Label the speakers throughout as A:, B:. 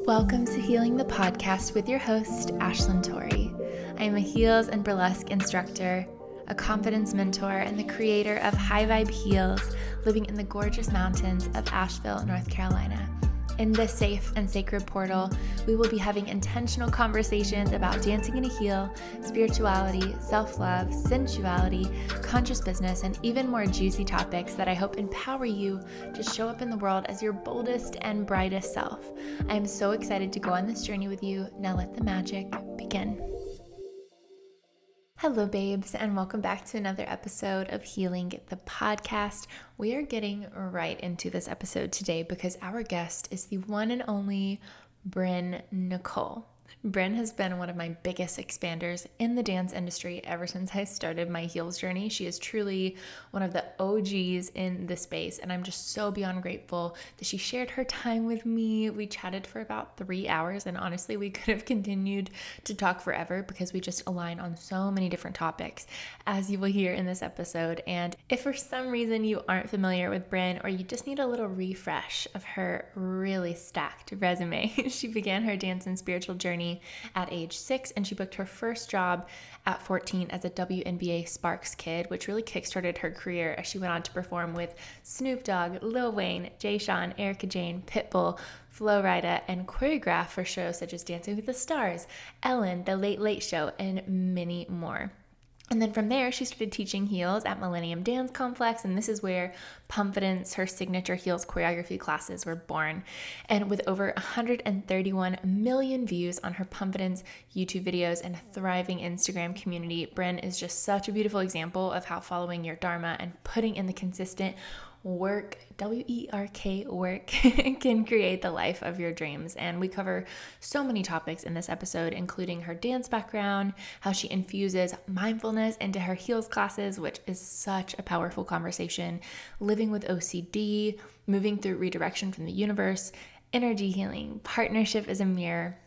A: Welcome to Healing the Podcast with your host, Ashlyn Torrey. I am a heels and burlesque instructor, a confidence mentor, and the creator of High Vibe Heels, living in the gorgeous mountains of Asheville, North Carolina. In this safe and sacred portal, we will be having intentional conversations about dancing in a heel, spirituality, self-love, sensuality, conscious business, and even more juicy topics that I hope empower you to show up in the world as your boldest and brightest self. I am so excited to go on this journey with you. Now let the magic begin. Hello, babes, and welcome back to another episode of Healing the Podcast. We are getting right into this episode today because our guest is the one and only Brinn Nicole. Brinn has been one of my biggest expanders in the dance industry ever since I started my heels journey. She is truly one of the OGs in the space, and I'm just so beyond grateful that she shared her time with me. We chatted for about 3 hours, and honestly, we could have continued to talk forever because we just align on so many different topics, as you will hear in this episode. And if for some reason you aren't familiar with Brinn, or you just need a little refresh of her really stacked resume, she began her dance and spiritual journey at age 6, and she booked her first job at 14 as a WNBA Sparks Kid, which really kickstarted her career as she went on to perform with Snoop Dog, Lil Wayne, Jay, Erika Jayne, Pitbull, Flo Rida, and choreograph for shows such as Dancing with the Stars, Ellen, The Late Late Show, and many more. And then from there, she started teaching heels at Millennium Dance Complex, and this is where Pumpfidence, her signature heels choreography classes, were born. And with over 131 million views on her Pumpfidence YouTube videos and a thriving Instagram community, Brinn is just such a beautiful example of how following your dharma and putting in the consistent work, W-E-R-K work, can create the life of your dreams. And we cover so many topics in this episode, including her dance background, how she infuses mindfulness into her heels classes, which is such a powerful conversation, living with OCD, moving through redirection from the universe, energy healing, partnership as a mirror,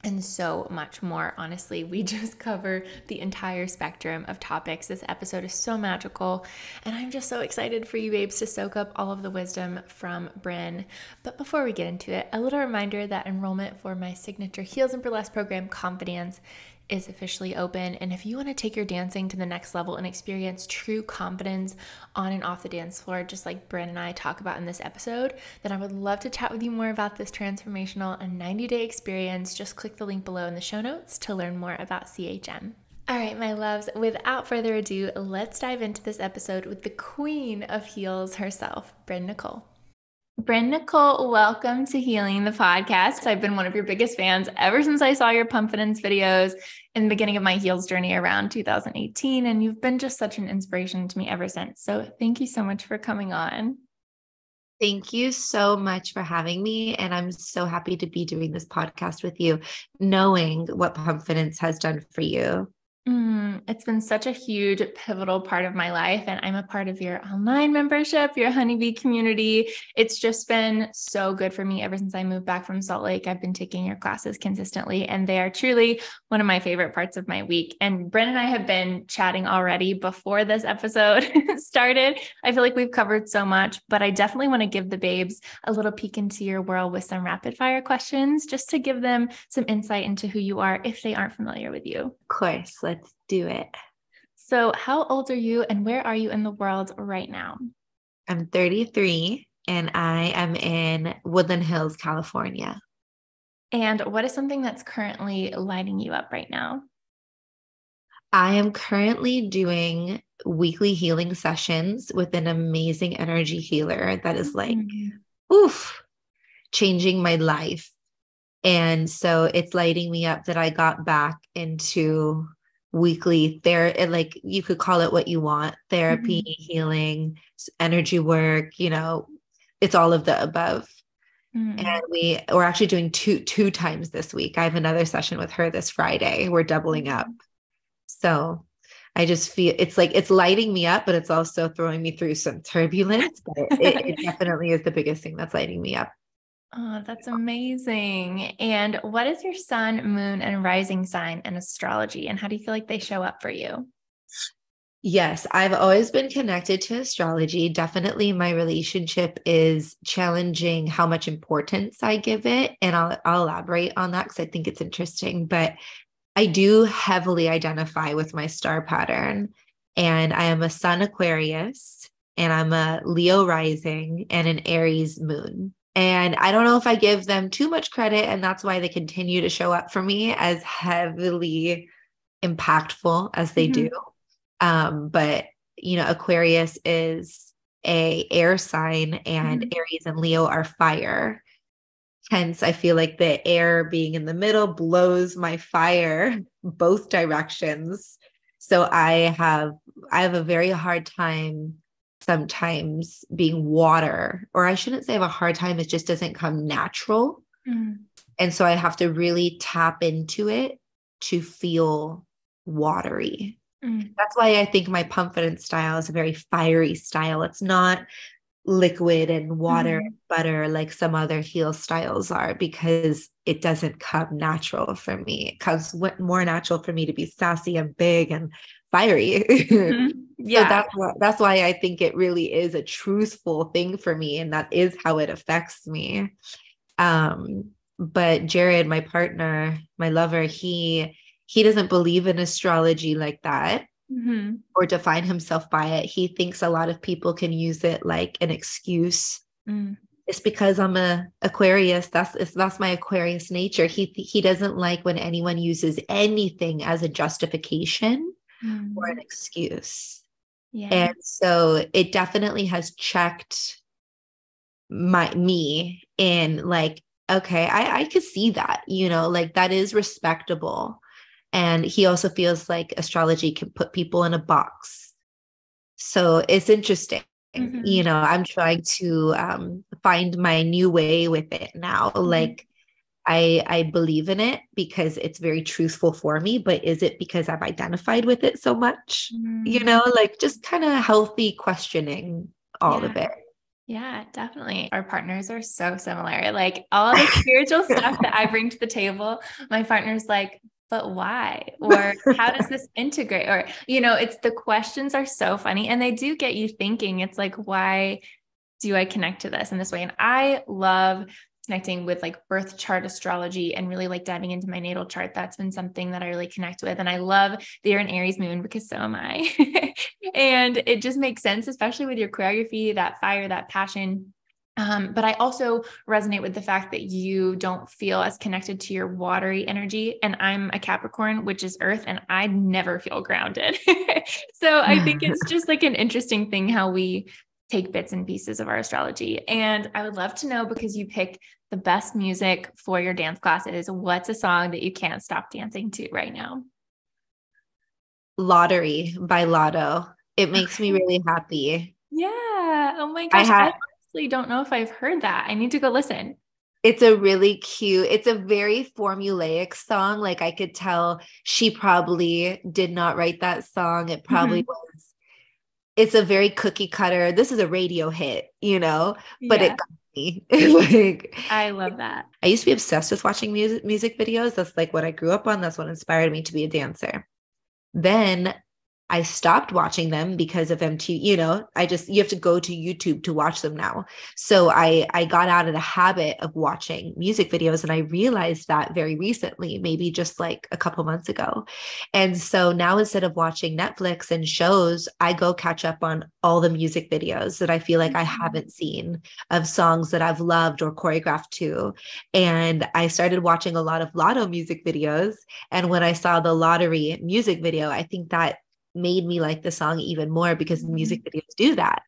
A: and so much more. Honestly, we just cover the entire spectrum of topics. This episode is so magical, and I'm just so excited for you babes to soak up all of the wisdom from Brinn. But before we get into it, a little reminder that enrollment for my signature Heels and Burlesque program, Pumpfidence, is officially open. And if you want to take your dancing to the next level and experience true confidence on and off the dance floor, just like Brinn and I talk about in this episode, then I would love to chat with you more about this transformational and 90-day experience. Just click the link below in the show notes to learn more about CHM. All right, my loves, without further ado, let's dive into this episode with the queen of heels herself, Brinn Nicole. Brinn Nicole, welcome to Healing the Podcast. I've been one of your biggest fans ever since I saw your Pumpfidence videos in the beginning of my heels journey around 2018, and you've been just such an inspiration to me ever since. So thank you so much for coming on.
B: Thank you so much for having me, and I'm so happy to be doing this podcast with you, knowing what Pumpfidence has done for you.
A: It's been such a huge pivotal part of my life, and I'm a part of your online membership, your honeybee community. It's just been so good for me ever since I moved back from Salt Lake. I've been taking your classes consistently, and they are truly one of my favorite parts of my week. And Brinn and I have been chatting already before this episode started. I feel like we've covered so much, but I definitely want to give the babes a little peek into your world with some rapid fire questions, just to give them some insight into who you are if they aren't familiar with you.
B: Of course, let's do it.
A: So how old are you and where are you in the world right now?
B: I'm 33 and I am in Woodland Hills, California.
A: And what is something that's currently lighting you up right now?
B: I am currently doing weekly healing sessions with an amazing energy healer that is like, changing my life. And so it's lighting me up that I got back into weekly therapy, like you could call it what you want, therapy, healing, energy work, it's all of the above. And we're actually doing two times this week. I have another session with her this Friday. We're doubling up. So I just feel it's like it's lighting me up, but it's also throwing me through some turbulence. But it definitely is the biggest thing that's lighting me up.
A: Oh, that's amazing. And what is your sun, moon, and rising sign in astrology? And how do you feel like they show up for you?
B: Yes, I've always been connected to astrology. Definitely my relationship is challenging how much importance I give it. And I'll elaborate on that because I think it's interesting. But I do heavily identify with my star pattern. And I am a Sun Aquarius, and I'm a Leo rising and an Aries moon. And I don't know if I give them too much credit, and that's why they continue to show up for me as heavily impactful as they do. But Aquarius is a air sign, and Aries and Leo are fire. Hence, I feel like the air being in the middle blows my fire both directions. So I have a very hard time sometimes being water, or I shouldn't say I have a hard time, it just doesn't come natural. And so I have to really tap into it to feel watery. That's why I think my Pumpfidence style is a very fiery style. It's not liquid and water and butter like some other heel styles are, because it doesn't come natural for me. It comes more natural for me to be sassy and big and fiery.
A: Yeah.
B: So that's why I think it really is a truthful thing for me, and that is how it affects me. But Jared, my partner, my lover, he doesn't believe in astrology like that. Or define himself by it. He thinks a lot of people can use it like an excuse. It's because I'm a Aquarius. That's my Aquarius nature. He doesn't like when anyone uses anything as a justification or an excuse.
A: Yeah.
B: And so it definitely has checked me in like, okay, I could see that, like that is respectable. And he also feels like astrology can put people in a box. So it's interesting. I'm trying to find my new way with it now. Like I believe in it because it's very truthful for me, but is it because I've identified with it so much? Like just kind of healthy questioning all of it.
A: Yeah, definitely. Our partners are so similar. Like all the spiritual stuff that I bring to the table, my partner's like, but why? Or how does this integrate? Or, it's the questions are so funny and they do get you thinking. It's like, why do I connect to this in this way? And I love connecting with like birth chart astrology and really like diving into my natal chart. That's been something that I really connect with. And I love that you're an Aries moon because so am I. And it just makes sense, especially with your choreography, that fire, that passion. But I also resonate with the fact that you don't feel as connected to your watery energy. And I'm a Capricorn, which is earth, and I never feel grounded. So I think it's just like an interesting thing how we take bits and pieces of our astrology. And I would love to know, because you pick the best music for your dance classes, what's a song that you can't stop dancing to right now?
B: Lottery by Lotto. It makes me really happy.
A: Yeah. Oh my gosh. I honestly don't know if I've heard that. I need to go listen.
B: It's a really cute, it's a very formulaic song. Like I could tell she probably did not write that song. It probably was, it's a very cookie cutter. This is a radio hit, but it got me. Like,
A: I love that.
B: I used to be obsessed with watching music videos. That's like what I grew up on. That's what inspired me to be a dancer. Then I stopped watching them because of MTV, you have to go to YouTube to watch them now. So I got out of the habit of watching music videos, and I realized that very recently, maybe just like a couple months ago. And so now instead of watching Netflix and shows, I go catch up on all the music videos that I feel like I haven't seen of songs that I've loved or choreographed to. And I started watching a lot of Lotto music videos. And when I saw the Lottery music video, I think that made me like the song even more, because music videos do that.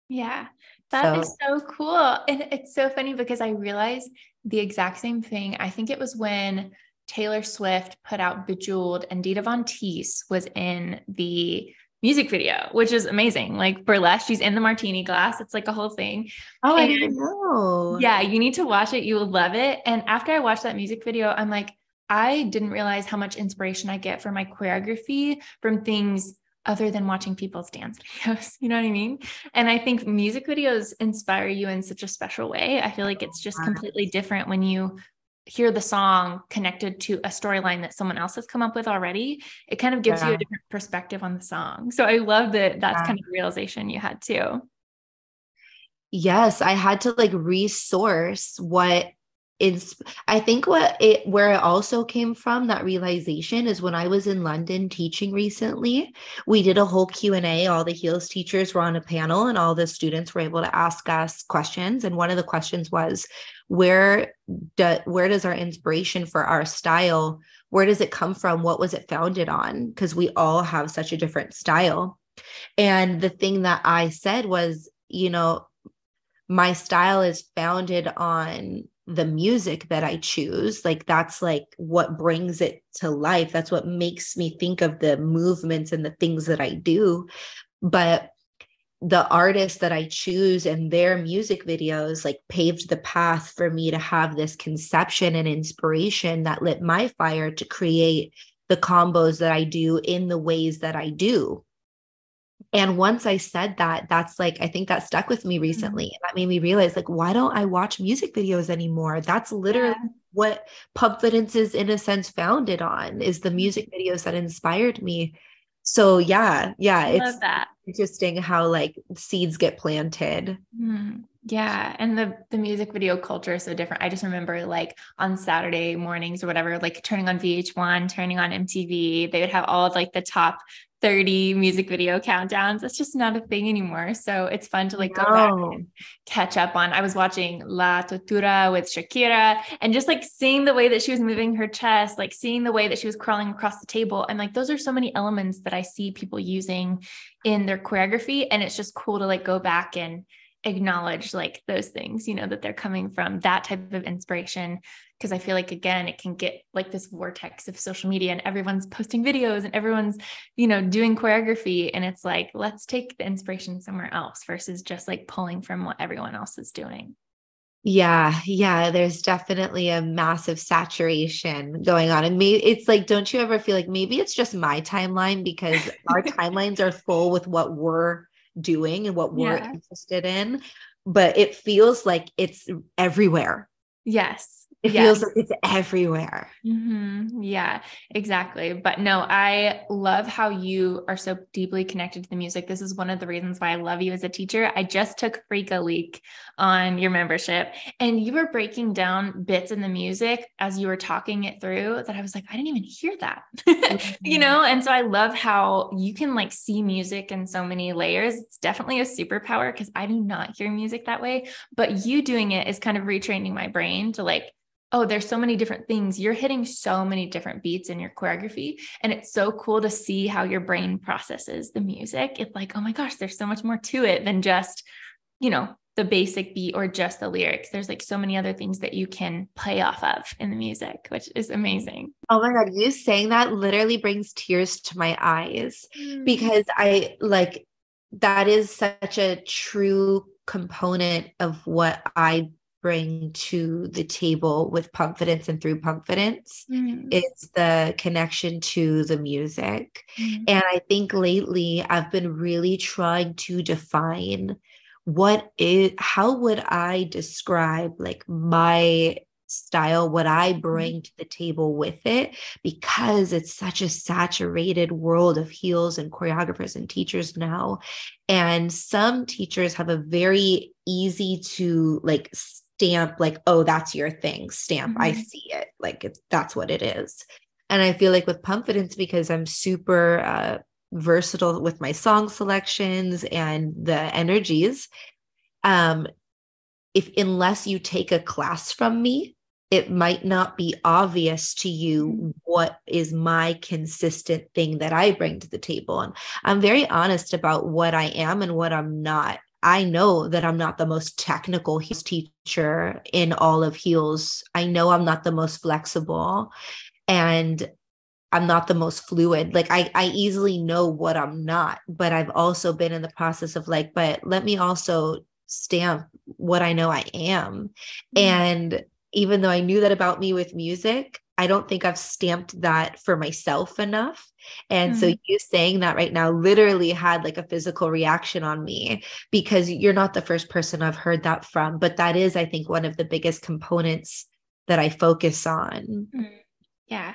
A: Yeah, that is so cool. And it's so funny because I realized the exact same thing. I think it was when Taylor Swift put out Bejeweled and Dita Von Teese was in the music video, which is amazing. Like burlesque, she's in the martini glass. It's like a whole thing.
B: Oh, I didn't know.
A: Yeah, you need to watch it. You will love it. And after I watched that music video, I'm like, I didn't realize how much inspiration I get for my choreography from things other than watching people's dance videos. You know what I mean? And I think music videos inspire you in such a special way. I feel like it's just completely different when you hear the song connected to a storyline that someone else has come up with already, it kind of gives you a different perspective on the song. So I love that that's kind of the realization you had too.
B: Yes, I had to like resource what is, I think where it also came from, that realization, is when I was in London teaching recently. We did a whole Q&A. All the heels teachers were on a panel and all the students were able to ask us questions. And one of the questions was, where does our inspiration for our style, where does it come from? What was it founded on? Because we all have such a different style. And the thing that I said was, my style is founded on the music that I choose. Like, that's like what brings it to life. That's what makes me think of the movements and the things that I do. But the artists that I choose and their music videos like paved the path for me to have this conception and inspiration that lit my fire to create the combos that I do in the ways that I do. And once I said that, that's like, I think that stuck with me recently. And that made me realize, like, why don't I watch music videos anymore? That's literally what Pumpfidence is, in a sense, founded on, is the music videos that inspired me. So yeah,
A: I
B: it's
A: love that.
B: interesting how like seeds get planted.
A: Yeah. And the music video culture is so different. I just remember like on Saturday mornings or whatever, like turning on VH1, turning on MTV, they would have all of like the top 30 music video countdowns. That's just not a thing anymore. So it's fun to like go back and catch up on. I was watching La Tortura with Shakira, and just like seeing the way that she was moving her chest, like seeing the way that she was crawling across the table. And like, those are so many elements that I see people using in their choreography. And it's just cool to like go back and acknowledge like those things, that they're coming from that type of inspiration. Cause I feel like, again, it can get like this vortex of social media and everyone's posting videos and everyone's, doing choreography. And it's like, let's take the inspiration somewhere else versus just like pulling from what everyone else is doing.
B: Yeah. There's definitely a massive saturation going on. And maybe it's like, don't you ever feel like maybe it's just my timeline, because our timelines are full with what we're doing and what we're interested in, but it feels like it's everywhere.
A: Yes.
B: It feels like it's everywhere.
A: Yeah, exactly. But no, I love how you are so deeply connected to the music. This is one of the reasons why I love you as a teacher. I just took Freaka Week on your membership, and you were breaking down bits in the music as you were talking it through that I was like, I didn't even hear that, And so I love how you can like see music in so many layers. It's definitely a superpower, because I do not hear music that way, but you doing it is kind of retraining my brain to like, oh, there's so many different things. You're hitting so many different beats in your choreography. And it's so cool to see how your brain processes the music. It's like, oh my gosh, there's so much more to it than just, the basic beat or just the lyrics. There's like so many other things that you can play off of in the music, which is amazing.
B: Oh my God, you saying that literally brings tears to my eyes, because I like, that is such a true component of what I bring to the table with Pumpfidence and through Pumpfidence. It's the connection to the music. And I think lately I've been really trying to define how would I describe like my style, what I bring to the table with it, because it's such a saturated world of heels and choreographers and teachers now. And some teachers have a very easy to like stamp, like, oh, that's your thing, stamp. I see it. Like, that's what it is. And I feel like with Pumpfidence, because I'm super versatile with my song selections and the energies, unless you take a class from me, it might not be obvious to you what is my consistent thing that I bring to the table. And I'm very honest about what I am and what I'm not. I know that I'm not the most technical heels teacher in all of heels. I know I'm not the most flexible, and I'm not the most fluid. Like I easily know what I'm not, but I've also been in the process of like, but let me also stamp what I know I am. And even though I knew that about me with music, I don't think I've stamped that for myself enough. And so you saying that right now literally had like a physical reaction on me, because you're not the first person I've heard that from. But that is, I think, one of the biggest components that I focus on.
A: Yeah.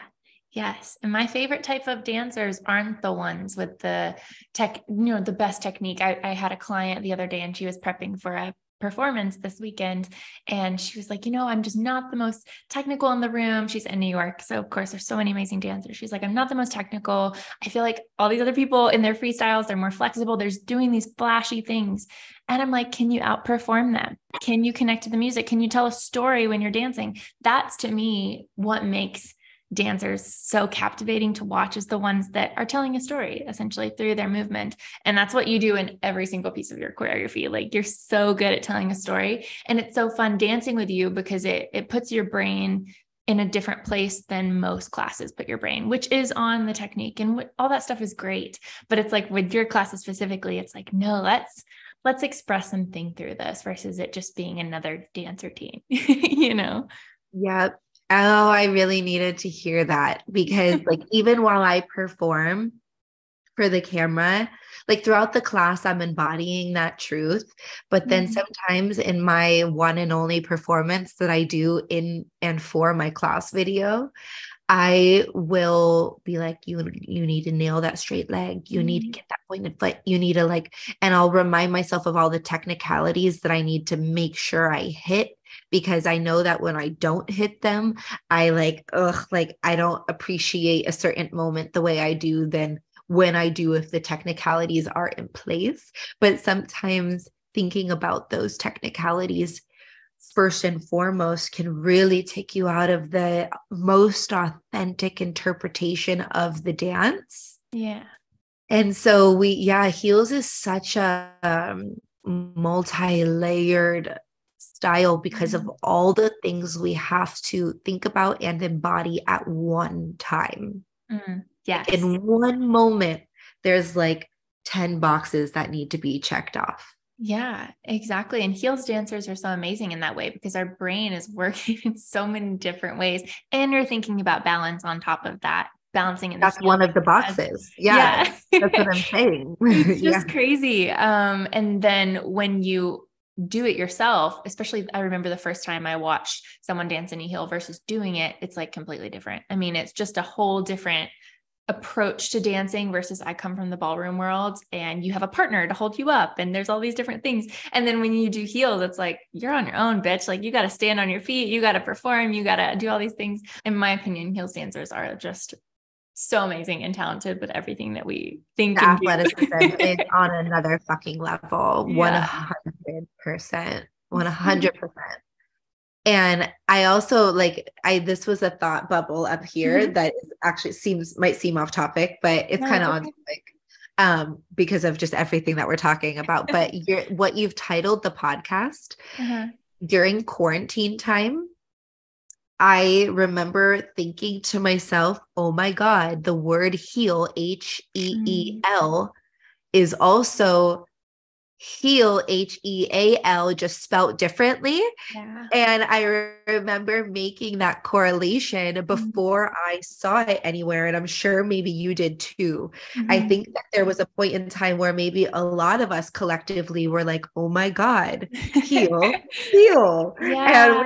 A: Yes. And my favorite type of dancers aren't the ones with the the best technique. I had a client the other day and she was prepping for a performance this weekend. And she was like, I'm just not the most technical in the room. She's in New York. So of course there's so many amazing dancers. She's like, I'm not the most technical. I feel like all these other people in their freestyles, they're more flexible. They're doing these flashy things. And I'm like, can you outperform them? Can you connect to the music? Can you tell a story when you're dancing? That's to me what makes dancers so captivating to watch, is the ones that are telling a story essentially through their movement. And that's what you do in every single piece of your choreography. Like, you're so good at telling a story, and it's so fun dancing with you because it puts your brain in a different place than most classes put your brain, which is on the technique, and all that stuff is great. But it's like with your classes specifically, it's like, no, let's express something through this versus it just being another dance routine,
B: Yep. Oh, I really needed to hear that, because like even while I perform for the camera, like throughout the class, I'm embodying that truth. But then sometimes in my one and only performance that I do in and for my class video, I will be like, you need to nail that straight leg. You need to get that pointed foot. You need to and I'll remind myself of all the technicalities that I need to make sure I hit, because I know that when I don't hit them, I I don't appreciate a certain moment the way I do then when I do, if the technicalities are in place. But sometimes thinking about those technicalities first and foremost can really take you out of the most authentic interpretation of the dance.
A: Yeah.
B: And so heels is such a multi-layered style because of all the things we have to think about and embody at one time.
A: Yes.
B: In one moment, there's 10 boxes that need to be checked off.
A: Yeah, exactly. And heels dancers are so amazing in that way because our brain is working in so many different ways. And you're thinking about balance on top of that, balancing in the
B: That's one of the boxes. Yeah. That's what I'm saying.
A: It's just crazy. And then when you do it yourself, especially I remember the first time I watched someone dance in a heel versus doing it, it's completely different. I mean, it's just a whole different approach to dancing versus I come from the ballroom world and you have a partner to hold you up and there's all these different things. And then when you do heels, it's like, you're on your own, bitch. You got to stand on your feet. You got to perform. You got to do all these things. In my opinion, heels dancers are just so amazing and talented with everything that we think.
B: The athleticism is on another fucking level.
A: Yeah.
B: 100%. 100%. And I also this was a thought bubble up here that is actually might seem off topic, but it's kind of on topic because of just everything that we're talking about. But what you've titled the podcast during quarantine time, I remember thinking to myself, oh my God, the word heel, HEEL, is also heal, HEAL, just spelt differently.
A: Yeah.
B: And I remember making that correlation before I saw it anywhere. And I'm sure maybe you did too. I think that there was a point in time where maybe a lot of us collectively were like, oh my God, heal.
A: Yeah.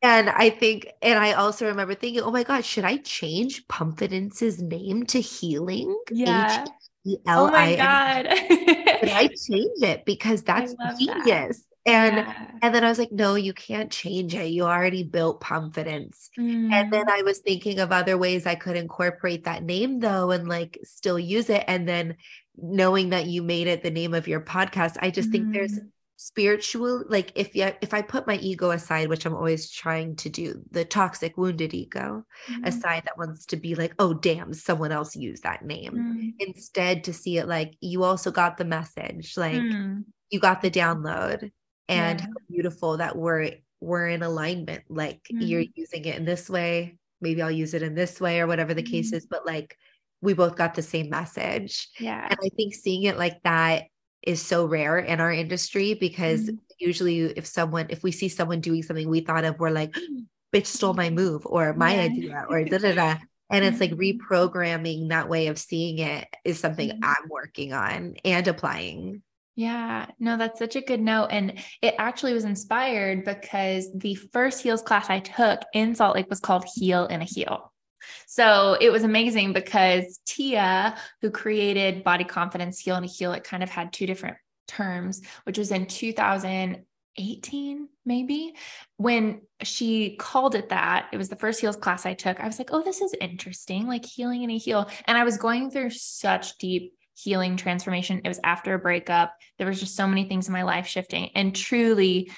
B: And and I also remember thinking, oh my God, should I change Pumpfidence's name to Healing?
A: Yeah.
B: HELIN?
A: Oh my God.
B: Should I change it? Because that's genius. And then I was like, no, you can't change it. You already built Pumpfidence. And then I was thinking of other ways I could incorporate that name though, and still use it. And then knowing that you made it the name of your podcast, I just think there's spiritual, if I put my ego aside, which I'm always trying to do, the toxic wounded ego aside that wants to be like, oh damn, someone else used that name, instead to see it you also got the message, you got the download, and how beautiful that we're in alignment, you're using it in this way, maybe I'll use it in this way, or whatever the case is, but we both got the same message. And I think seeing it like that is so rare in our industry, because usually if we see someone doing something we thought of, we're like, bitch stole my move or my idea or da-da-da. And it's reprogramming that way of seeing it is something I'm working on and applying.
A: Yeah, no, that's such a good note. And it actually was inspired because the first heels class I took in Salt Lake was called Heel in a Heel. So it was amazing because Tia, who created Body Confidence Heel in a Heel, it kind of had two different terms, which was in 2018, maybe, when she called it that. It was the first heels class I took. I was like, oh, this is interesting, like healing in a heel. And I was going through such deep healing transformation. It was after a breakup. There was just so many things in my life shifting, and truly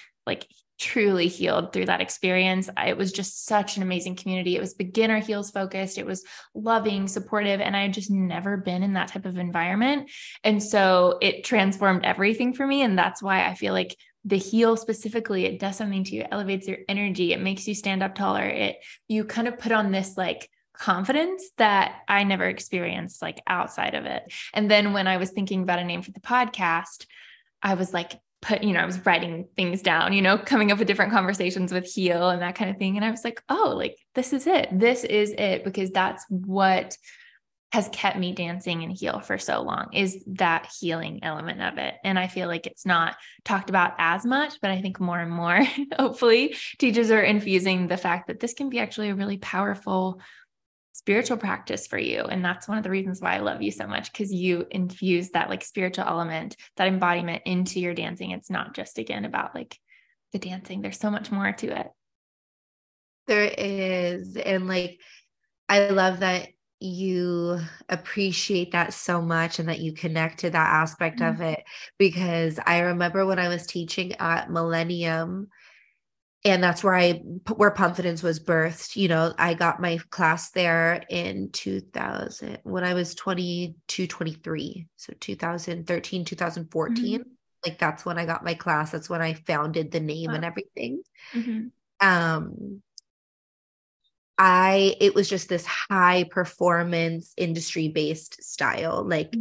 A: healed through that experience. It was just such an amazing community. It was beginner heels focused. It was loving, supportive, and I had just never been in that type of environment. And so it transformed everything for me. And that's why I feel like the heel specifically, it does something to you. It elevates your energy. It makes you stand up taller. You kind of put on this like confidence that I never experienced like outside of it. And then when I was thinking about a name for the podcast, I was like, I was writing things down, coming up with different conversations with heel and that kind of thing. And I was like, oh, like, this is it. This is it. Because that's what has kept me dancing in heel for so long, is that healing element of it. And I feel like it's not talked about as much, but I think more and more, hopefully, teachers are infusing the fact that this can be actually a really powerful spiritual practice for you. And that's one of the reasons why I love you so much, because you infuse that like spiritual element, that embodiment into your dancing. It's not just, again, about like the dancing. There's so much more to it.
B: There is. And like, I love that you appreciate that so much and that you connect to that aspect of it, because I remember when I was teaching at Millennium, and that's where Pumpfidence was birthed. I got my class there in 2000 when I was 22, 23. So 2013, 2014. Like that's when I got my class. That's when I founded the name and everything. It was just this high performance industry based style. Like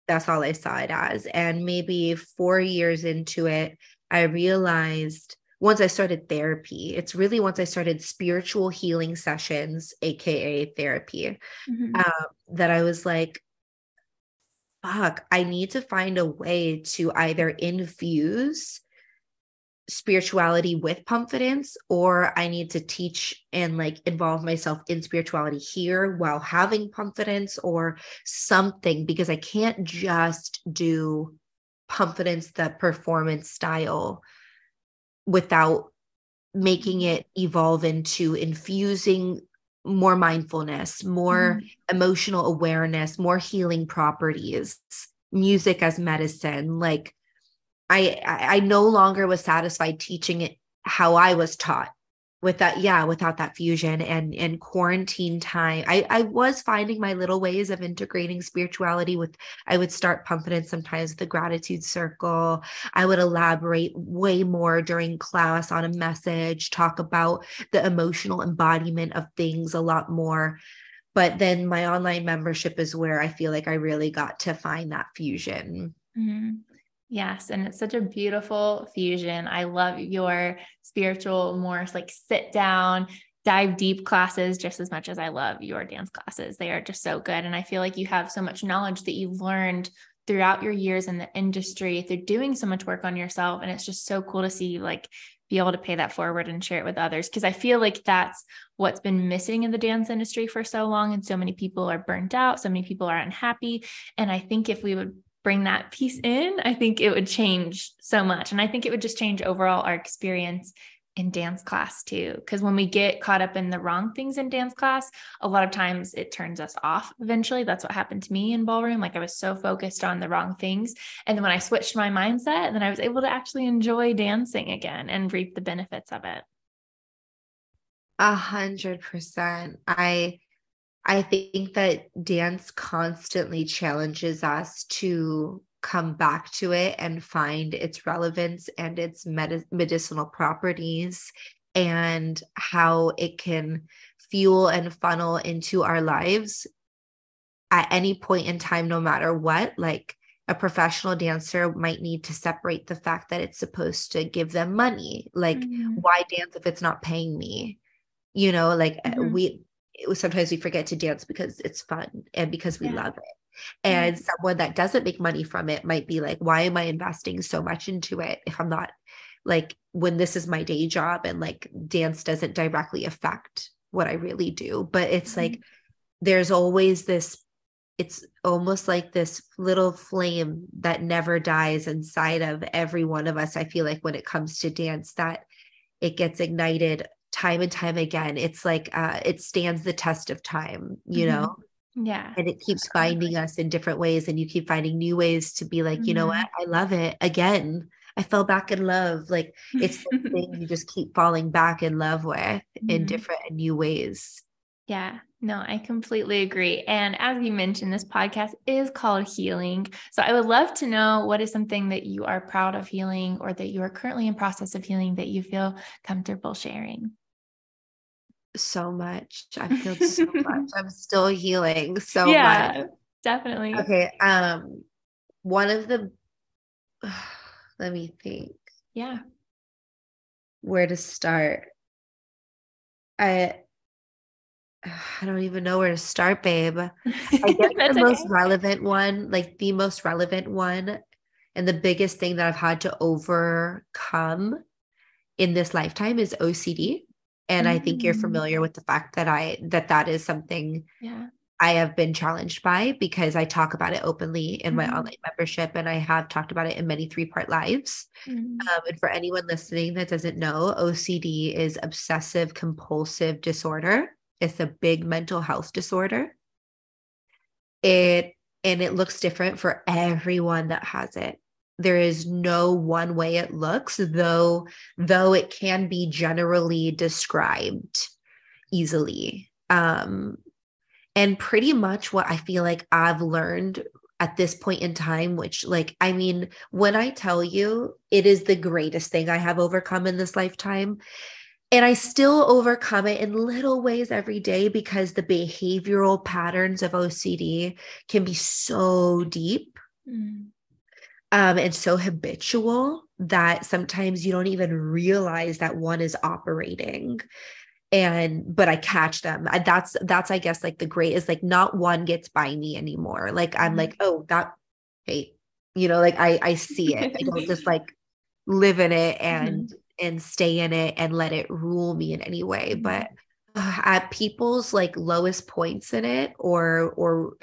B: that's all I saw it as. And maybe 4 years into it, I realized, once I started therapy, it's really once I started spiritual healing sessions, AKA therapy, that I was like, fuck, I need to find a way to either infuse spirituality with Pumpfidence, or I need to teach and like involve myself in spirituality here while having Pumpfidence or something, because I can't just do Pumpfidence, the performance style, without making it evolve into infusing more mindfulness, more emotional awareness, more healing properties, music as medicine. Like I no longer was satisfied teaching it how I was taught, without that fusion. And quarantine time, I was finding my little ways of integrating spirituality with, I would start Pumpfidence sometimes with the gratitude circle. I would elaborate way more during class on a message, talk about the emotional embodiment of things a lot more. But then my online membership is where I feel like I really got to find that fusion.
A: Yes. And it's such a beautiful fusion. I love your spiritual, more like sit down, dive deep classes just as much as I love your dance classes. They are just so good. And I feel like you have so much knowledge that you've learned throughout your years in the industry through doing so much work on yourself. And it's just so cool to see you like be able to pay that forward and share it with others. Cause I feel like that's what's been missing in the dance industry for so long. And so many people are burnt out. So many people are unhappy. And I think if we would bring that piece in, I think it would change so much. And I think it would just change overall our experience in dance class too. Because when we get caught up in the wrong things in dance class, a lot of times it turns us off eventually. That's what happened to me in ballroom. Like I was so focused on the wrong things. And then when I switched my mindset, then I was able to actually enjoy dancing again and reap the benefits of it.
B: 100%. I think that dance constantly challenges us to come back to it and find its relevance and its medicinal properties, and how it can fuel and funnel into our lives at any point in time, no matter what. Like a professional dancer might need to separate the fact that it's supposed to give them money. Like, why dance if it's not paying me? Like sometimes we forget to dance because it's fun and because we love it. And someone that doesn't make money from it might be like, why am I investing so much into it if I'm not, like, when this is my day job and like dance doesn't directly affect what I really do. But it's like, there's always this, it's almost like this little flame that never dies inside of every one of us. I feel like when it comes to dance, that it gets ignited time and time again. It's like, it stands the test of time, you know?
A: Yeah.
B: And it keeps finding us in different ways. And you keep finding new ways to be like, you know what? I love it again. I fell back in love. Like, it's the thing you just keep falling back in love with in different and new ways.
A: Yeah, no, I completely agree. And as you mentioned, this podcast is called Healing. So I would love to know, what is something that you are proud of healing, or that you are currently in process of healing, that you feel comfortable sharing?
B: So much. I've healed so much. I'm still healing so much.
A: Yeah, definitely.
B: Okay. One of the let me think
A: Yeah.
B: where to start. I I don't even know where to start, babe. I guess the
A: That's
B: most
A: okay.
B: relevant one, like the most relevant one, and the biggest thing that I've had to overcome in this lifetime is OCD. And I think you're familiar with the fact that that is something
A: Yeah.
B: I have been challenged by, because I talk about it openly in my online membership, and I have talked about it in many 3-part lives. And for anyone listening that doesn't know, OCD is obsessive compulsive disorder. It's a big mental health disorder. It looks different for everyone that has it. There is no one way it looks, though it can be generally described easily. And pretty much what I feel like I've learned at this point in time, which, like, I mean, when I tell you it is the greatest thing I have overcome in this lifetime, and I still overcome it in little ways every day, because the behavioral patterns of OCD can be so deep, and so habitual, that sometimes you don't even realize that one is operating. But I catch them. That's I guess like the great is, like, not one gets by me anymore. Like, I'm like, oh, that, hey, like I see it. I don't just like live in it and stay in it and let it rule me in any way. But at people's like lowest points in it, or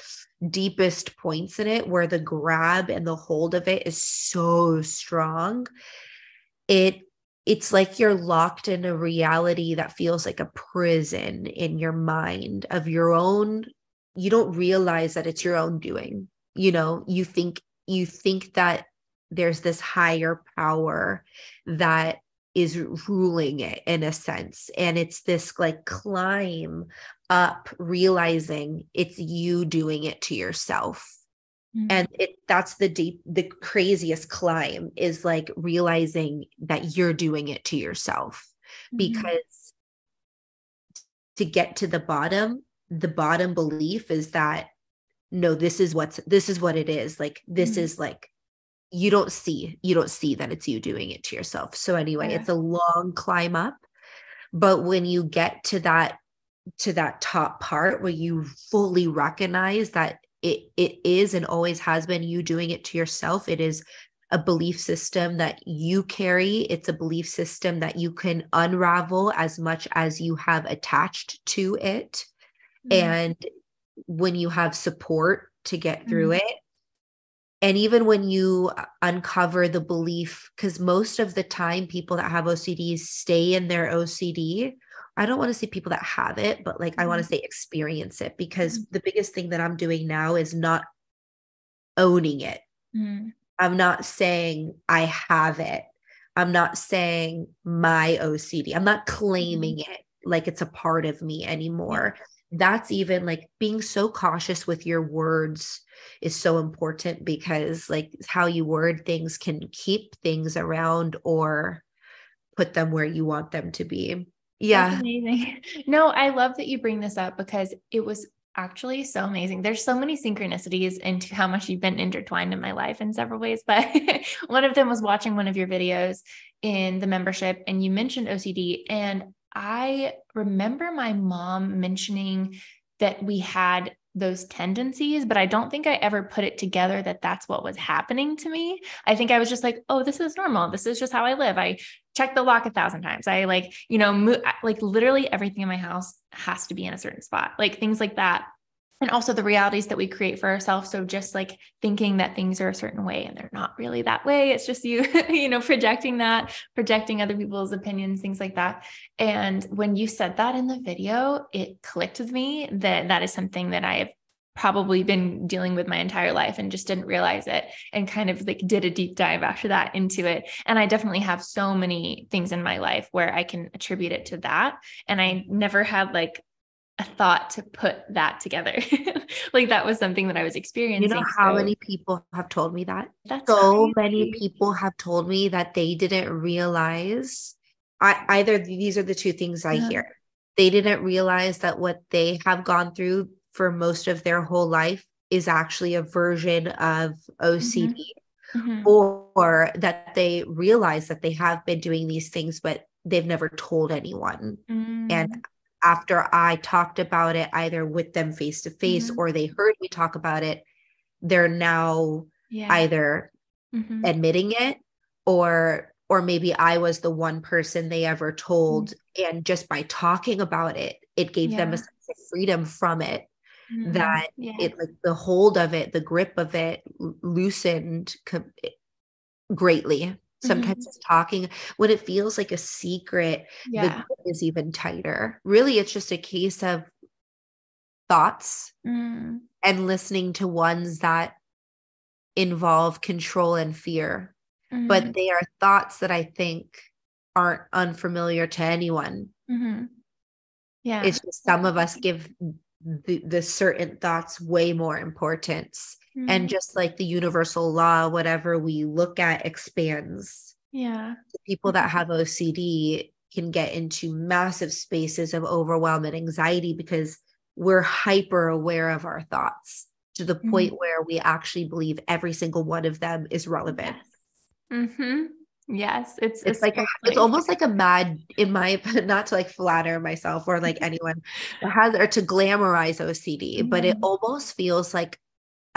B: deepest points in it, where the grab and the hold of it is so strong, it's like you're locked in a reality that feels like a prison in your mind of your own. You don't realize that it's your own doing. You think that there's this higher power that is ruling it, in a sense. And it's this like climb up, realizing it's you doing it to yourself. And that's the craziest climb, is like realizing that you're doing it to yourself. Because to get to the bottom belief is that, no, this is what it is. Like, this is like, you don't see that it's you doing it to yourself. So anyway, it's a long climb up. But when you get to that top part, where you fully recognize that it is and always has been you doing it to yourself. It is a belief system that you carry. It's a belief system that you can unravel as much as you have attached to it. And when you have support to get through it, and even when you uncover the belief, because most of the time people that have OCD stay in their OCD. I don't want to say people that have it, but like, I want to say experience it, because the biggest thing that I'm doing now is not owning it. I'm not saying I have it. I'm not saying my OCD. I'm not claiming it like it's a part of me anymore. That's even like being so cautious with your words is so important, because like how you word things can keep things around or put them where you want them to be. Yeah.
A: That's amazing. No, I love that you bring this up, because it was actually so amazing. There's so many synchronicities into how much you've been intertwined in my life in several ways. But one of them was watching one of your videos in the membership, and you mentioned OCD. And I remember my mom mentioning that we had those tendencies, but I don't think I ever put it together that that's what was happening to me. I think I was just like, oh, this is normal. This is just how I live. I check the lock 1,000 times. I like, like literally everything in my house has to be in a certain spot, like things like that. And also the realities that we create for ourselves. So just like thinking that things are a certain way and they're not really that way. It's just you, projecting other people's opinions, things like that. And when you said that in the video, it clicked with me that that is something that I have probably been dealing with my entire life and just didn't realize it, and kind of like did a deep dive after that into it. And I definitely have so many things in my life where I can attribute it to that. And I never had like a thought to put that together. Like that was something that I was experiencing.
B: You know how many people have told me that?
A: That's
B: so
A: crazy.
B: Many people have told me that they didn't realize. Either these are the two things I hear. They didn't realize that what they have gone through for most of their whole life is actually a version of OCD, or that they realize that they have been doing these things, but they've never told anyone. And after I talked about it, either with them face to face or they heard me talk about it, they're now either admitting it, or maybe I was the one person they ever told. And just by talking about it, it gave them a sense of freedom from it, that it, like the hold of it, the grip of it loosened greatly. Sometimes it's talking, when it feels like a secret, the grip is even tighter. Really, it's just a case of thoughts and listening to ones that involve control and fear. But they are thoughts that I think aren't unfamiliar to anyone. It's just some of us give the certain thoughts way more importance. And just like the universal law, whatever we look at expands. The people that have OCD can get into massive spaces of overwhelm and anxiety because we're hyper aware of our thoughts, to the point where we actually believe every single one of them is relevant.
A: Yes.
B: It's like it's almost like a mad, in my opinion, not to like flatter myself or like anyone that has, or to glamorize OCD, but it almost feels like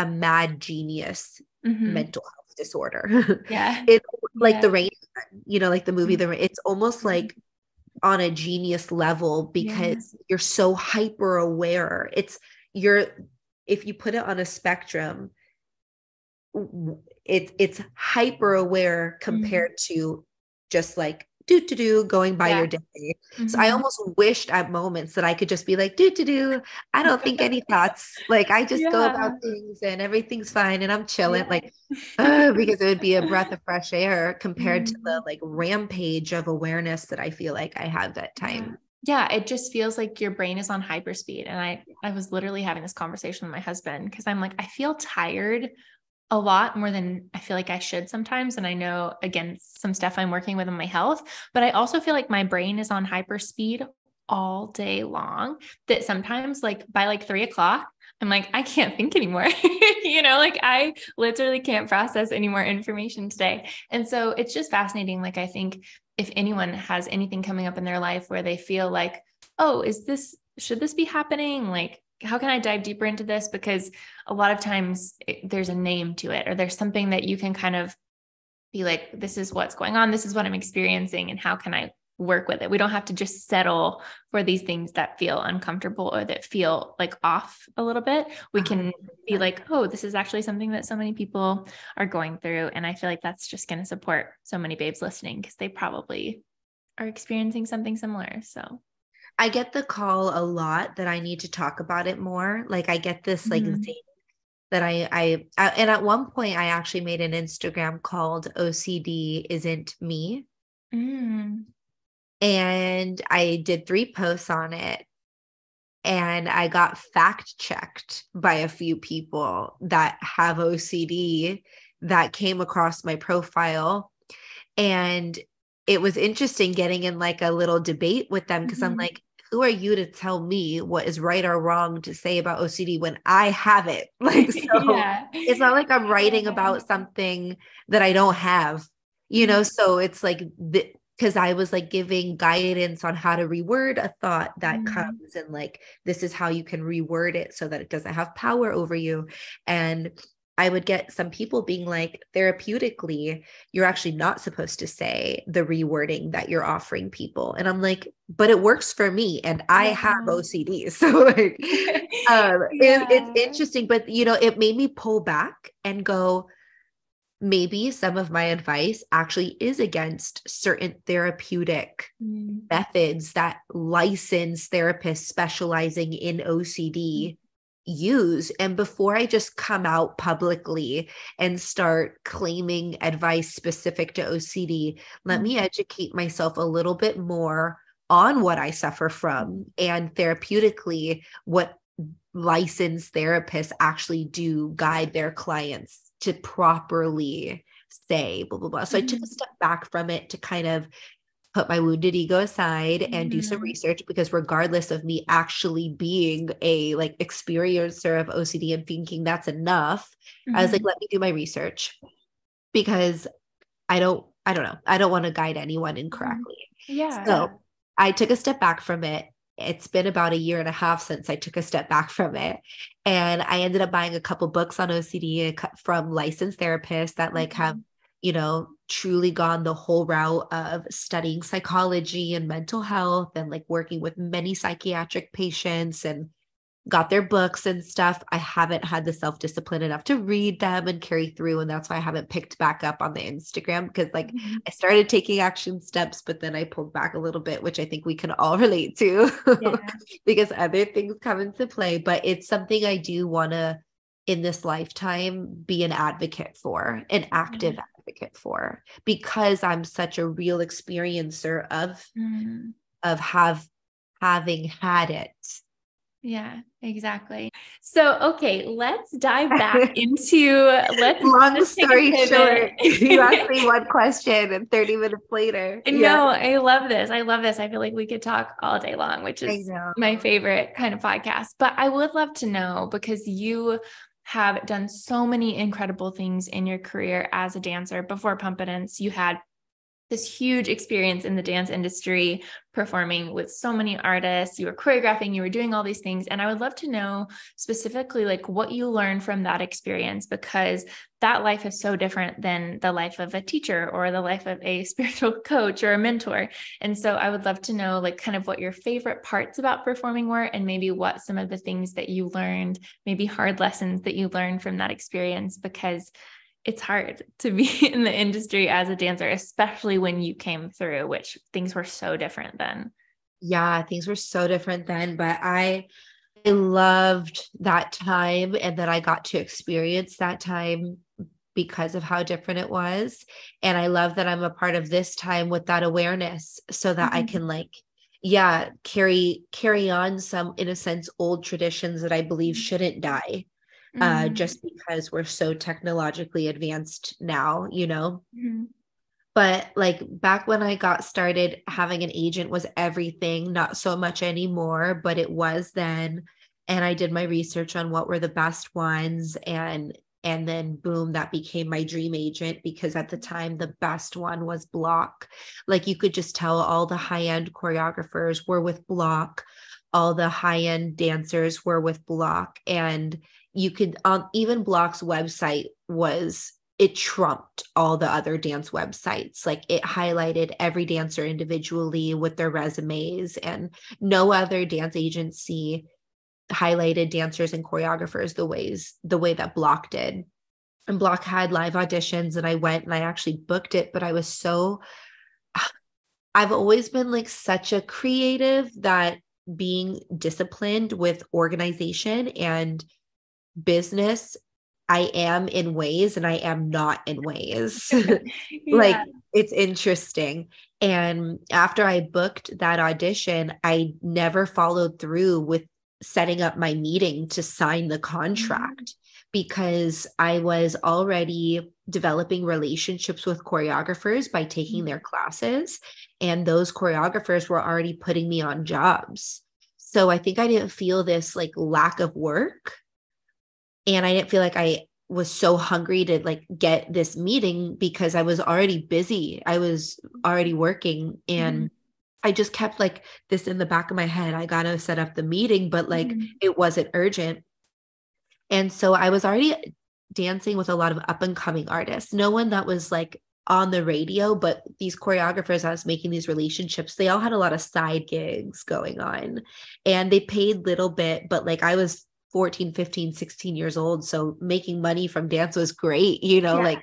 B: a mad genius mental health disorder. It's like the Rain, like the movie The Rain. It's almost like on a genius level, because you're so hyper aware. If you put it on a spectrum, it's hyper aware compared to just like going by your day. So I almost wished at moments that I could just be like I don't think any thoughts, like I just go about things and everything's fine and I'm chilling, like because it would be a breath of fresh air compared to the like rampage of awareness that I feel like I have at time.
A: It just feels like your brain is on hyperspeed. And I was literally having this conversation with my husband, because I'm like, I feel tired a lot more than I feel like I should sometimes. And I know, again, some stuff I'm working with in my health, but I also feel like my brain is on hyperspeed all day long, that sometimes like by like 3:00, I'm like, I can't think anymore. Like I literally can't process any more information today. And so it's just fascinating. Like, I think if anyone has anything coming up in their life where they feel like, oh, should this be happening? Like, how can I dive deeper into this? Because a lot of times there's a name to it, or there's something that you can kind of be like, this is what's going on. This is what I'm experiencing. And how can I work with it? We don't have to just settle for these things that feel uncomfortable or that feel like off a little bit. We can be like, oh, this is actually something that so many people are going through. And I feel like that's just going to support so many babes listening, because they probably are experiencing something similar. So
B: I get the call a lot that I need to talk about it more. Like I get this like zing that I and at one point I actually made an Instagram called OCD Isn't Me. And I did 3 posts on it, and I got fact checked by a few people that have OCD that came across my profile. And it was interesting getting in like a little debate with them, because I'm like, who are you to tell me what is right or wrong to say about OCD when I have it? Like, so it's not like I'm writing about something that I don't have, so it's like because I was like giving guidance on how to reword a thought that
A: Mm-hmm.
B: comes, and like, this is how you can reword it so that it doesn't have power over you. And I would get some people being like, therapeutically, you're actually not supposed to say the rewording that you're offering people. And I'm like, but it works for me. And I have OCD. So like, it's
A: Yeah.
B: interesting, but you know, it made me pull back and go, maybe some of my advice actually is against certain therapeutic
A: Mm-hmm.
B: methods that licensed therapists specializing in OCD use. And before I just come out publicly and start claiming advice specific to OCD, let me educate myself a little bit more on what I suffer from, and therapeutically what licensed therapists actually do guide their clients to properly say blah blah blah. So I took a step back from it to kind of put my wounded ego aside and do some research, because regardless of me actually being a like experiencer of OCD and thinking that's enough, I was like, let me do my research, because I don't know. I don't want to guide anyone incorrectly.
A: Yeah.
B: So I took a step back from it. It's been about 1.5 years since I took a step back from it. And I ended up buying a couple books on OCD from licensed therapists that like have, you know, truly gone the whole route of studying psychology and mental health and like working with many psychiatric patients, and got their books and stuff. I haven't had the self-discipline enough to read them and carry through. And that's why I haven't picked back up on the Instagram, because like I started taking action steps, but then I pulled back a little bit, which I think we can all relate to because other things come into play. But it's something I do want to, in this lifetime, be an advocate for, an active advocate for, because I'm such a real experiencer of having had it.
A: Yeah, exactly. So, okay, let's dive back into
B: Long
A: let's take a
B: story short, you asked
A: pivot.
B: me one question and 30 minutes later.
A: No, I love this. I love this. I feel like we could talk all day long, which
B: I
A: is
B: know.
A: my favorite kind of podcast. But I would love to know, because you have done so many incredible things in your career as a dancer. Before Pumpfidence, you had this huge experience in the dance industry, performing with so many artists. You were choreographing, you were doing all these things. And I would love to know specifically like what you learned from that experience, because that life is so different than the life of a teacher or the life of a spiritual coach or a mentor. And so I would love to know like kind of what your favorite parts about performing were, and maybe what some of the things that you learned, maybe hard lessons that you learned from that experience, because it's hard to be in the industry as a dancer, especially when you came through, which things were so different then.
B: Yeah, things were so different then, but I loved that time, and that I got to experience that time because of how different it was. And I love that I'm a part of this time with that awareness, so that I can like, carry on some, in a sense, old traditions that I believe shouldn't die. Just because we're so technologically advanced now, you know. But like back when I got started, having an agent was everything, not so much anymore, but it was then. And I did my research on what were the best ones, and then boom, that became my dream agent, because at the time the best one was Block. Like you could just tell all the high-end choreographers were with Block, all the high-end dancers were with Block, and you could even Block's website it trumped all the other dance websites. Like it highlighted every dancer individually with their resumes, and no other dance agency highlighted dancers and choreographers the way that Block did. And Block had live auditions, and I went and I actually booked it, but I've always been like such a creative that being disciplined with organization and business, I am in ways and I am not in ways. Like it's interesting. And after I booked that audition, I never followed through with setting up my meeting to sign the contract, because I was already developing relationships with choreographers by taking their classes, and those choreographers were already putting me on jobs. So I think I didn't feel this like lack of work, and I didn't feel like was so hungry to like get this meeting because I was already busy. I was already working, and I just kept like this in the back of my head. I got to set up the meeting, but like it wasn't urgent. And so I was already dancing with a lot of up and coming artists, no one that was like on the radio, but these choreographers I was making these relationships, they all had a lot of side gigs going on, and they paid little bit, but like I was 14, 15, 16 years old. So making money from dance was great, like,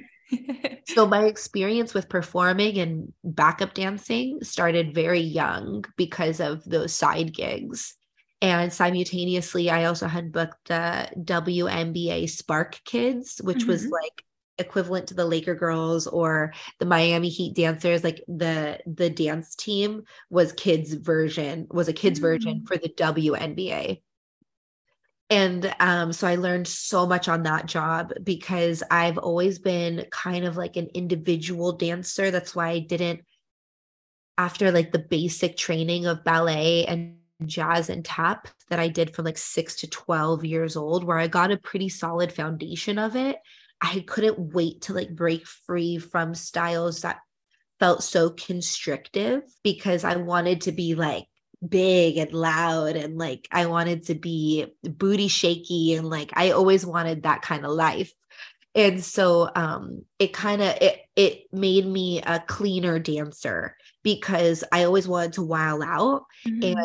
B: so my experience with performing and backup dancing started very young because of those side gigs. And simultaneously, I also had booked the WNBA Spark Kids, which was like equivalent to the Laker girls or the Miami Heat dancers. Like the dance team was a kids version for the WNBA. And so I learned so much on that job because I've always been kind of like an individual dancer. That's why I didn't, after like the basic training of ballet and jazz and tap that I did from like 6 to 12 years old, where I got a pretty solid foundation of it, I couldn't wait to like break free from styles that felt so constrictive, because I wanted to be like big and loud, and like I wanted to be booty shaky, and like I always wanted that kind of life. And so it made me a cleaner dancer because I always wanted to wow out. And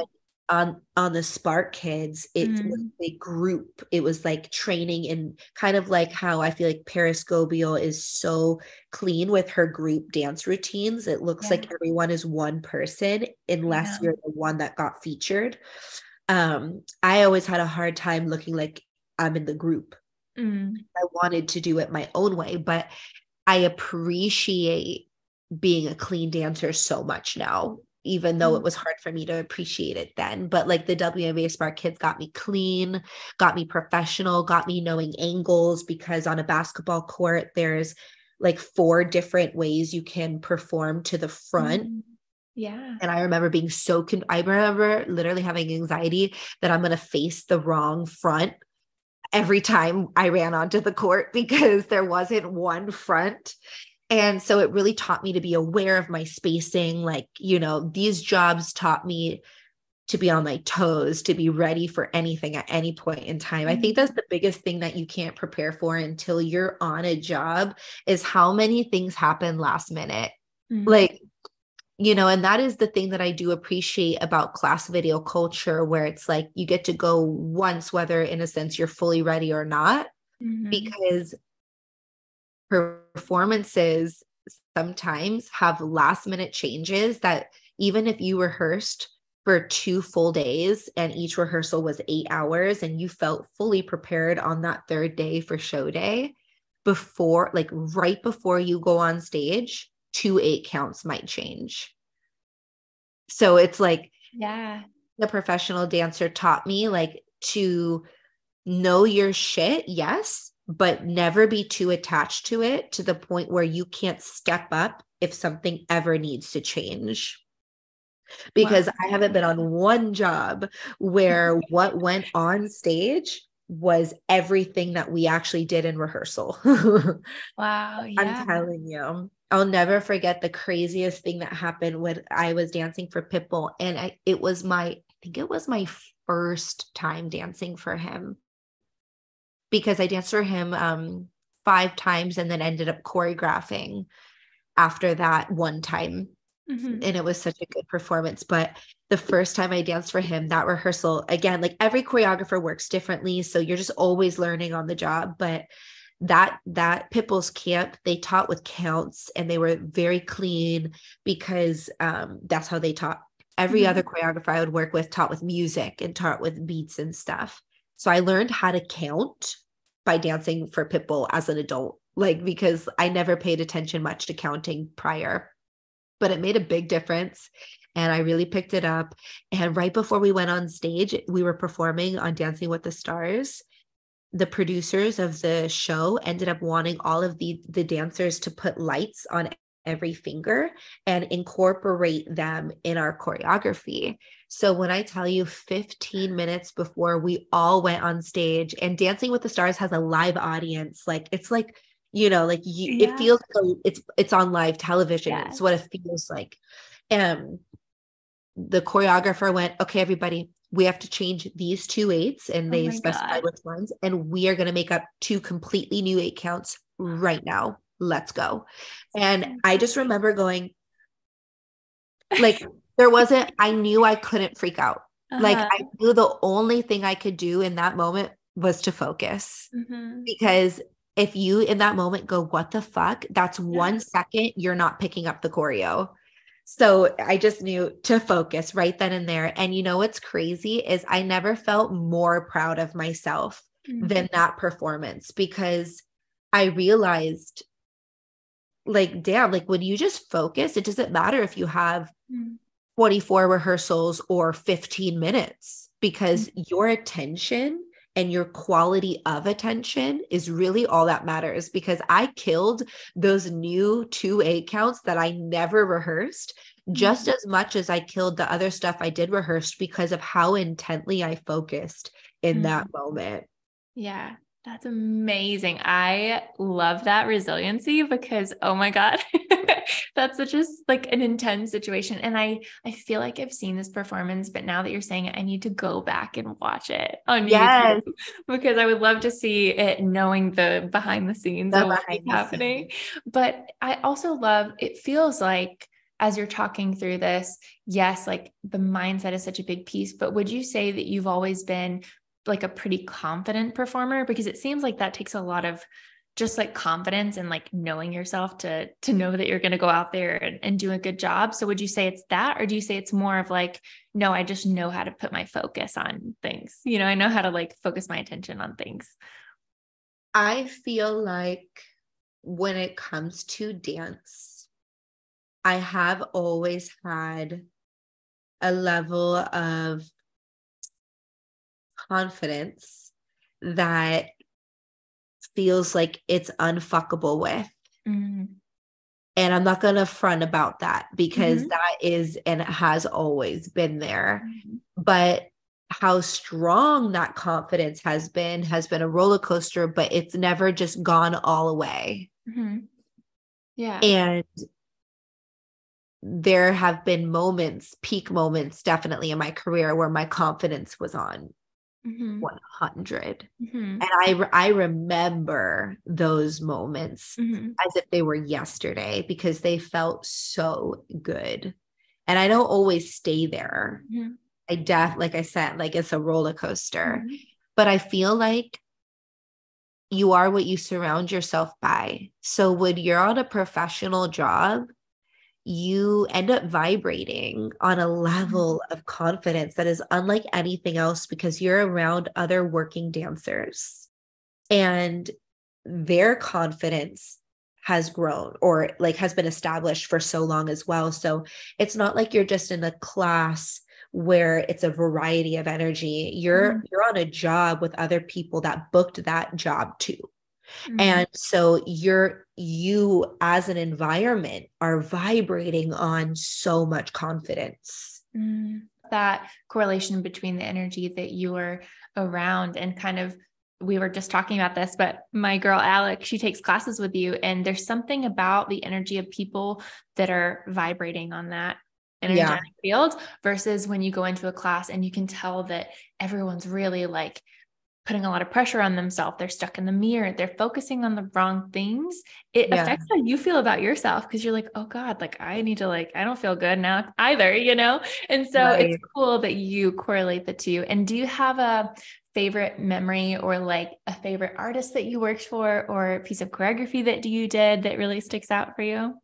B: on the Spark Kids, it was a group. It was like training, and kind of like how I feel like Paris Gobiel is so clean with her group dance routines. It looks like everyone is one person unless you're the one that got featured. I always had a hard time looking like I'm in the group. I wanted to do it my own way, but I appreciate being a clean dancer so much now, even though it was hard for me to appreciate it then. But like the WNBA Spark Kids got me clean, got me professional, got me knowing angles, because on a basketball court, there's like 4 different ways you can perform to the front.
A: Yeah.
B: And I remember being I remember literally having anxiety that I'm going to face the wrong front every time I ran onto the court, because there wasn't one front. And so it really taught me to be aware of my spacing. Like, these jobs taught me to be on my toes, to be ready for anything at any point in time. I think that's the biggest thing that you can't prepare for until you're on a job, is how many things happen last minute. Like, and that is the thing that I do appreciate about class video culture, where it's like you get to go once, whether in a sense you're fully ready or not, because performances sometimes have last minute changes that even if you rehearsed for 2 full days and each rehearsal was 8 hours and you felt fully prepared on that 3rd day for show day, right before you go on stage, 2 8 counts might change. So it's like, the professional dancer taught me like to know your shit, yes, but never be too attached to it to the point where you can't step up if something ever needs to change. Because I haven't been on one job where what went on stage was everything that we actually did in rehearsrsal.
A: Wow. Yeah.
B: I'm telling you, I'll never forget the craziest thing that happened when I was dancing for Pitbull. And I think it was my first time dancing for him, because I danced for him 5 times and then ended up choreographing after that one time. And it was such a good performance. But the first time I danced for him, that rehearsal, again, like every choreographer works differently, so you're just always learning on the job. But that Pitbull's camp, they taught with counts, and they were very clean, because that's how they taught. Every other choreographer I would work with taught with music and taught with beats and stuff. So I learned how to count by dancing for Pitbull as an adult, like, because I never paid attention much to counting prior, but it made a big difference. And I really picked it up. And right before we went on stage, we were performing on Dancing with the Stars. The producers of the show ended up wanting all of the dancers to put lights on every finger and incorporate them in our choreography. So when I tell you 15 minutes before we all went on stage, and Dancing with the Stars has a live audience, like it's like, like it feels like it's on live television.
A: Yeah.
B: It's what it feels like. The choreographer went, okay, everybody, we have to change these 2/8, and they specified which ones, and we are going to make up 2 completely new 8 counts right now. Let's go. And I just remember going, like, I knew I couldn't freak out. Like, I knew the only thing I could do in that moment was to focus. Because if you in that moment go, what the fuck? That's 1 second you're not picking up the choreo. So I just knew to focus right then and there. And you know what's crazy is I never felt more proud of myself than that performance, because I realized, like, damn, like when you just focus, it doesn't matter if you have 24 rehearsals or 15 minutes, because your attention and your quality of attention is really all that matters. Because I killed those new 2 8 counts that I never rehearsed just as much as I killed the other stuff I did rehearse, because of how intently I focused in that moment.
A: Yeah. That's amazing. I love that resiliency, because, oh my God, that's such a, like, an intense situation. And I feel like I've seen this performance, but now that you're saying it, I need to go back and watch it on YouTube, because I would love to see it, knowing the behind the scenes of what's happening. But I also love, it feels like, as you're talking through this, yes, like the mindset is such a big piece, but would you say that you've always been like a pretty confident performer? Because it seems like that takes a lot of just like confidence and like knowing yourself to know that you're going to go out there and do a good job. So would you say it's that, or do you say it's more of like, no, I just know how to put my focus on things. I know how to like focus my attention on things.
B: I feel like when it comes to dance, I have always had a level of confidence that feels like it's unfuckable with. And I'm not going to front about that, because that is and has always been there. But how strong that confidence has been a roller coaster, but it's never just gone all away.
A: Yeah.
B: And there have been moments, peak moments, definitely in my career, where my confidence was on 100. And I remember those moments as if they were yesterday, because they felt so good. And I don't always stay there. Like I said, like it's a roller coaster, but I feel like you are what you surround yourself by. So when you're on a professional job, you end up vibrating on a level of confidence that is unlike anything else, because you're around other working dancers and their confidence has grown, or like has been established for so long as well. So it's not like you're just in a class where it's a variety of energy. You're on a job with other people that booked that job too. And so you as an environment are vibrating on so much confidence.
A: That correlation between the energy that you are around, and kind of, we were just talking about this, but my girl, Alex, she takes classes with you, and there's something about the energy of people that are vibrating on that energetic field, versus when you go into a class and you can tell that everyone's really like putting a lot of pressure on themselves. They're stuck in the mirror. They're focusing on the wrong things. It affects how you feel about yourself, because you're like, oh God, like I need to, like, I don't feel good now either, And so it's cool that you correlate the two. And do you have a favorite memory, or like a favorite artist that you worked for, or a piece of choreography that you did that really sticks out for you?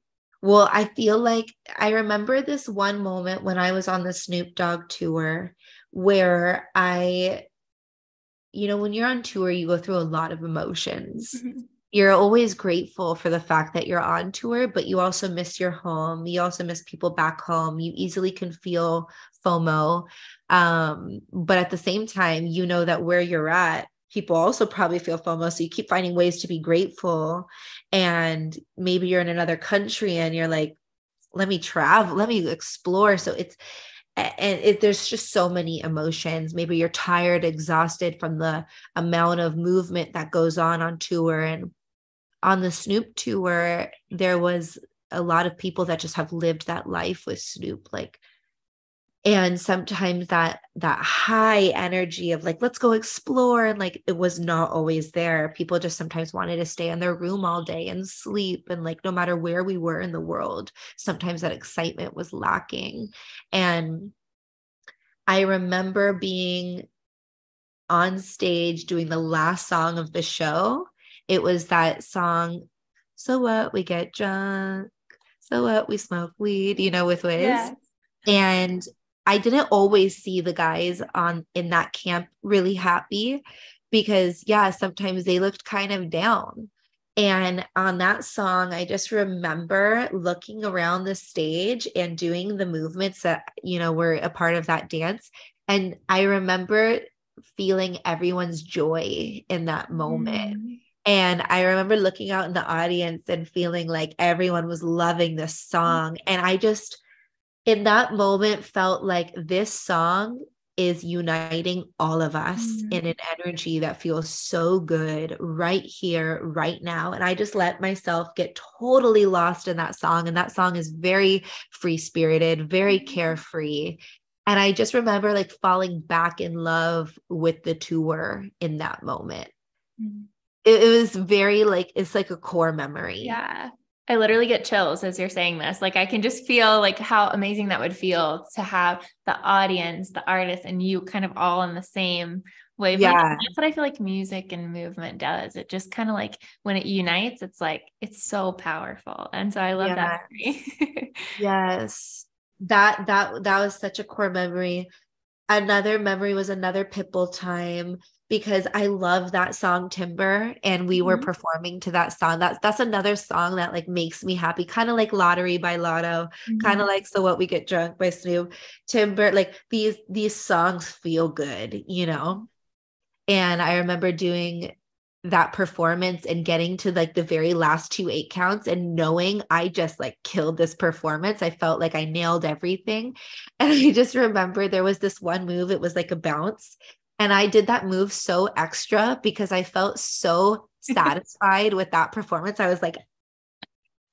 B: Well, I feel like I remember this one moment when I was on the Snoop Dogg tour, where when you're on tour, you go through a lot of emotions. You're always grateful for the fact that you're on tour, but you also miss your home. You also miss people back home. You easily can feel FOMO. But at the same time, you know that where you're at people also probably feel FOMO. So you keep finding ways to be grateful. And maybe you're in another country and you're like, let me travel, let me explore. So there's just so many emotions. Maybe you're tired, exhausted from the amount of movement that goes on tour. And on the Snoop tour, there was a lot of people that just have lived that life with Snoop. Like, and sometimes that high energy of like, let's go explore, and like it was not always there. People just sometimes wanted to stay in their room all day and sleep, and like no matter where we were in the world, sometimes that excitement was lacking. And I remember being on stage doing the last song of the show. It was that song, So What, We Get Drunk, So What, We Smoke Weed, with Wiz.
A: Yeah.
B: And I didn't always see the guys in that camp really happy, because sometimes they looked kind of down. And on that song, I just remember looking around the stage and doing the movements that, were a part of that dance. And I remember feeling everyone's joy in that moment. And I remember looking out in the audience and feeling like everyone was loving this song. And I just, in that moment, felt like this song is uniting all of us in an energy that feels so good right here, right now. And I just let myself get totally lost in that song. And that song is very free-spirited, very carefree. And I just remember like falling back in love with the tour in that moment. It was very like, it's like a core memory.
A: Yeah. I literally get chills as you're saying this. Like, I can just feel like how amazing that would feel to have the audience, the artist, and you kind of all in the same wavelength.
B: Yeah.
A: That's what I feel like music and movement does. It just kind of like when it unites, it's like, it's so powerful. And so I love that memory.
B: Yes. That was such a core memory. Another memory was another Pitbull time, because I love that song Timber, and we were performing to that song. That's another song that like makes me happy, kind of like Lottery by Lotto, kind of like So What, We Get Drunk by Snoop. Timber, like these songs feel good, And I remember doing that performance and getting to like the very last 2 8 counts and knowing I just like killed this performance. I felt like I nailed everything. And I just remember there was this one move, it was like a bounce. And I did that move so extra because I felt so satisfied with that performance. I was like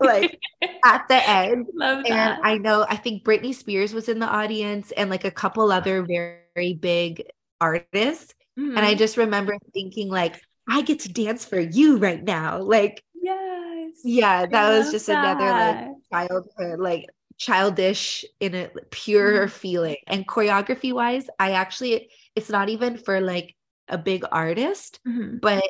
B: at the end.
A: Love that.
B: And I think Britney Spears was in the audience and like a couple other very, very big artists. And I just remember thinking like, I get to dance for you right now. Like,
A: yes.
B: Yeah, that was just another like childhood, like childish in a pure feeling. And choreography wise, it's not even for like a big artist, but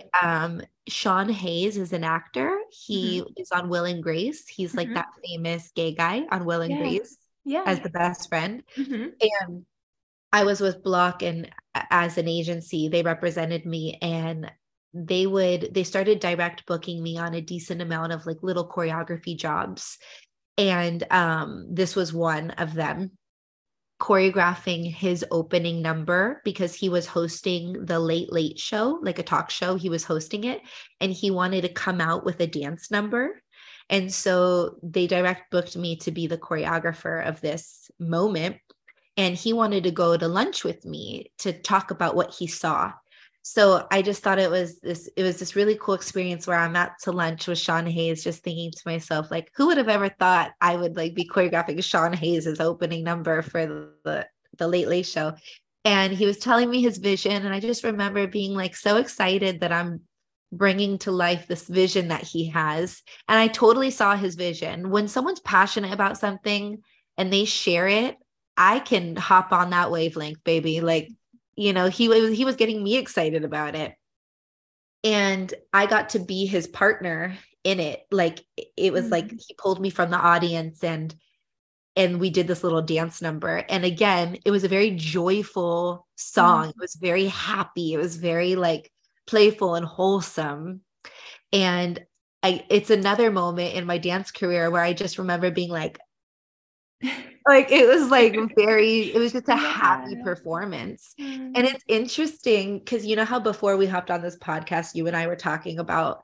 B: Sean Hayes is an actor. He is on Will and Grace. He's like that famous gay guy on Will and Grace as the best friend. And I was with Block, and as an agency, they represented me, and they started direct booking me on a decent amount of like little choreography jobs. And this was one of them, choreographing his opening number, because he was hosting the Late Late Show, like a talk show. He was hosting it, and he wanted to come out with a dance number. And so they direct booked me to be the choreographer of this moment. And he wanted to go to lunch with me to talk about what he saw. So I just thought it was this really cool experience where I'm out to lunch with Sean Hayes, just thinking to myself, like, who would have ever thought I would like be choreographing Sean Hayes' opening number for the Late Late Show. And he was telling me his vision. And I just remember being like so excited that I'm bringing to life this vision that he has. And I totally saw his vision. When someone's passionate about something and they share it, I can hop on that wavelength, baby. Like, he was getting me excited about it. And I got to be his partner in it. Like, it was like he pulled me from the audience and we did this little dance number. And again, it was a very joyful song. It was very happy. It was very like playful and wholesome. And it's another moment in my dance career where I just remember being like, Like it was like it was just a happy
A: Yeah.
B: performance. And
A: Mm.
B: it's interesting because you know how before we hopped on this podcast, you and I were talking about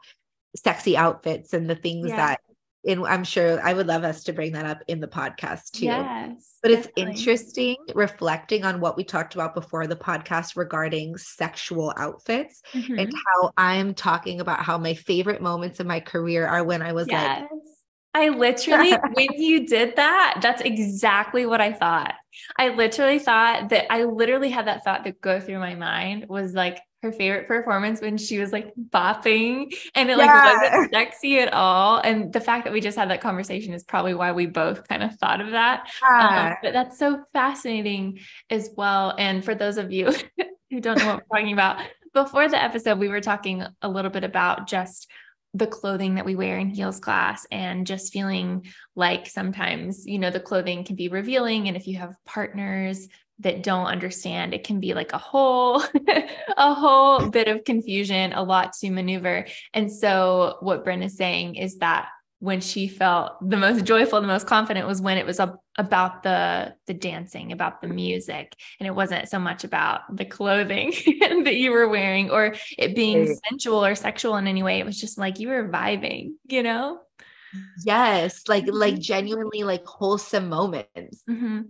B: sexy outfits and the things
A: Yeah.
B: that, and I'm sure I would love us to bring that up in the podcast too.
A: Yes,
B: But it's
A: definitely.
B: interesting reflecting on what we talked about before the podcast regarding sexual outfits and
A: Hmm.
B: how I'm talking about how my favorite moments in my career are when I was like,
A: Yes. I literally, when you did that, that's exactly what I thought. I literally thought that I literally had that thought that go through my mind was like her favorite performance when she was like bopping and it like wasn't
B: yeah.
A: sexy at all. And the fact that we just had that conversation is probably why we both kind of thought of that.
B: Yeah.
A: But that's so fascinating as well. And for those of you who don't know what we're talking about, before the episode, we were talking a little bit about just the clothing that we wear in heels class and just feeling like sometimes, the clothing can be revealing. And if you have partners that don't understand, it can be like a whole, a whole bit of confusion, a lot to maneuver. And so what Brinn is saying is that when she felt the most joyful, the most confident was when it was about the dancing, about the music. And it wasn't so much about the clothing that you were wearing or it being
B: Right.
A: sensual or sexual in any way. It was just like you were vibing.
B: Yes, like
A: Mhm.
B: genuinely like wholesome moments.
A: Mm-hmm.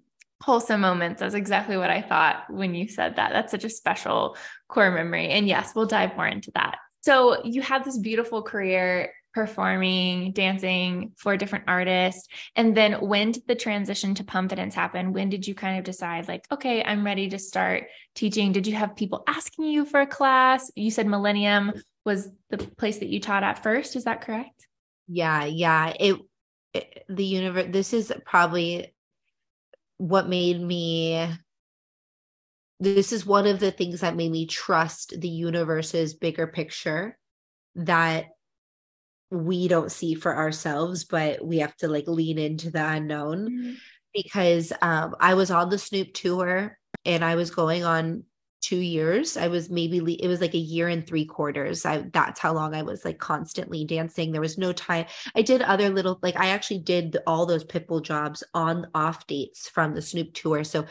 A: Wholesome moments. That's exactly what I thought when you said that. That's such a special core memory. And yes, we'll dive more into that. So you had this beautiful career performing, dancing for different artists. And then when did the transition to Pumpfidence happen? When did you kind of decide like, okay, I'm ready to start teaching? Did you have people asking you for a class? You said Millennium was the place that you taught at first. Is that correct?
B: Yeah, yeah. The universe, this is probably what made me, this is one of the things that made me trust the universe's bigger picture that we don't see for ourselves, but we have to like lean into the unknown
A: Mhm.
B: because I was on the Snoop tour and I was going on 2 years. I was it was like a year and 3/4. That's how long I was like constantly dancing. There was no time. I did other little, like I actually did all those Pitbull jobs on off dates from the Snoop tour. So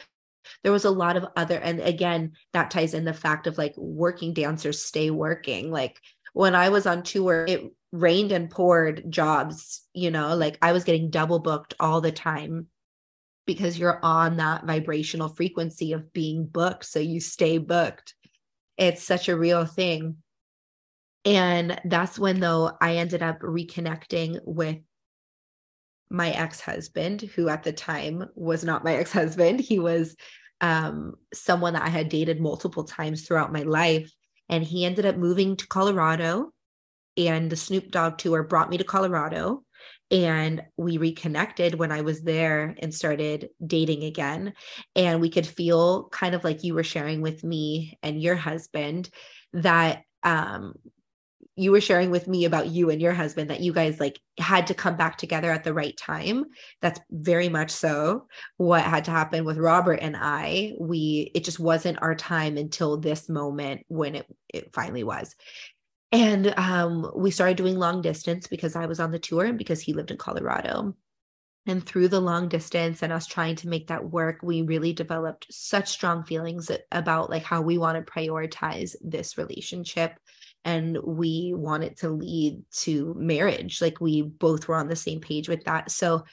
B: there was a lot of other, and again, that ties in the fact of like working dancers stay working. Like when I was on tour, it rained and poured jobs, like I was getting double booked all the time because you're on that vibrational frequency of being booked. So you stay booked. It's such a real thing. And that's when, though, I ended up reconnecting with my ex-husband, who at the time was not my ex-husband. He was someone that I had dated multiple times throughout my life. And he ended up moving to Colorado, and the Snoop Dogg tour brought me to Colorado. And we reconnected when I was there and started dating again. And we could feel kind of like you were sharing with me and your husband that you were sharing with me about you and your husband that you guys like had to come back together at the right time. That's very much so what had to happen with Robert and I. It just wasn't our time until this moment when it finally was. And we started doing long distance because I was on the tour and because he lived in Colorado. And through the long distance and us trying to make that work, we really developed such strong feelings about like how we want to prioritize this relationship. And we want it to lead to marriage. Like we both were on the same page with that. So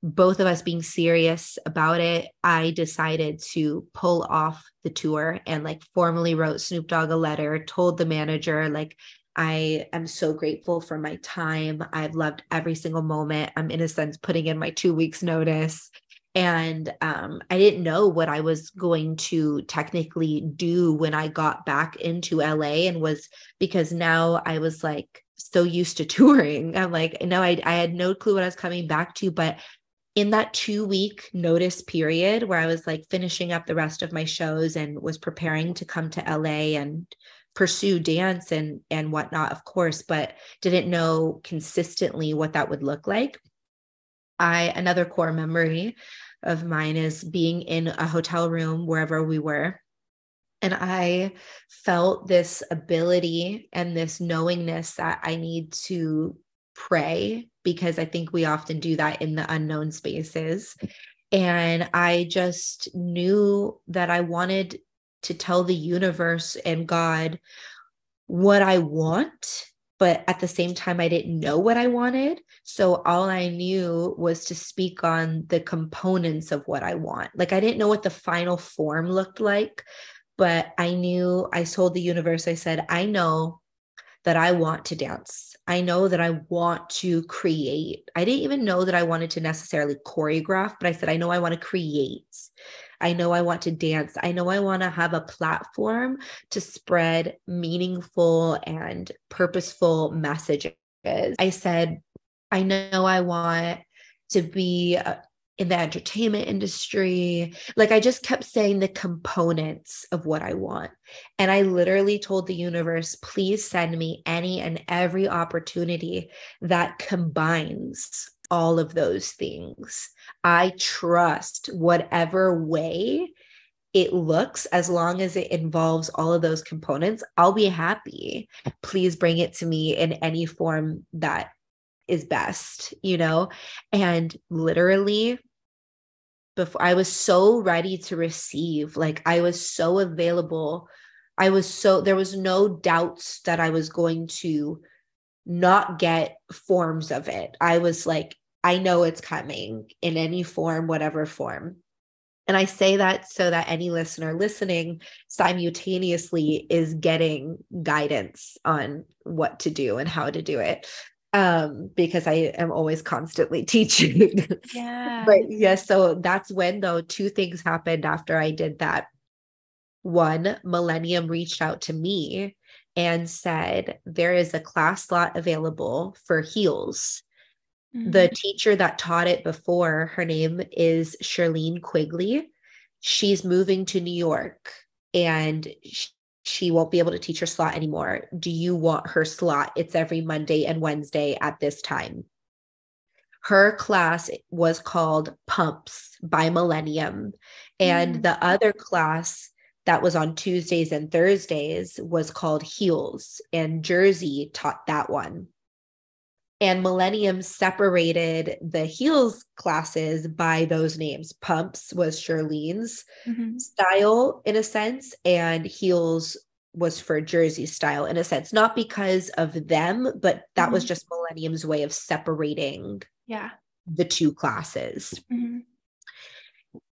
B: both of us being serious about it, I decided to pull off the tour and like formally wrote Snoop Dogg a letter, told the manager, like, I am so grateful for my time. I've loved every single moment. I'm in a sense putting in my 2 weeks notice. And I didn't know what I was going to technically do when I got back into LA and was, because now I was like so used to touring. I'm like, no, I had no clue what I was coming back to, but in that 2 week notice period where I was like finishing up the rest of my shows and was preparing to come to LA and pursue dance and whatnot, of course, but didn't know consistently what that would look like. Another core memory of mine is being in a hotel room wherever we were. And I felt this ability and this knowingness that I need to pray because I think we often do that in the unknown spaces. And I just knew that I wanted to tell the universe and God what I want, but at the same time, I didn't know what I wanted. So all I knew was to speak on the components of what I want. Like, I didn't know what the final form looked like, but I knew, I told the universe, I said, I know that I want to dance. I know that I want to create. I didn't even know that I wanted to necessarily choreograph, but I said, I know I want to create. I know I want to dance. I know I want to have a platform to spread meaningful and purposeful messages. I said, I know I want to be in the entertainment industry. Like, I just kept saying the components of what I want. And I literally told the universe, please send me any and every opportunity that combines all of those things. I trust whatever way it looks, as long as it involves all of those components, I'll be happy. Please bring it to me in any form that is best, you know? And literally, before, I was so ready to receive, like, I was so available. There was no doubts that I was going to not get forms of it. I was like, I know it's coming in any form, whatever form. And I say that so that any listener listening simultaneously is getting guidance on what to do and how to do it. Because I am always constantly teaching.
A: Yeah.
B: But yes, so that's when, though, two things happened after I did that. One, Millennium reached out to me and said, there is a class slot available for heels. The teacher that taught it before, her name is Charlene Quigley. She's moving to New York and she won't be able to teach her slot anymore. Do you want her slot? It's every Monday and Wednesday at this time. Her class was called Pumps by Millennium. And the other class that was on Tuesdays and Thursdays was called Heels, and Jersey taught that one. And Millennium separated the heels classes by those names. Pumps was Charlene's style in a sense, and heels was for Jersey style in a sense, not because of them, but that was just Millennium's way of separating the two classes.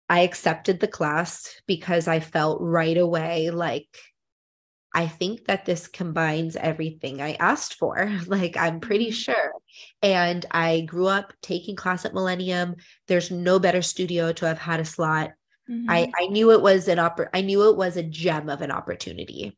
B: I accepted the class because I felt right away like, I think that this combines everything I asked for. Like, I'm pretty sure. And I grew up taking class at Millennium. There's no better studio to have had a slot. I knew it was I knew it was a gem of an opportunity.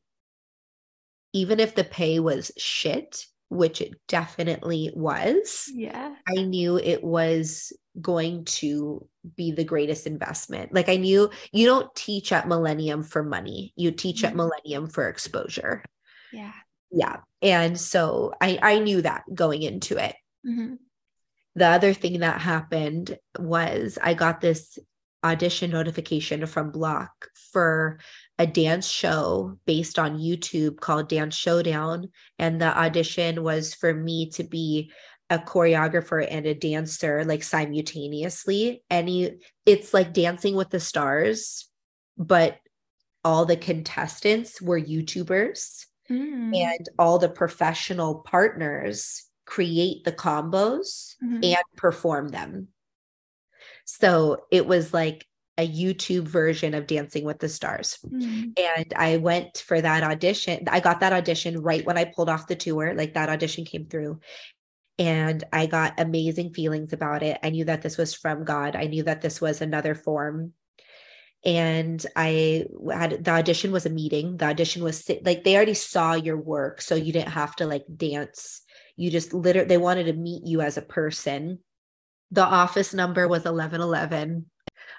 B: Even if the pay was shit, which it definitely was.
A: Yeah.
B: I knew it was going to be the greatest investment. Like, I knew you don't teach at Millennium for money. You teach at Millennium for exposure.
A: Yeah.
B: Yeah. And so I knew that going into it. The other thing that happened was I got this audition notification from Block for a dance show based on YouTube called Dance Showdown. And the audition was for me to be a choreographer and a dancer, like, simultaneously. It's like Dancing with the Stars, but all the contestants were YouTubers and all the professional partners create the combos and perform them. So it was like a YouTube version of Dancing with the Stars. And I went for that audition. I got that audition right when I pulled off the tour. Like, that audition came through. And I got amazing feelings about it. I knew that this was from God. I knew that this was another form. And the audition was a meeting. The audition was like, they already saw your work. So you didn't have to like dance. You just they wanted to meet you as a person. The office number was 1111.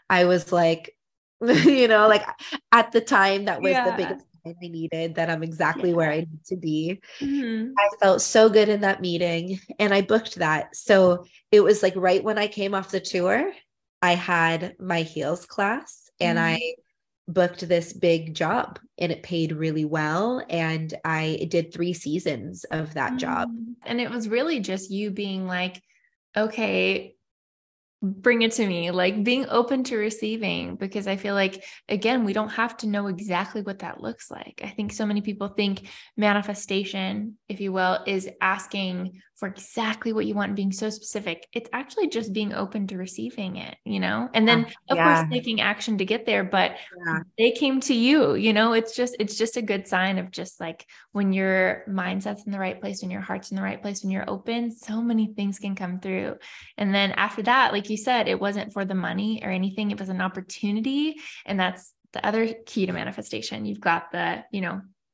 B: I was like, like, at the time, that was the biggest time I needed, that I'm exactly where I need to be. I felt so good in that meeting and I booked that. So it was like right when I came off the tour, I had my heels class and I booked this big job and it paid really well. And I did 3 seasons of that job.
A: And it was really just you being like, okay, bring it to me, like being open to receiving, because I feel like, again, we don't have to know exactly what that looks like. I think so many people think manifestation, if you will, is asking for exactly what you want and being so specific. It's actually just being open to receiving it, and then of course
B: Yeah.
A: taking action to get there, but
B: Yeah.
A: they came to you, it's just a good sign of just like when your mindset's in the right place, when your heart's in the right place, when you're open, so many things can come through. And then after that, like you said, it wasn't for the money or anything. It was an opportunity. And that's the other key to manifestation. You've got the,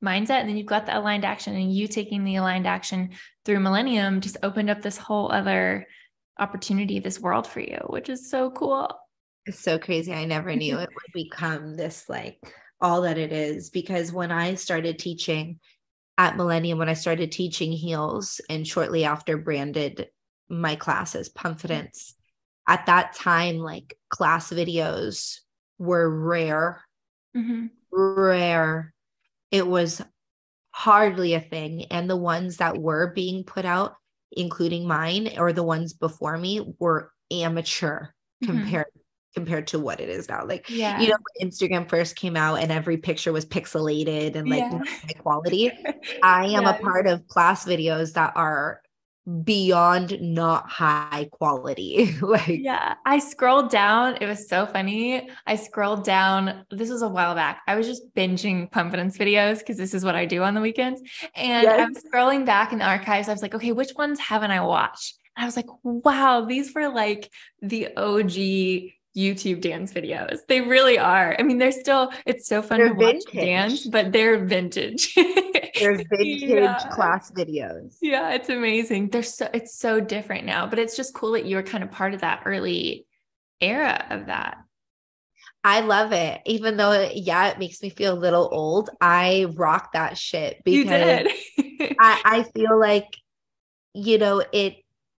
A: mindset, and then you've got the aligned action, and you taking the aligned action through Millennium just opened up this whole other opportunity, this world for you, which is so cool.
B: It's so crazy. I never knew it would become this, like, all that it is, because when I started teaching at Millennium, when I started teaching heels and shortly after branded my classes, Pumpfidence, at that time, like, class videos were rare,
A: Mm-hmm.
B: rare. It was hardly a thing. And the ones that were being put out, including mine or the ones before me, were amateur
A: Mm-hmm.
B: compared to what it is now. Like,
A: Yeah.
B: when Instagram first came out and every picture was pixelated and like
A: Yeah.
B: not high quality, I am a
A: Yeah.
B: part of class videos that are beyond not high quality. Like,
A: Yeah, I scrolled down. It was so funny. I scrolled down. This was a while back. I was just binging Pumpfidence videos because this is what I do on the weekends. And I
B: yes,
A: was scrolling back in the archives. I was like, okay, which ones haven't I watched? And I was like, wow, these were like the OG YouTube dance videos. They really are. I mean, it's so fun to
B: they're
A: watch dance,
B: vintage.
A: but they're vintage.
B: They're vintage
A: Yeah.
B: class videos.
A: Yeah, it's amazing. It's so different now, but it's just cool that you were kind of part of that early era of that.
B: I love it. Even though, yeah, it makes me feel a little old. I rock that shit
A: You
B: because
A: did.
B: I feel like,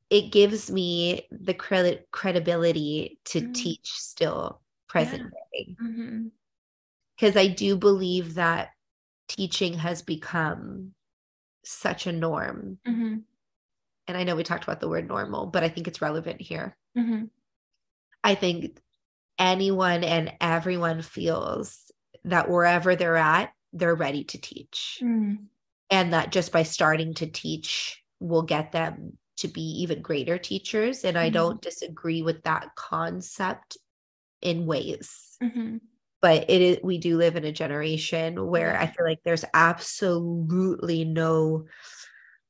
B: it gives me the credibility to
A: Mm,
B: teach still
A: yeah.
B: present day.
A: Hmm.
B: Because I do believe that teaching has become such a norm.
A: Hmm.
B: And I know we talked about the word normal, but I think it's relevant here.
A: Hmm.
B: I think anyone and everyone feels that wherever they're at, they're ready to teach.
A: Mm.
B: And that just by starting to teach will get them to be even greater teachers. And I
A: Hmm.
B: don't disagree with that concept in ways.
A: Hmm.
B: But we do live in a generation where
A: Yeah.
B: I feel like there's absolutely no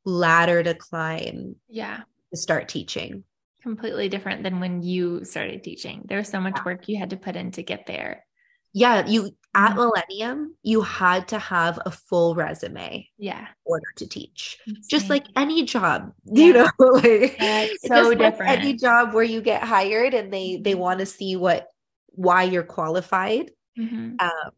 B: ladder to climb
A: Yeah.
B: to start teaching.
A: Completely different than when you started teaching. There was so much work you had to put in to get there.
B: Yeah, you at
A: Mhm.
B: Millennium, you had to have a full resume in
A: Yeah.
B: order to teach. Just
A: Insane.
B: like any job,
A: Yeah.
B: like
A: Yeah. It's so
B: just like any
A: different.
B: job where you get hired and they want to see why you're qualified.
A: Hmm.
B: Um,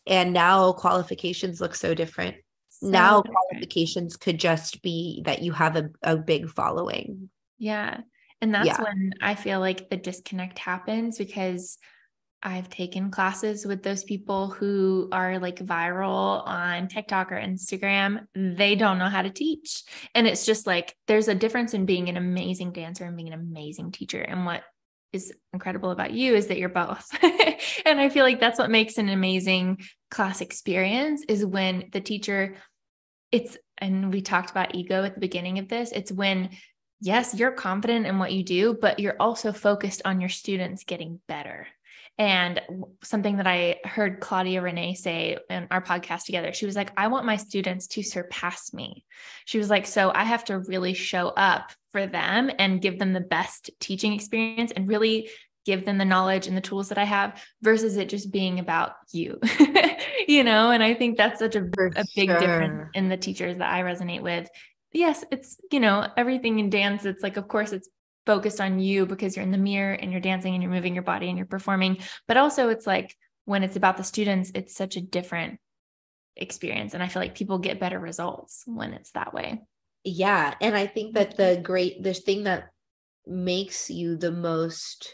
B: and now qualifications look so different.
A: So
B: Now
A: different.
B: qualifications could just be that you have a big following.
A: Yeah. And that's
B: Yeah.
A: when I feel like the disconnect happens because I've taken classes with those people who are like viral on TikTok or Instagram. They don't know how to teach. And it's just like there's a difference in being an amazing dancer and being an amazing teacher. And what is incredible about you is that you're both. And I feel like that's what makes an amazing class experience is when the teacher, and we talked about ego at the beginning of this, it's when yes, you're confident in what you do, but you're also focused on your students getting better. And something that I heard Claudia Renee say in our podcast together, she was like, I want my students to surpass me. She was like, so I have to really show up for them and give them the best teaching experience and really give them the knowledge and the tools that I have versus it just being about you, and I think that's such
B: For
A: a big difference
B: sure.
A: in the teachers that I resonate with. Yes, it's, everything in dance. It's like, of course, it's focused on you because you're in the mirror and you're dancing and you're moving your body and you're performing. But also, it's like when it's about the students, it's such a different experience. And I feel like people get better results when it's that way.
B: Yeah. And I think that the thing that makes you the most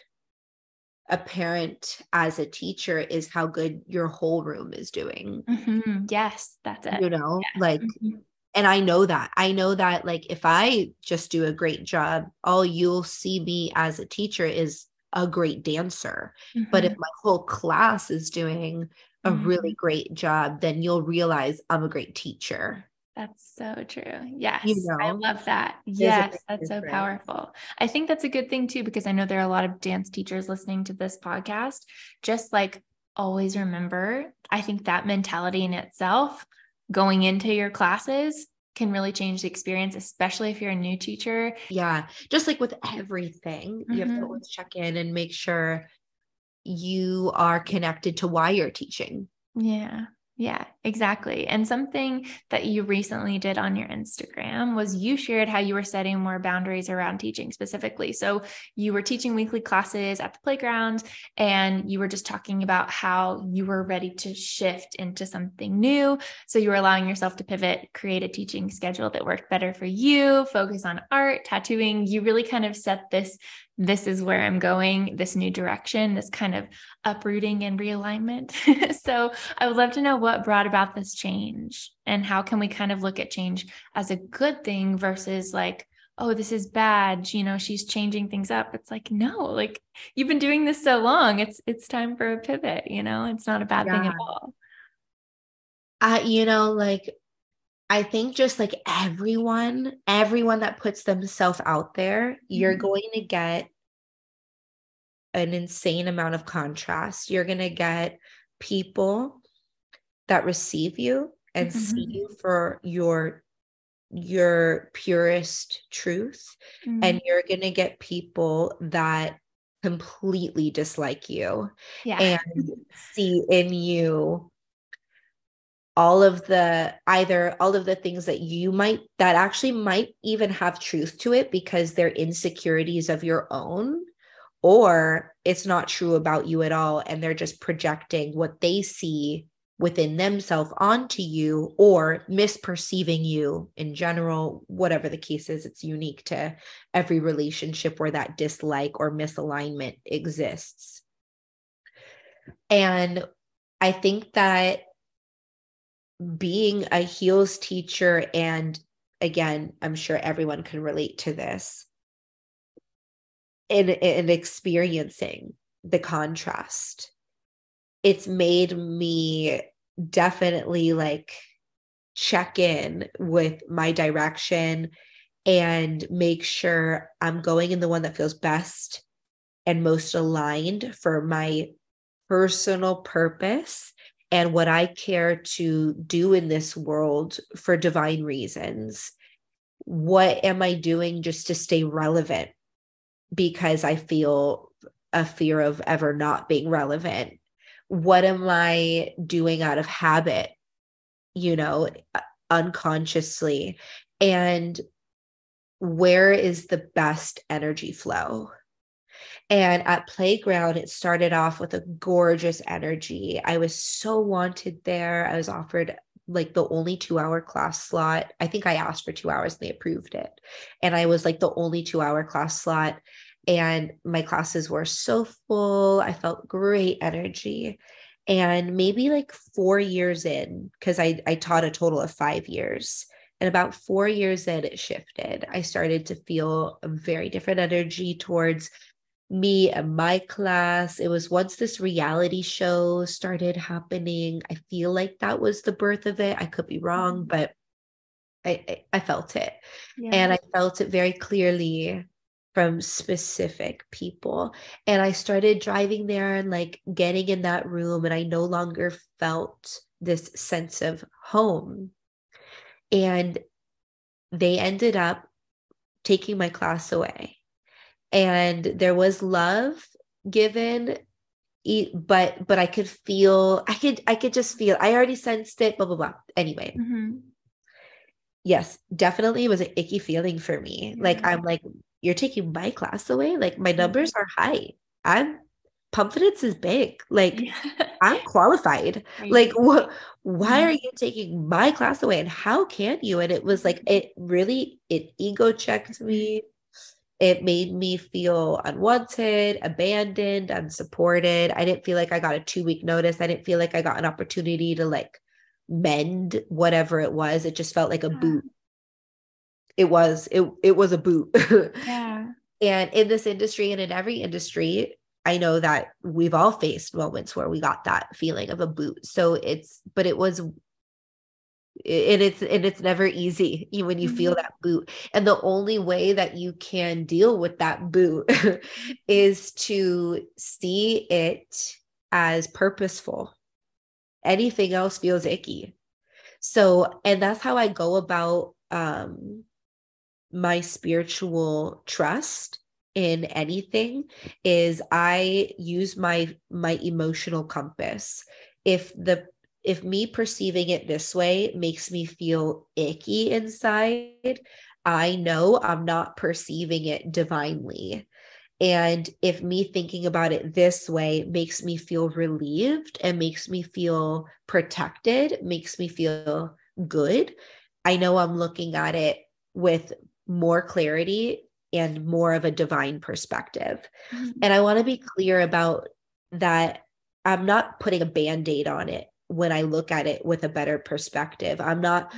B: apparent as a teacher is how good your whole room is doing.
A: Mm-hmm. Yes, that's it. Yeah.
B: Like
A: Mm-hmm.
B: And I know that like, if I just do a great job, all you'll see me as a teacher is a great dancer. But if my whole class is doing a really great job, then you'll realize I'm a great teacher.
A: That's so true.
B: You
A: Yes, I
B: know,
A: love that.
B: there's a
A: Yes,
B: big
A: that's so
B: difference.
A: powerful. I think that's a good thing too, because I know there are a lot of dance teachers listening to this podcast. Just like always remember, I think that mentality in itself going into your classes can really change the experience, especially if you're a new teacher.
B: Yeah. Just like with everything, you have to always check in and make sure you are connected to why you're teaching.
A: Yeah. Yeah, exactly. And something that you recently did on your Instagram was you shared how you were setting more boundaries around teaching specifically. So you were teaching weekly classes at the playground, and you were just talking about how you were ready to shift into something new. So you were allowing yourself to pivot, create a teaching schedule that worked better for you, focus on art, tattooing. You really kind of set this is where I'm going, this new direction, this kind of uprooting and realignment. So I would love to know what brought about this change, and how can we kind of look at change as a good thing versus like, oh, this is bad. You know, she's changing things up. It's like, no, like you've been doing this so long. It's time for a pivot. You know, it's not a bad thing at
B: Yeah.
A: all.
B: Like, I think just like everyone that puts themselves out there, you're going to get an insane amount of contrast. You're going to get people that receive you and see you for your purest truth. And you're going to get people that completely dislike you
A: Yeah.
B: and see in you all of the things that actually might even have truth to it because they're insecurities of your own, or it's not true about you at all and they're just projecting what they see within themselves onto you, or misperceiving you in general. Whatever the case is, it's unique to every relationship where that dislike or misalignment exists. And I think that being a heels teacher, and again, I'm sure everyone can relate to this, in experiencing the contrast, it's made me definitely like check in with my direction and make sure I'm going in the one that feels best and most aligned for my personal purpose and what I care to do in this world for divine reasons. What am I doing just to stay relevant because I feel a fear of ever not being relevant? What am I doing out of habit, unconsciously? And where is the best energy flow? And at Playground, it started off with a gorgeous energy. I was so wanted there. I was offered like the only 2-hour class slot. I think I asked for 2 hours and they approved it. And I was like the only 2-hour class slot. And my classes were so full. I felt great energy. And maybe like 4 years in, because I taught a total of 5 years. And about 4 years in, it shifted. I started to feel a very different energy towards me and my class. It was once this reality show started happening. I feel like that was the birth of it. I could be wrong, but I felt it.
A: Yeah.
B: And I felt it very clearly from specific people. And I started driving there and like getting in that room, and I no longer felt this sense of home. And they ended up taking my class away. And there was love given, but I could feel, I could just feel, I already sensed it, blah, blah, blah. Anyway. Yes, definitely it was an icky feeling for me. Like, I'm like, you're taking my class away? Like, my numbers are high. Pumpfidence is big. Like, I'm qualified. Like, what? Why are you taking my class away? And how can you? And it was like, it ego checked me. It made me feel unwanted, abandoned, unsupported. I didn't feel like I got a 2-week notice. I didn't feel like I got an opportunity to like mend whatever it was. It just felt like a boot. It was a boot.
A: Yeah.
B: And in this industry and in every industry, I know that we've all faced moments where we got that feeling of a boot. So it's never easy when you feel that boot. And the only way that you can deal with that boot is to see it as purposeful. Anything else feels icky. So, and that's how I go about my spiritual trust in anything, is I use my emotional compass. If me perceiving it this way makes me feel icky inside, I know I'm not perceiving it divinely. And if me thinking about it this way makes me feel relieved and makes me feel protected, makes me feel good, I know I'm looking at it with more clarity and more of a divine perspective. And I want to be clear about that. I'm not putting a band-aid on it when I look at it with a better perspective. I'm not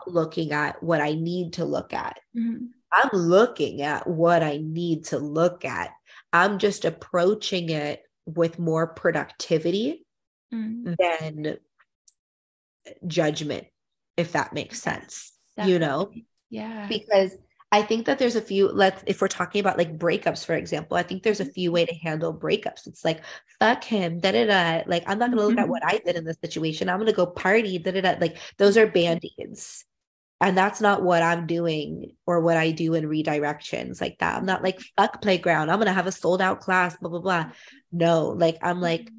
B: looking at what I need to look at. I'm looking at what I need to look at. I'm just approaching it with more productivity than judgment, if that makes sense.
A: Definitely. Yeah.
B: Because I think that there's a few, if we're talking about like breakups, for example, I think there's a few ways to handle breakups. It's like, fuck him, da-da-da. Like, I'm not going to look at what I did in this situation. I'm going to go party, da-da-da. Like, those are band-aids. And that's not what I'm doing or what I do in redirections like that. I'm not like, fuck playground, I'm going to have a sold out class, blah, blah, blah. No, like, I'm like,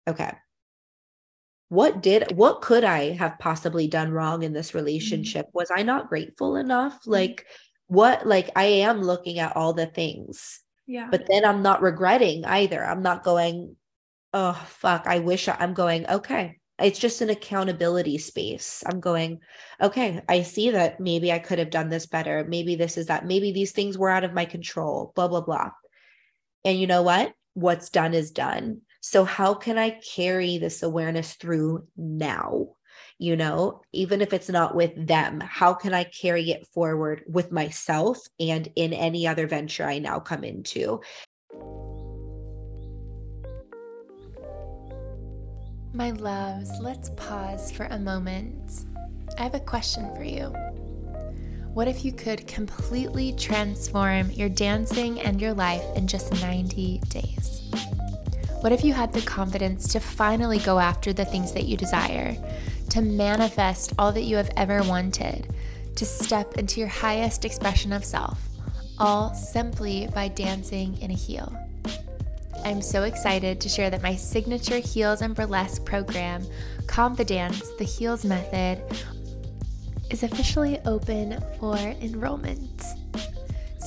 B: okay, what could I have possibly done wrong in this relationship? Was I not grateful enough? Like, I am looking at all the things, but then I'm not regretting either. I'm not going, oh, fuck, I'm going, okay. It's just an accountability space. I'm going, okay, I see that maybe I could have done this better. Maybe this is that. Maybe these things were out of my control, blah, blah, blah. And you know what? What's done is done. So how can I carry this awareness through now? Even if it's not with them, how can I carry it forward with myself and in any other venture I now come into?
A: My loves, let's pause for a moment. I have a question for you. What if you could completely transform your dancing and your life in just 90 days? What if you had the confidence to finally go after the things that you desire, to manifest all that you have ever wanted, to step into your highest expression of self, all simply by dancing in a heel? I'm so excited to share that my signature heels and burlesque program, Pumpfidence, the Heels Method, is officially open for enrollment.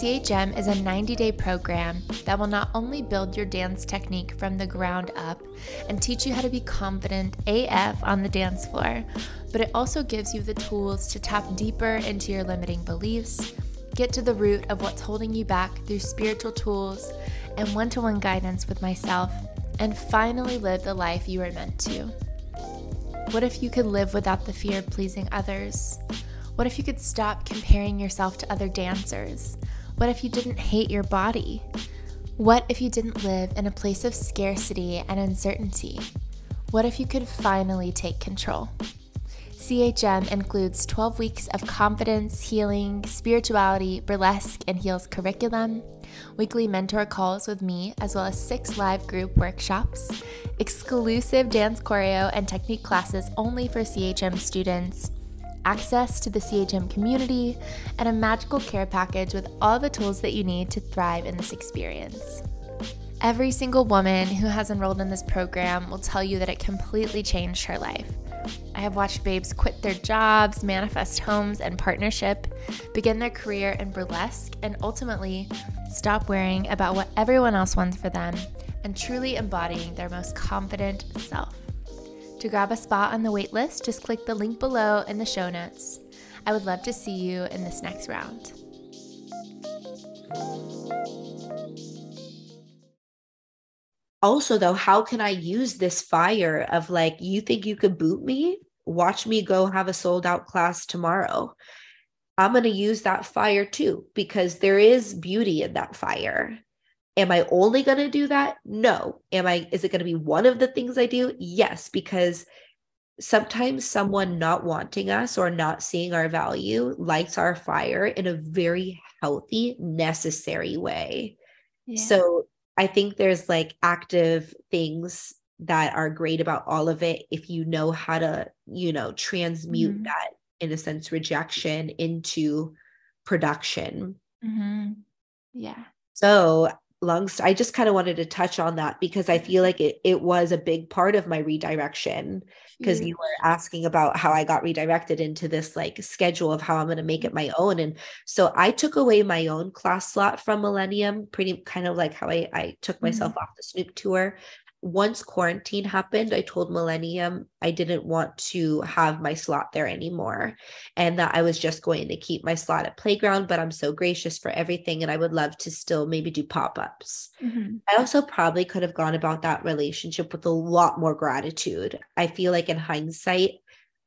A: CHM is a 90-day program that will not only build your dance technique from the ground up and teach you how to be confident AF on the dance floor, but it also gives you the tools to tap deeper into your limiting beliefs, get to the root of what's holding you back through spiritual tools and one-to-one guidance with myself, and finally live the life you are meant to. What if you could live without the fear of pleasing others? What if you could stop comparing yourself to other dancers? What if you didn't hate your body? What if you didn't live in a place of scarcity and uncertainty? What if you could finally take control? CHM includes 12 weeks of confidence, healing, spirituality, burlesque, and heels curriculum, weekly mentor calls with me, as well as 6 live group workshops, exclusive dance choreo and technique classes only for CHM students, access to the CHM community, and a magical care package with all the tools that you need to thrive in this experience. Every single woman who has enrolled in this program will tell you that it completely changed her life. I have watched babes quit their jobs, manifest homes and partnership, begin their career in burlesque, and ultimately stop worrying about what everyone else wants for them and truly embodying their most confident self. To grab a spot on the wait list, just click the link below in the show notes. I would love to see you in this next round.
B: Also, though, how can I use this fire of like, you think you could boot me? watch me go have a sold out class tomorrow. I'm going to use that fire too, because there is beauty in that fire. Am I only going to do that? No. Is it going to be one of the things I do? Yes, because sometimes someone not wanting us or not seeing our value lights our fire in a very healthy, necessary way.
A: Yeah.
B: So I think there's like active things that are great about all of it if you know how to, transmute that, in a sense, rejection into production.
A: Yeah.
B: So I just kind of wanted to touch on that because I feel like it was a big part of my redirection, because you were asking about how I got redirected into this like schedule of how I'm going to make it my own. And so I took away my own class slot from Millennium, pretty kind of like how I took myself off the Snoop tour. Once quarantine happened, I told Millennium I didn't want to have my slot there anymore, and that I was just going to keep my slot at Playground, but I'm so gracious for everything, and I would love to still maybe do pop-ups. I also probably could have gone about that relationship with a lot more gratitude. I feel like in hindsight,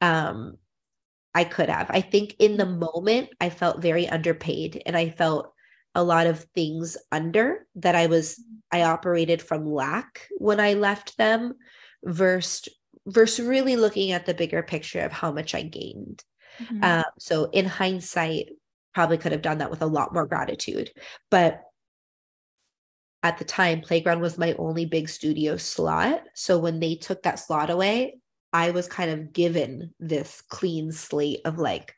B: I could have. I think in the moment, I felt very underpaid, and I felt a lot of things under that I operated from lack when I left them versus really looking at the bigger picture of how much I gained. So in hindsight, probably could have done that with a lot more gratitude. But at the time, Playground was my only big studio slot. So when they took that slot away, I was kind of given this clean slate of like,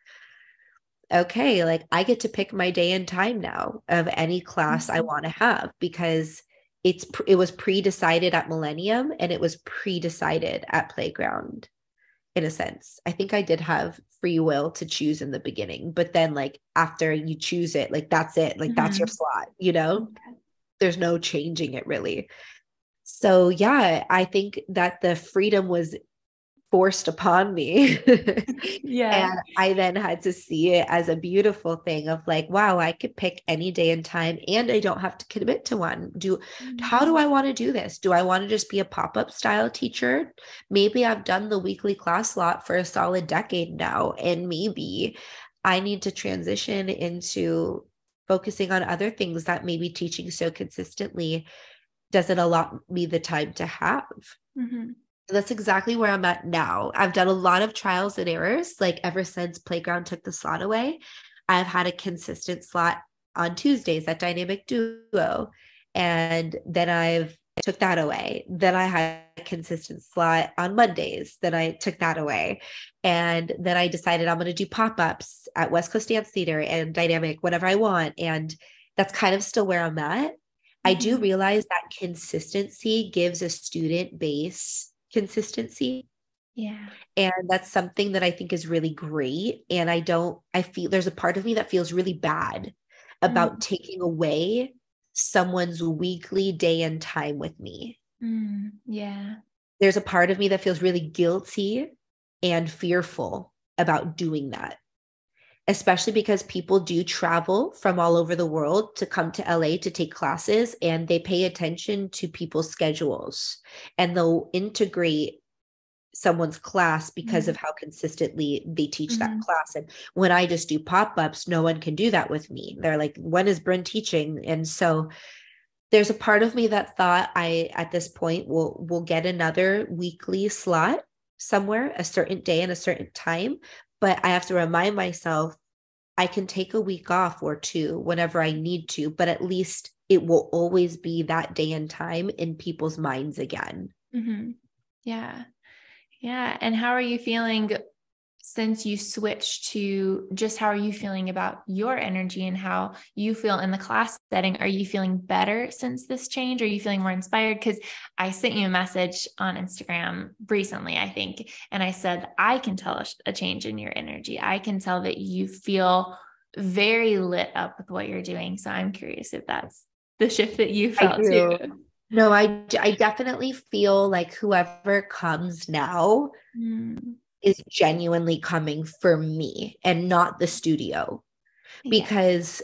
B: okay, like I get to pick my day and time now of any class I want to have, because it was pre-decided at Millennium and it was pre-decided at Playground, in a sense. I think I did have free will to choose in the beginning, but then like after you choose it, like that's it, like that's your slot, there's no changing it really. So yeah, I think that the freedom was forced upon me.
A: Yeah.
B: And I then had to see it as a beautiful thing of like, wow, I could pick any day and time and I don't have to commit to one. How do I want to do this? Do I want to just be a pop-up style teacher? Maybe I've done the weekly class slot for a solid decade now, and maybe I need to transition into focusing on other things that maybe teaching so consistently doesn't allot me the time to have. That's exactly where I'm at now. I've done a lot of trials and errors. Like ever since Playground took the slot away, I've had a consistent slot on Tuesdays at Dynamic Duo. And then I've took that away. Then I had a consistent slot on Mondays. Then I took that away. And then I decided I'm going to do pop-ups at West Coast Dance Theater and Dynamic whenever I want. And that's kind of still where I'm at. I do realize that consistency gives a student base consistency.
A: Yeah.
B: And that's something that I think is really great. And I feel there's a part of me that feels really bad about taking away someone's weekly day and time with me.
A: Yeah.
B: There's a part of me that feels really guilty and fearful about doing that, especially because people do travel from all over the world to come to LA to take classes, and they pay attention to people's schedules and they'll integrate someone's class because of how consistently they teach that class. And when I just do pop-ups, no one can do that with me. They're like, when is Brinn teaching? And so there's a part of me that thought at this point, will get another weekly slot somewhere, a certain day and a certain time. But I have to remind myself, I can take a week off or two whenever I need to, but at least it will always be that day and time in people's minds again.
A: Yeah. Yeah. And how are you feeling since you switched to just how are you feeling about your energy and how you feel in the class setting? Are you feeling better since this change? Are you feeling more inspired? Because I sent you a message on Instagram recently, I think, and I said, I can tell a change in your energy. I can tell that you feel very lit up with what you're doing. So I'm curious if that's the shift that you felt too.
B: No, I definitely feel like whoever comes now is genuinely coming for me and not the studio. Because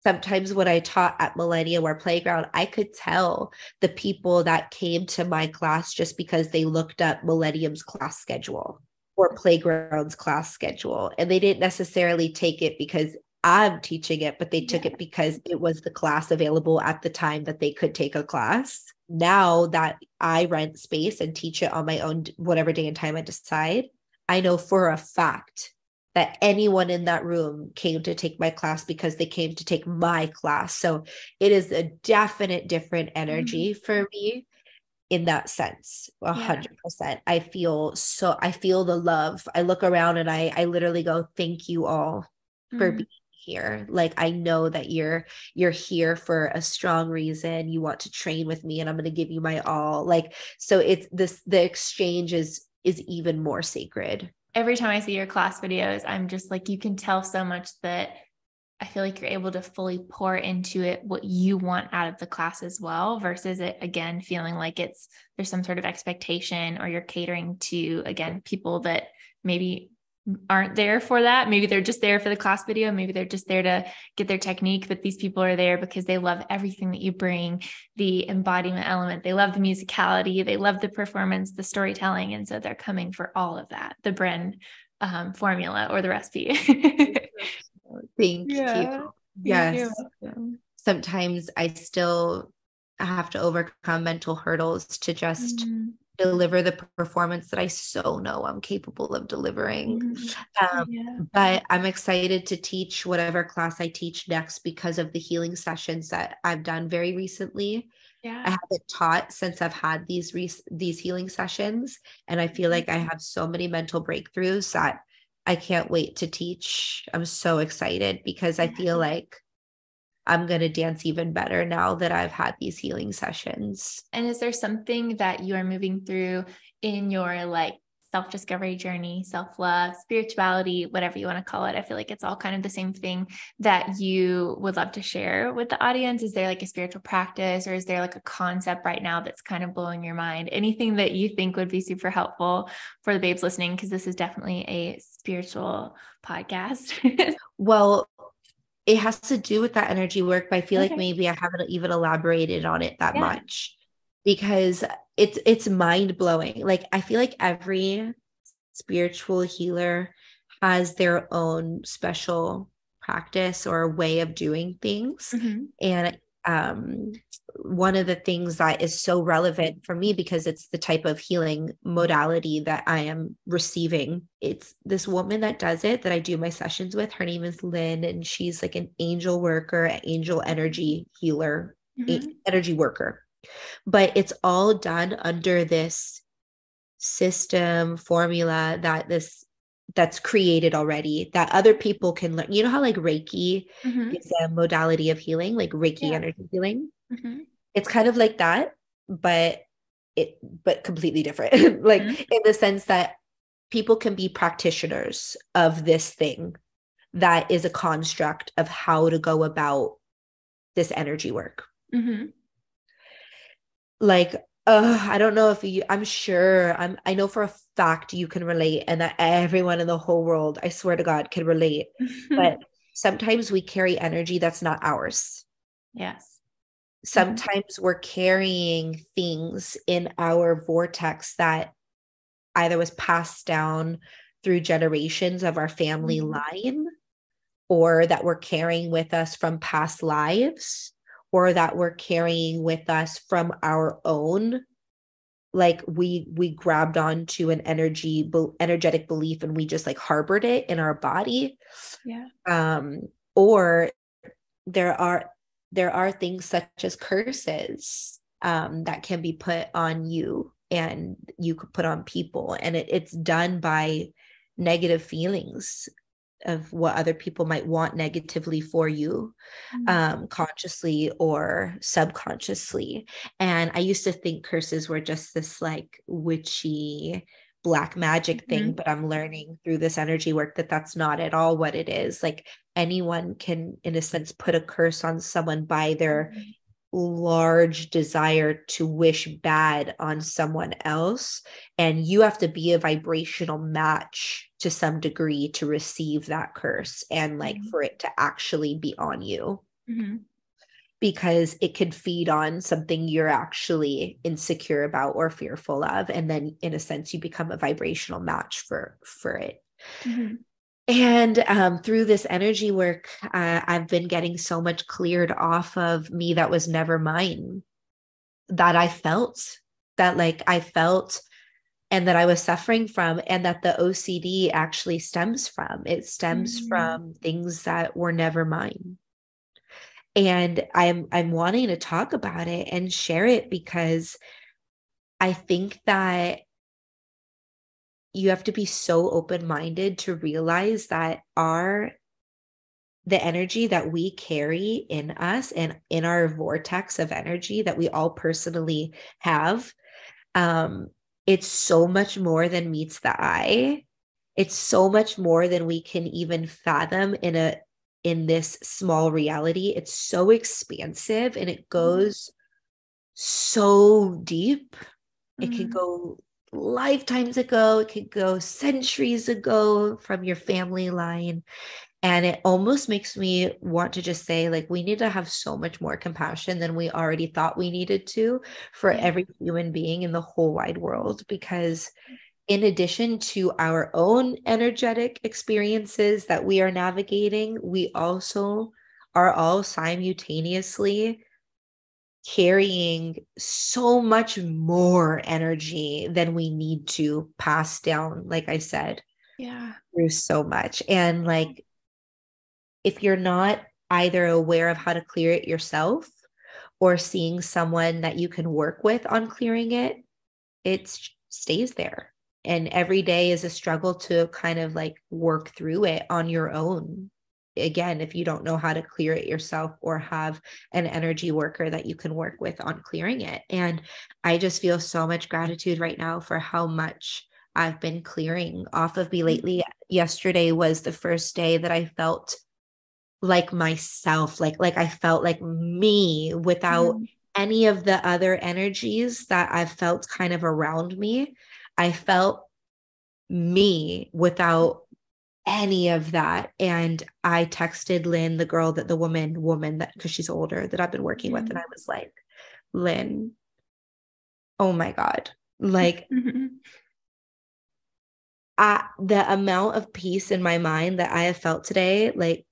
B: sometimes when I taught at Millennium or Playground, I could tell the people that came to my class just because they looked up Millennium's class schedule. or playgrounds class schedule. And they didn't necessarily take it because I'm teaching it, but they took it because it was the class available at the time that they could take a class. Now that I rent space and teach it on my own, whatever day and time I decide, I know for a fact that anyone in that room came to take my class because they came to take my class. So it is a definite different energy for me in that sense. 100%. I feel the love. I look around and I literally go, thank you all for being here. Like, I know that you're here for a strong reason. You want to train with me and I'm going to give you my all. Like, so it's this, the exchange is even more sacred.
A: Every time I see your class videos, I'm just like, you can tell so much that I feel like you're able to fully pour into it what you want out of the class as well, versus it again feeling like there's some sort of expectation, or you're catering to, again, people that maybe aren't there for that. Maybe they're just there for the class video. Maybe they're just there to get their technique, but these people are there because they love everything that you bring, the embodiment element. They love the musicality. They love the performance, the storytelling. And so they're coming for all of that, the Brinn formula or the recipe.
B: Thank you. Yes. Sometimes I still have to overcome mental hurdles to just deliver the performance that I so know I'm capable of delivering. But I'm excited to teach whatever class I teach next because of the healing sessions that I've done very recently. I haven't taught since I've had these healing sessions, and I feel like I have so many mental breakthroughs that I can't wait to teach. I'm so excited because I feel like I'm going to dance even better now that I've had these healing sessions.
A: And is there something that you are moving through in your like self-discovery journey, self-love, spirituality, whatever you want to call it? I feel like it's all kind of the same thing that you would love to share with the audience. Is there like a spiritual practice, or is there like a concept right now that's kind of blowing your mind? Anything that you think would be super helpful for the babes listening? Because this is definitely a spiritual podcast.
B: Well, it has to do with that energy work, but I feel like maybe I haven't even elaborated on it that much, because it's mind blowing. Like, I feel like every spiritual healer has their own special practice or way of doing things. And one of the things that is so relevant for me, because it's the type of healing modality that I am receiving, it's this woman that does it, that I do my sessions with. Her name is Lynn, and she's like an angel worker, an angel energy healer, energy worker. But it's all done under this system formula that's created already, that other people can learn. You know how like Reiki is a modality of healing, like Reiki energy healing? It's kind of like that, but completely different. Like in the sense that people can be practitioners of this thing that is a construct of how to go about this energy work. Like, I don't know if I know for a fact you can relate, and that everyone in the whole world, I swear to God, can relate. But sometimes we carry energy that's not ours. Sometimes we're carrying things in our vortex that either was passed down through generations of our family line, or that we're carrying with us from past lives, or that we're carrying with us from our own. Like we grabbed onto an energetic belief, and we just like harbored it in our body. Or there are things such as curses that can be put on you, and you could put on people, and it's done by negative feelings of what other people might want negatively for you, consciously or subconsciously. And I used to think curses were just this like witchy black magic thing, but I'm learning through this energy work that that's not at all what it is. Like, anyone can, in a sense, put a curse on someone by their large desire to wish bad on someone else, and you have to be a vibrational match to some degree to receive that curse, and like for it to actually be on you. because it could feed on something you're actually insecure about or fearful of. And then in a sense, you become a vibrational match for it.
A: Mm-hmm.
B: And through this energy work, I've been getting so much cleared off of me that was never mine, that I felt, and that I was suffering from, and that the OCD actually stems from. It stems from things that were never mine. And I'm wanting to talk about it and share it, because I think that you have to be so open-minded to realize that the energy that we carry in us and in our vortex of energy that we all personally have, it's so much more than meets the eye. It's so much more than we can even fathom in this small reality. It's so expansive, and it goes so deep. It could go lifetimes ago, it could go centuries ago from your family line. And it almost makes me want to just say, like, we need to have so much more compassion than we already thought we needed to for every human being in the whole wide world. Because in addition to our own energetic experiences that we are navigating, we also are all simultaneously carrying so much more energy than we need to pass down, like I said, through so much. And like, if you're not either aware of how to clear it yourself or seeing someone that you can work with on clearing it, it stays there. And every day is a struggle to kind of like work through it on your own. Again, if you don't know how to clear it yourself or have an energy worker that you can work with on clearing it. And I just feel so much gratitude right now for how much I've been clearing off of me lately. Yesterday was the first day that I felt like myself, like I felt like me without any of the other energies that I've felt kind of around me. I felt me without any of that. And I texted Lynn, the woman that, because she's older, that I've been working with. And I was like, Lynn, oh my God. Like, the amount of peace in my mind that I have felt today, like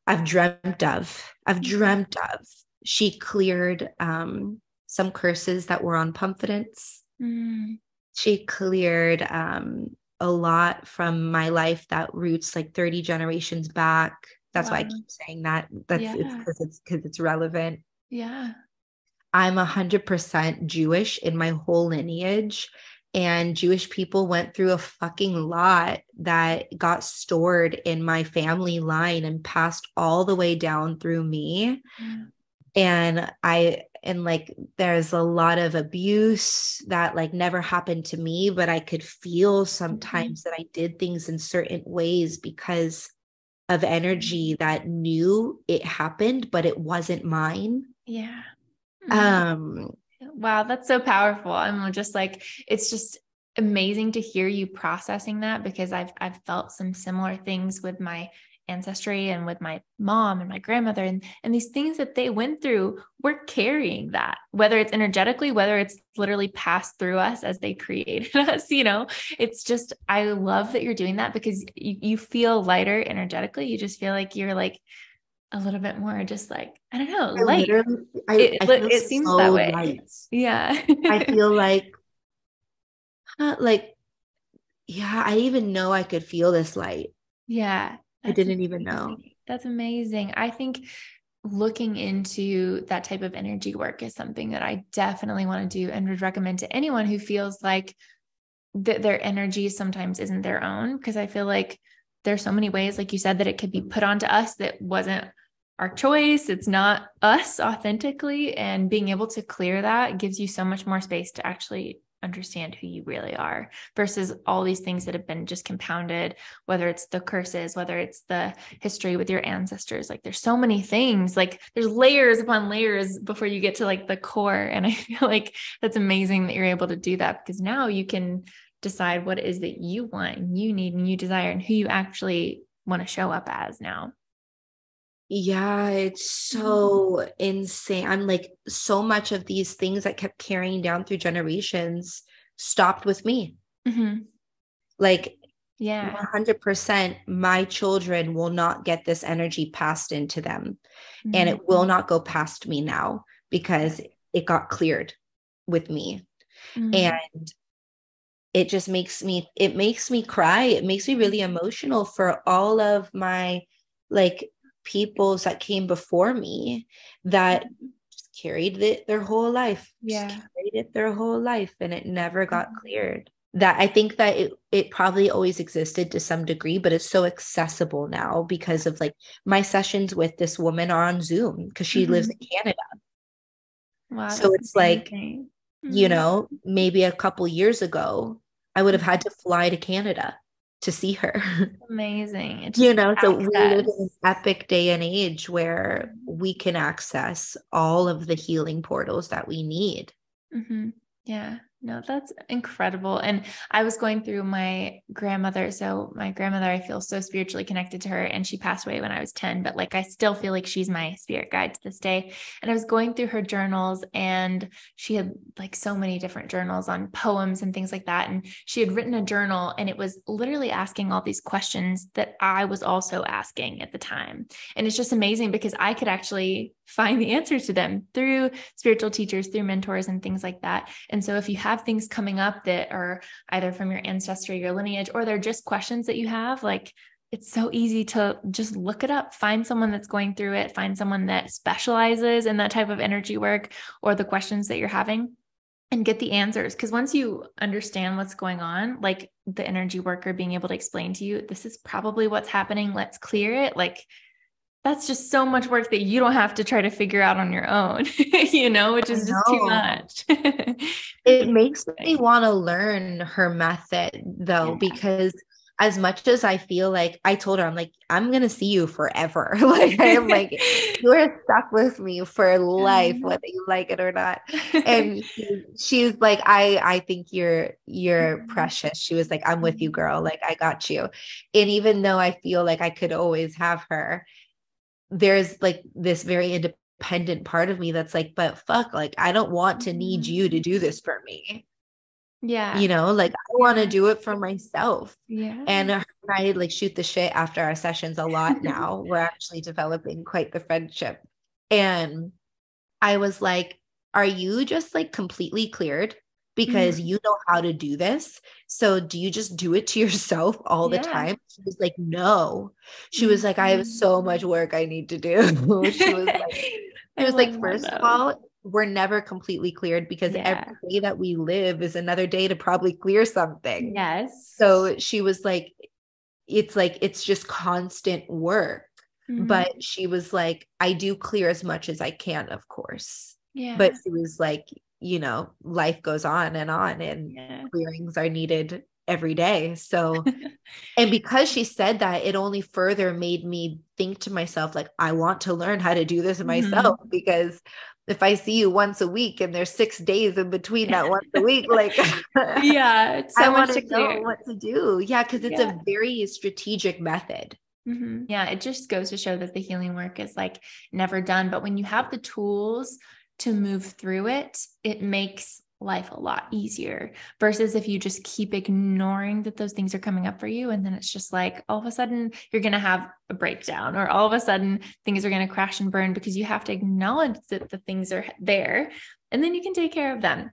B: I've dreamt of. She cleared some curses that were on Pumpfidence. She cleared a lot from my life that roots like 30 generations back. That's why I keep saying that. It's because it's relevant. I'm 100% Jewish in my whole lineage. And Jewish people went through a fucking lot that got stored in my family line and passed all the way down through me. And like, there's a lot of abuse that like never happened to me, but I could feel sometimes that I did things in certain ways because of energy that knew it happened, but it wasn't mine.
A: Wow, that's so powerful. I'm just like, it's just amazing to hear you processing that, because I've felt some similar things with my ancestry and with my mom and my grandmother, and these things that they went through, we're carrying that, whether it's energetically, whether it's literally passed through us as they created us, it's just, I love that you're doing that, because you feel lighter energetically. You just feel like you're like a little bit more just like, I don't know, light.
B: I feel
A: It seems
B: so
A: that way.
B: light.
A: I
B: feel like, I didn't even know I could feel this light. I didn't even know.
A: That's amazing. I think looking into that type of energy work is something that I definitely want to do and would recommend to anyone who feels like their energy sometimes isn't their own. Because I feel like there's so many ways, like you said, that it could be put onto us that wasn't our choice. It's not us authentically. And being able to clear that gives you so much more space to actually understand who you really are, versus all these things that have been just compounded, whether it's the curses, whether it's the history with your ancestors. Like, there's so many things, like there's layers upon layers before you get to like the core. And I feel like that's amazing that you're able to do that, because now you can decide what it is that you want and you need and you desire and who you actually want to show up as now.
B: Yeah, it's so insane. I'm like, so much of these things that kept carrying down through generations stopped with me.
A: Mm-hmm.
B: Like,
A: Yeah.
B: 100%, my children will not get this energy passed into them. And
A: Mm-hmm.
B: it will not go past me now because it got cleared with me. And it makes me cry. It makes me really emotional for all of my like peoples that came before me that just carried it their whole life, just
A: Yeah.
B: carried it their whole life, and it never got cleared. That I think that it probably always existed to some degree, but it's so accessible now because of like my sessions with this woman are on Zoom because she lives in Canada.
A: Wow,
B: So
A: that's
B: it's like,
A: amazing.
B: you know, maybe a couple years ago, I would have had to fly to Canada to see her.
A: Amazing. It's
B: You
A: just
B: know, so we live in an
A: access.
B: epic day and age where we can access all of the healing portals that we need.
A: Mm-hmm. Yeah, no, that's incredible. And I was going through my grandmother. So my grandmother, I feel so spiritually connected to her, and she passed away when I was 10, but like I still feel like she's my spirit guide to this day. And I was going through her journals, and she had like so many different journals on poems and things like that. And she had written a journal, and it was literally asking all these questions that I was also asking at the time. And it's just amazing because I could actually find the answers to them through spiritual teachers, through mentors and things like that. And so if you have things coming up that are either from your ancestry, your lineage, or they're just questions that you have, like it's so easy to just look it up, find someone that's going through it, find someone that specializes in that type of energy work or the questions that you're having, and get the answers. Because once you understand what's going on, like the energy worker being able to explain to you, this is probably what's happening, let's clear it. Like that's just so much work that you don't have to try to figure out on your own, which
B: I
A: is just too
B: know.
A: much.
B: It makes me want to learn her method though,
A: Yeah.
B: because as much as I feel like I told her, I'm like, I'm gonna see you forever. Like I am like, you're stuck with me for life, whether you like it or not. And she's like, I think you're precious. She was like, I'm with you, girl. Like I got you. And even though I feel like I could always have her, there's like this very independent part of me that's like, but fuck, like I don't want to need you to do this for me.
A: Yeah.
B: Like I want to do it for myself.
A: Yeah.
B: And her and I like shoot the shit after our sessions a lot now. We're actually developing quite the friendship. And I was like, are you just like completely cleared because
A: Mhm.
B: you know how to do this? So do you just do it to yourself all the
A: Yeah.
B: time? She was like, no. She was like, I have
A: Mhm.
B: so much work I need to do. She
A: I
B: was
A: love
B: like,
A: that
B: first of
A: though.
B: all, we're never completely cleared because every
A: Yeah.
B: day that we live is another day to probably clear something.
A: Yes.
B: So she was like, it's just constant work.
A: Mhm.
B: But she was like, I do clear as much as I can, of course. But
A: Yeah.
B: she was like, life goes on, and
A: Yeah.
B: clearings are needed every day. So, and because she said that, it only further made me think to myself, like, I want to learn how to do this myself,
A: Mhm.
B: because if I see you once a week and there's 6 days in between that once a week, like
A: Yeah. It's
B: I
A: so
B: want
A: much
B: to
A: to
B: know
A: clear.
B: what to do. Yeah, because it's
A: Yeah.
B: a very strategic method.
A: Yeah, it just goes to show that the healing work is like never done. But when you have the tools to move through it, it makes life a lot easier versus if you just keep ignoring that those things are coming up for you. And then it's just like all of a sudden you're going to have a breakdown, or all of a sudden things are going to crash and burn because you have to acknowledge that the things are there and then you can take care of them.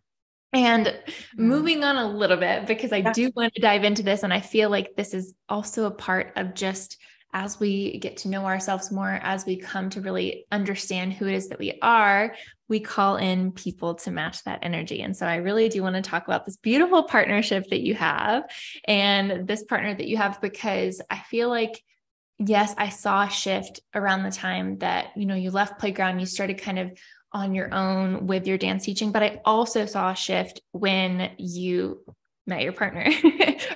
A: And moving on a little bit, because I
B: Yeah.
A: do want to dive into this, and I feel like this is also a part of just as we get to know ourselves more, as we come to really understand who it is that we are, we call in people to match that energy. And so I really do want to talk about this beautiful partnership that you have and this partner that you have, because I feel like, yes, I saw a shift around the time that, you left playground, you started kind of on your own with your dance teaching, but I also saw a shift when you met your partner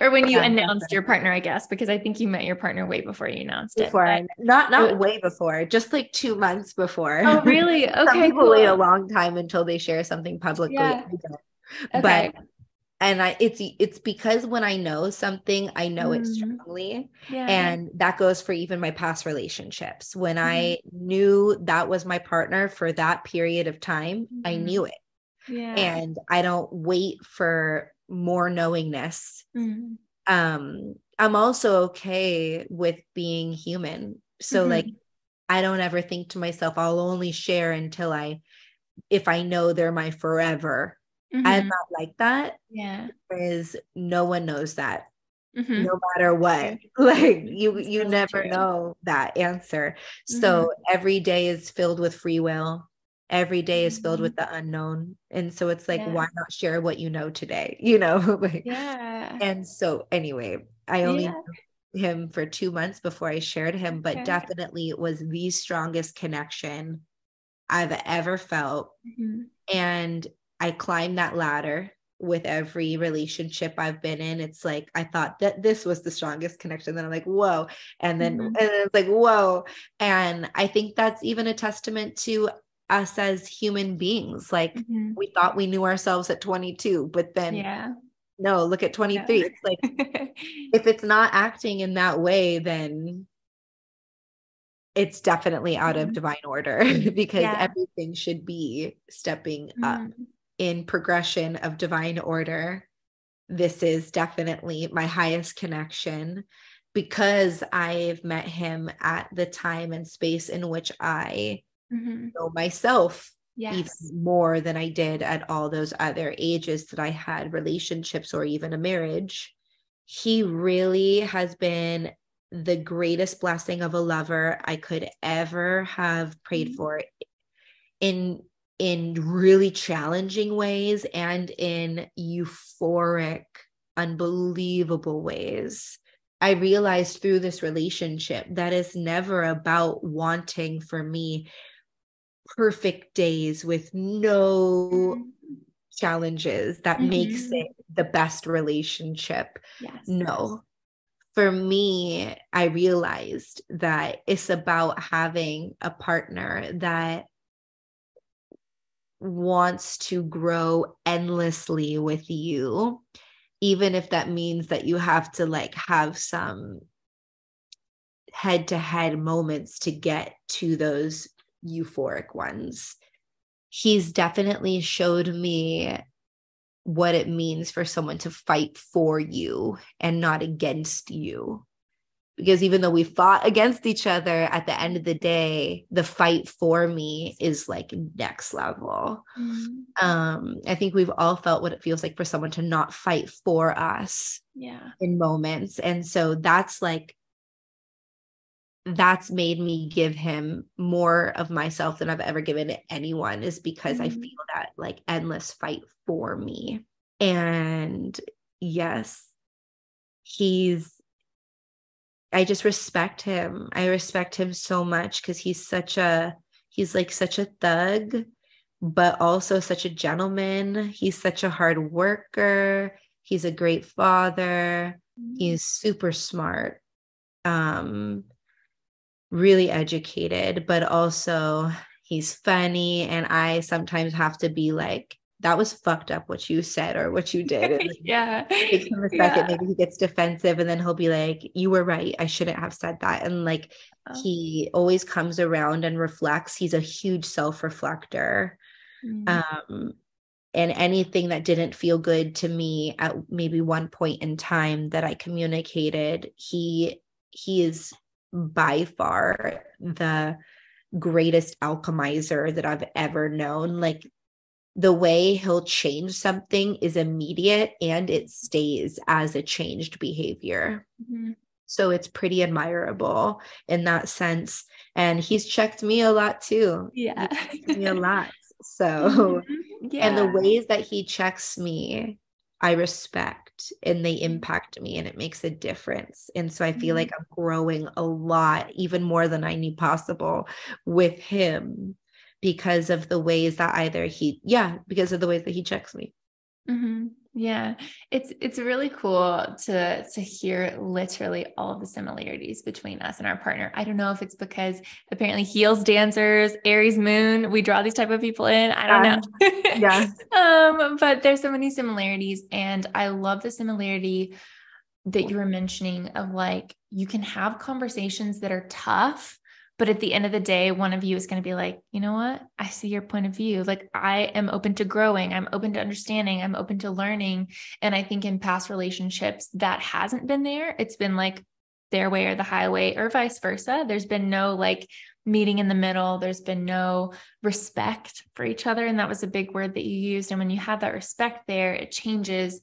A: or when you
B: Yeah,
A: announced your
B: definitely.
A: partner, I guess, because I think you met your partner way before you announced it.
B: Before
A: But
B: not way before, just like 2 months before.
A: oh, really?
B: Some
A: Okay,
B: people wait a
A: cool.
B: long time until they share something publicly.
A: Yeah.
B: I don't. But
A: Okay.
B: And it's because when I know something, I know it
A: Mm.
B: strongly.
A: Yeah.
B: And that goes for even my past relationships. When
A: Mm-hmm.
B: I knew that was my partner for that period of time, I knew it.
A: Yeah.
B: And I don't wait for more knowingness.
A: Mm.
B: I'm also okay with being human. So like, I don't ever think to myself, I'll only share until if I know they're my forever. I'm not like that.
A: Yeah.
B: Because no one knows that.
A: Mm-hmm.
B: No matter what.
A: True.
B: Like
A: It's
B: you
A: really
B: never
A: true.
B: know that answer. So every day is filled with free will. Every day is filled with the unknown. And so it's like, why not share what you know today? Like,
A: Yeah.
B: and so anyway, I only
A: Yeah.
B: knew him for 2 months before I shared him, but
A: Okay.
B: definitely it was the strongest connection I've ever felt. And I climbed that ladder with every relationship I've been in. It's like, I thought that this was the strongest connection. Then I'm like, whoa. And then it's like, whoa. And I think that's even a testament to us as human beings. Like we thought we knew ourselves at 22, but then no, look at 23. It's like, if it's not acting in that way, then it's definitely out of divine order because everything should be stepping up in progression of divine order. This is definitely my highest connection because I've met him at the time and space in which I know myself even more than I did at all those other ages that I had relationships or even a marriage. He really has been the greatest blessing of a lover I could ever have prayed for in really challenging ways and in euphoric, unbelievable ways. I realized through this relationship that it's never about wanting for me perfect days with no challenges that makes it the best relationship. No. For me, I realized that it's about having a partner that wants to grow endlessly with you, even if that means that you have to like have some head-to-head moments to get to those euphoric ones. He's definitely showed me what it means for someone to fight for you and not against you. Because even though we fought against each other, at the end of the day, the fight for me is like next level. I think we've all felt what it feels like for someone to not fight for us in moments. And so that's made me give him more of myself than I've ever given to anyone, is because I feel that like endless fight for me. And yes, I just respect him. I respect him so much because he's like such a thug, but also such a gentleman. He's such a hard worker. He's a great father. He's super smart. Really educated, but also he's funny. And I sometimes have to be like, that was fucked up what you said or what you did. And it takes him a second. Maybe he gets defensive and then he'll be like, you were right. I shouldn't have said that. And like, he always comes around and reflects. He's a huge self-reflector. And anything that didn't feel good to me at maybe one point in time that I communicated, he is by far the greatest alchemizer that I've ever known. Like the way he'll change something is immediate and it stays as a changed behavior. So it's pretty admirable in that sense. And he's checked me a lot too. He's checked me a lot. So, and the ways that he checks me, I respect and they impact me and it makes a difference. And so I feel like I'm growing a lot, even more than I knew possible with him because of the ways that because of the ways that he checks me.
A: Yeah. It's really cool to hear literally all of the similarities between us and our partner. I don't know if it's because apparently heels dancers, Aries moon, we draw these type of people in. I don't
B: Yeah.
A: know.
B: Yeah.
A: But there's so many similarities, and I love the similarity that you were mentioning of like, you can have conversations that are tough, but at the end of the day, one of you is going to be like, you know what? I see your point of view. Like, I am open to growing. I'm open to understanding. I'm open to learning. And I think in past relationships that hasn't been there. It's been like their way or the highway or vice versa. There's been no like meeting in the middle. There's been no respect for each other. And that was a big word that you used. And when you have that respect there, it changes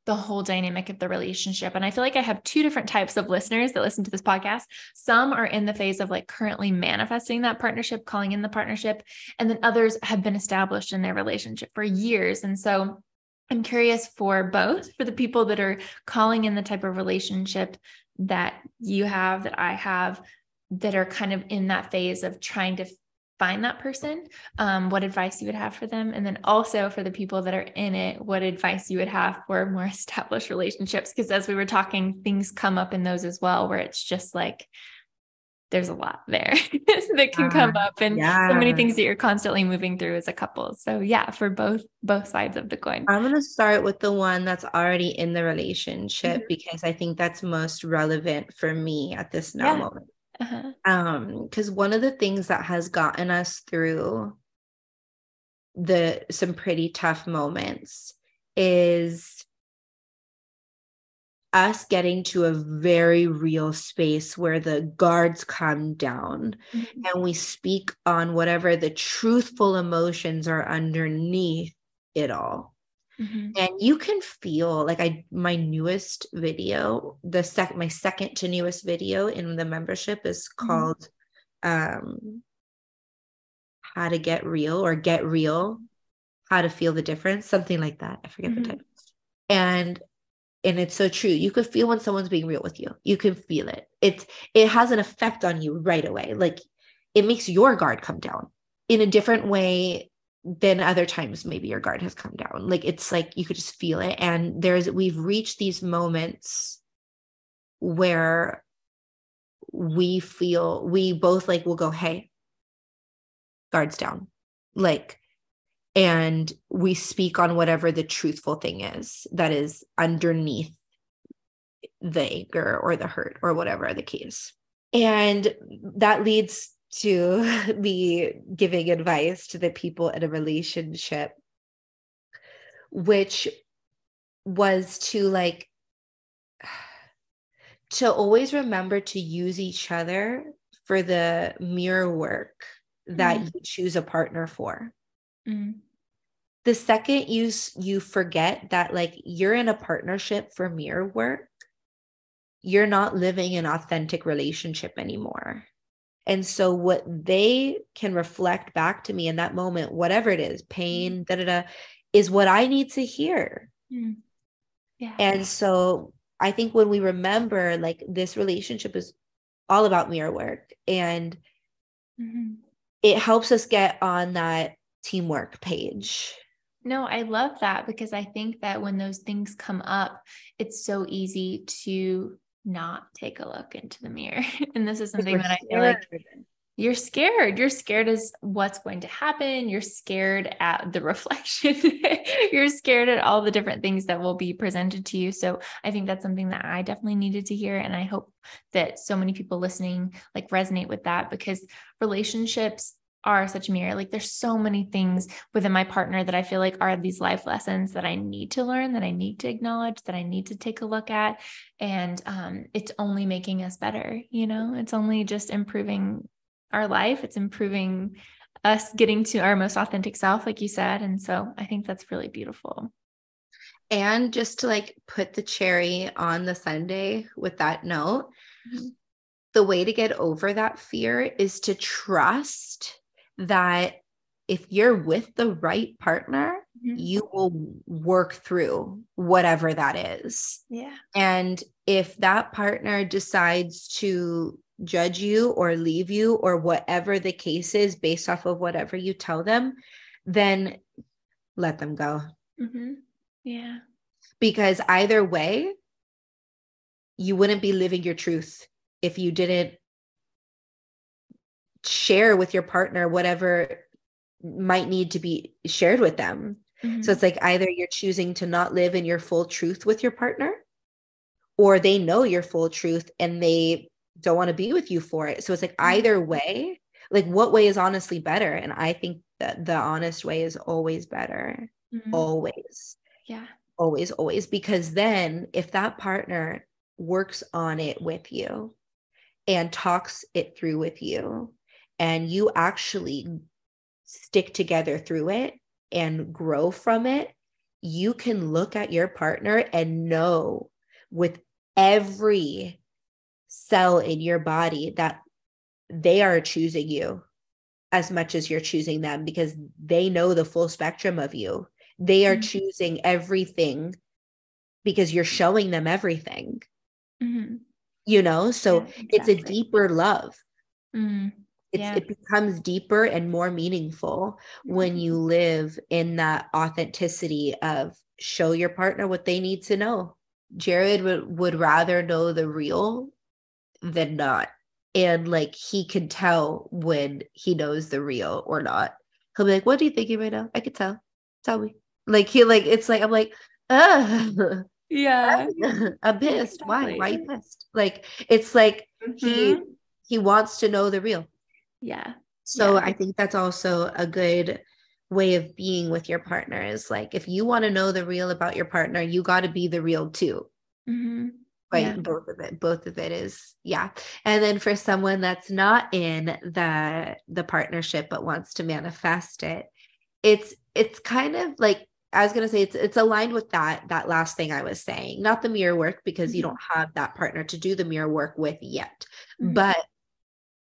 A: the whole dynamic of the relationship. And I feel like I have two different types of listeners that listen to this podcast. Some are in the phase of like currently manifesting that partnership, calling in the partnership, and then others have been established in their relationship for years. And so I'm curious for both, for the people that are calling in the type of relationship that you have, that I have, that are kind of in that phase of trying to find that person, what advice you would have for them. And then also for the people that are in it, what advice you would have for more established relationships. Because as we were talking, things come up in those as well, where it's just like, there's a lot there that can come up, and so many
B: Yeah.
A: things that you're constantly moving through as a couple. So yeah, for both sides of the coin.
B: I'm going to start with the one that's already in the relationship
A: Mhm.
B: because I think that's most relevant for me at this now
A: Yeah.
B: moment.
A: Uh-huh.
B: Because one of the things that has gotten us through some pretty tough moments is us getting to a very real space where the guards come down
A: Mhm.
B: and we speak on whatever the truthful emotions are underneath it all.
A: Mhm.
B: And you can feel like my newest video, my second to newest video in the membership is
A: Mhm.
B: called um how to get real or get real, how to feel the difference, something like that. I forget the
A: Mhm.
B: title. And it's so true. You could feel when someone's being real with you. You can feel it. It has an effect on you right away. Like it makes your guard come down in a different way than other times maybe your guard has come down. Like it's like you could just feel it. And we've reached these moments where we both like will go, hey, guards down. Like, and we speak on whatever the truthful thing is that is underneath the anger or the hurt or whatever the case. And that leads to me giving advice to the people in a relationship, which was to always remember to use each other for the mirror work that
A: Mhm.
B: you choose a partner for.
A: Mhm.
B: The second you forget that like you're in a partnership for mirror work, you're not living an authentic relationship anymore. And so what they can reflect back to me in that moment, whatever it is, pain, is what I need to hear.
A: Mhm. Yeah.
B: And so I think when we remember like this relationship is all about mirror work, and
A: Mhm.
B: it helps us get on that teamwork page.
A: No, I love that, because I think that when those things come up, it's so easy to not take a look into the mirror. And this is
B: Because
A: something
B: we're
A: that I feel like
B: scared.
A: you're scared. You're scared as what's going to happen. You're scared at the reflection. You're scared at all the different things that will be presented to you. So I think that's something that I definitely needed to hear. And I hope that so many people listening like resonate with that, because relationships are such a mirror. Like there's so many things within my partner that I feel like are these life lessons that I need to learn, that I need to acknowledge, that I need to take a look at. And it's only making us better. It's only just improving our life. It's improving us getting to our most authentic self, like you said. And so I think that's really beautiful.
B: And just to like put the cherry on the sundae with that note,
A: Mhm.
B: the way to get over that fear is to trust that if you're with the right partner,
A: Mhm.
B: you will work through whatever that is.
A: Yeah.
B: And if that partner decides to judge you or leave you or whatever the case is based off of whatever you tell them, then let them go.
A: Mm-hmm. Yeah.
B: Because either way, you wouldn't be living your truth if you didn't share with your partner whatever might need to be shared with them.
A: Mm-hmm.
B: So it's like either you're choosing to not live in your full truth with your partner, or they know your full truth and they don't want to be with you for it. So it's like either way, like what way is honestly better? And I think that the honest way is always better. Always.
A: Yeah.
B: Always. Because then if that partner works on it with you and talks it through with you, and you actually stick together through it and grow from it, you can look at your partner and know with every cell in your body that they are choosing you as much as you're choosing them, because they know the full spectrum of you. They are choosing everything because you're showing them everything. You know, so
A: Yeah, exactly.
B: It's a deeper love.
A: Yeah.
B: It becomes deeper and more meaningful when you live in that authenticity of show your partner what they need to know. Jared would rather know the real than not. And like, he can tell when he knows the real or not. He'll be like, what are you thinking right now? I could tell. Tell me. Like, it's like, I'm like,
A: yeah,
B: I'm pissed.
A: exactly.
B: Why are you pissed? Like, it's like he wants to know the real.
A: Yeah.
B: So I think that's also a good way of being with your partner, is like, if you want to know the real about your partner, you got to be the real too. Right. Both of it is. Yeah. And then for someone that's not in the partnership, but wants to manifest it, it's kind of like, I was going to say, it's aligned with that last thing I was saying, not the mirror work, because you don't have that partner to do the mirror work with yet. But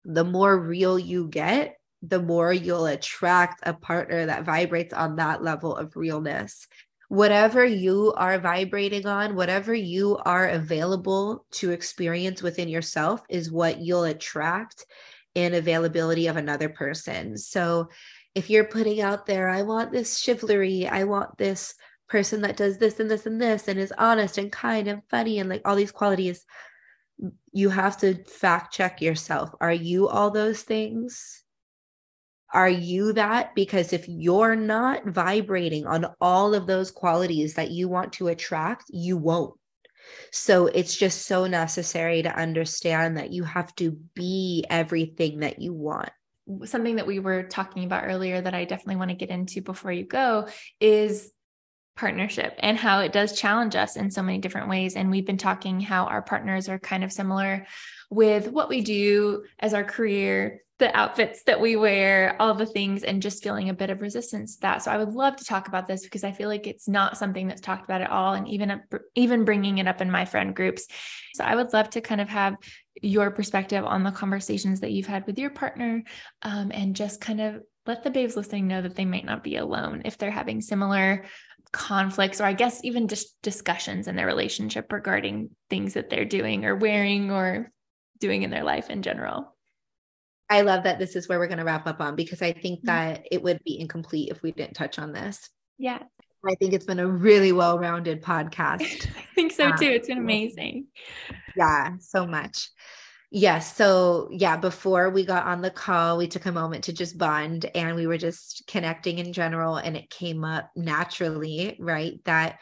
B: the more real you get, the more you'll attract a partner that vibrates on that level of realness. Whatever you are vibrating on, whatever you are available to experience within yourself, is what you'll attract in availability of another person. So if you're putting out there, I want this chivalry, I want this person that does this and this and this and is honest and kind and funny and like all these qualities, you have to fact check yourself. Are you all those things? Are you that? Because if you're not vibrating on all of those qualities that you want to attract, you won't. So it's just so necessary to understand that you have to be everything that you want.
A: Something that we were talking about earlier that I definitely want to get into before you go is partnership, and how it does challenge us in so many different ways. And we've been talking how our partners are kind of similar with what we do as our career, the outfits that we wear, all the things, and just feeling a bit of resistance to that. So I would love to talk about this, because I feel like it's not something that's talked about at all. And even bringing it up in my friend groups. So I would love to kind of have your perspective on the conversations that you've had with your partner, and just kind of let the babes listening know that they might not be alone if they're having similar conflicts, or I guess even just discussions in their relationship regarding things that they're doing or wearing or doing in their life in general.
B: I love that this is where we're going to wrap up on, because I think that it would be incomplete if we didn't touch on this.
A: Yeah.
B: I think it's been a really well-rounded podcast.
A: I think so too. It's been amazing.
B: Yeah, so much. Yes. So yeah, before we got on the call, we took a moment to just bond, and we were just connecting in general. And it came up naturally, right, that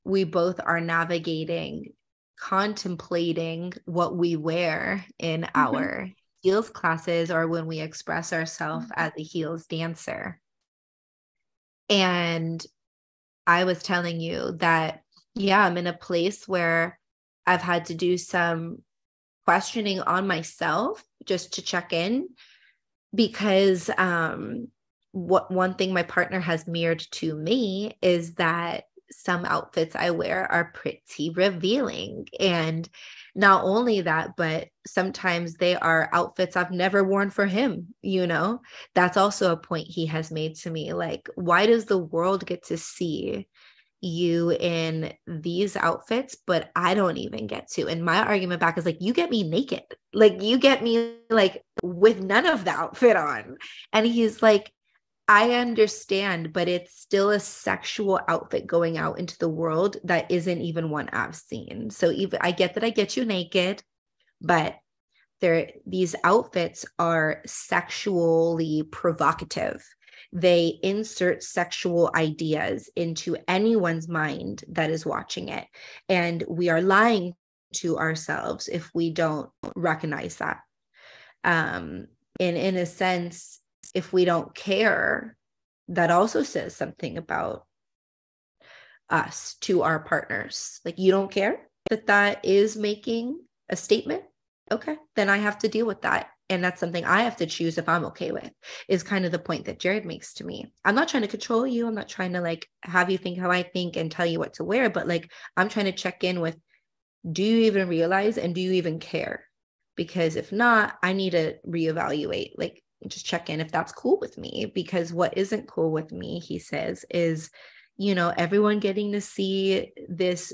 B: we both are navigating, contemplating what we wear in our heels classes, or when we express ourselves as a heels dancer. And I was telling you that, yeah, I'm in a place where I've had to do some questioning on myself just to check in, because one thing my partner has mirrored to me is that some outfits I wear are pretty revealing. And not only that, but sometimes they are outfits I've never worn for him. You know, that's also a point he has made to me. Like, why does the world get to see you in these outfits, but I don't even get to? And my argument back is like, you get me naked, like you get me like with none of the outfit on. And he's like, I understand, but it's still a sexual outfit going out into the world that isn't even one I've seen. So even I get you naked, but these outfits are sexually provocative. They insert sexual ideas into anyone's mind that is watching it. And we are lying to ourselves if we don't recognize that. And in a sense, if we don't care, that also says something about us to our partners. Like, you don't care that is making a statement. Okay, then I have to deal with that. And that's something I have to choose if I'm okay with, is kind of the point that Jared makes to me. I'm not trying to control you. I'm not trying to like have you think how I think and tell you what to wear, but like, I'm trying to check in with, do you even realize and do you even care? Because if not, I need to reevaluate, like just check in if that's cool with me. Because what isn't cool with me, he says, is, everyone getting to see these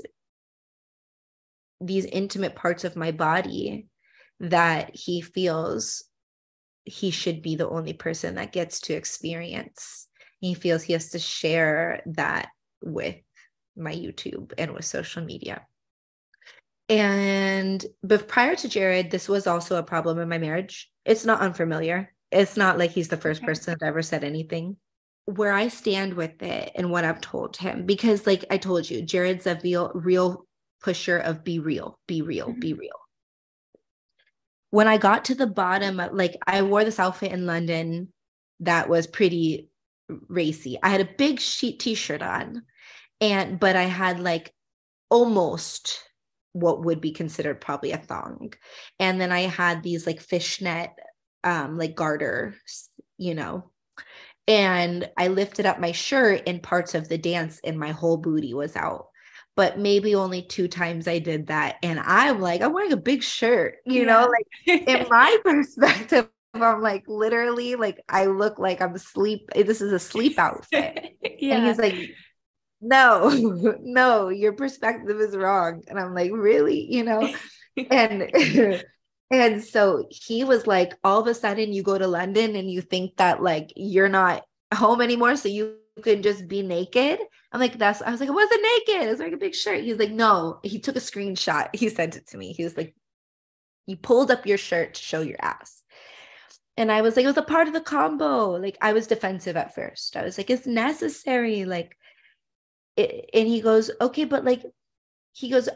B: intimate parts of my body that he feels he should be the only person that gets to experience. He feels he has to share that with my YouTube and with social media. But prior to Jared, this was also a problem in my marriage. It's not unfamiliar. It's not like he's the first person that ever said anything. Where I stand with it and what I've told him, because like I told you, Jared's a real pusher of be real, be real, be real. When I got to the bottom, like I wore this outfit in London that was pretty racy. I had a big sheet t-shirt on, but I had like almost what would be considered probably a thong. And then I had these like fishnet, like garters, and I lifted up my shirt in parts of the dance and my whole booty was out. But maybe only 2 times I did that. And I'm like, I'm wearing a big shirt, like in my perspective, I'm like, literally, like I look like I'm asleep. This is a sleep outfit. And he's like, no, your perspective is wrong. And I'm like, really, and and so he was like, all of a sudden you go to London and you think that like you're not home anymore, so you can just be naked. I'm like, I was like, I wasn't naked. I was wearing a big shirt. He was like, no, he took a screenshot. He sent it to me. He was like, you pulled up your shirt to show your ass. And I was like, it was a part of the combo. Like, I was defensive at first. I was like, it's necessary. Like, and he goes, okay, but like,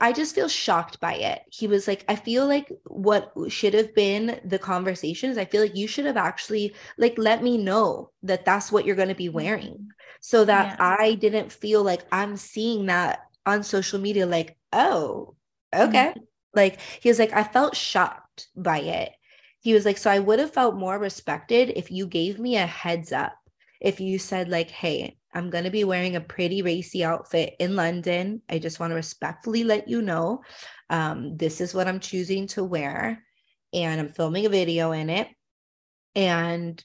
B: I just feel shocked by it. He was like, I feel like what should have been the conversations, I feel like you should have actually like let me know that that's what you're going to be wearing, so that I didn't feel like I'm seeing that on social media. Like, oh, okay. Like, he was like, I felt shocked by it. He was like, so I would have felt more respected if you gave me a heads up. If you said like, hey, I'm going to be wearing a pretty racy outfit in London. I just want to respectfully let you know, this is what I'm choosing to wear. And I'm filming a video in it. And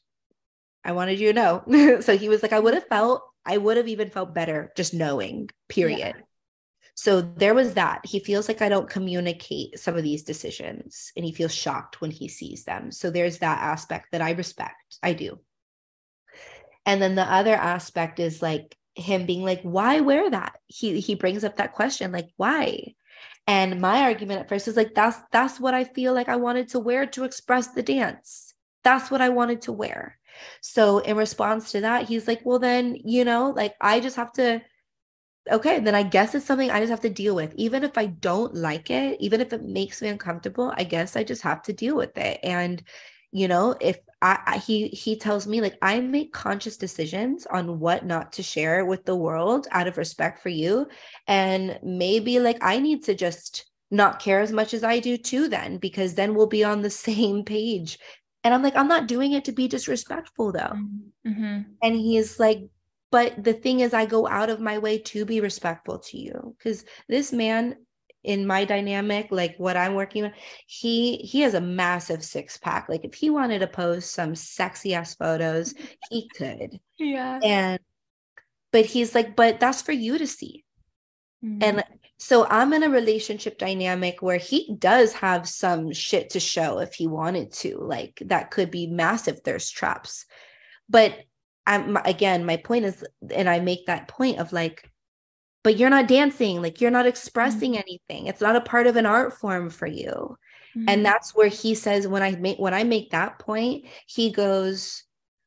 B: I wanted you to know. So he was like, I would have even felt better just knowing, period. Yeah. So there was that. He feels like I don't communicate some of these decisions, and he feels shocked when he sees them. So there's that aspect that I respect. I do. And then the other aspect is like him being like, why wear that? He brings up that question, like, why? And my argument at first is like, that's what I feel like I wanted to wear to express the dance. That's what I wanted to wear. So in response to that, he's like, well, then, like, I just have to, okay, then I guess it's something I just have to deal with. Even if I don't like it, even if it makes me uncomfortable, I guess I just have to deal with it. And if he tells me like, I make conscious decisions on what not to share with the world out of respect for you. And maybe like, I need to just not care as much as I do too then, because then we'll be on the same page. And I'm like, I'm not doing it to be disrespectful though. And he's like, but the thing is, I go out of my way to be respectful to you, because this man in my dynamic, like what I'm working with, he has a massive 6-pack. Like if he wanted to post some sexy ass photos, he could. Yeah. But he's like, but that's for you to see. And so I'm in a relationship dynamic where he does have some shit to show if he wanted to, like that could be massive thirst traps. But again, my point is, and I make that point of like, but you're not dancing, like you're not expressing anything. It's not a part of an art form for you. And that's where he says, when I make that point, he goes,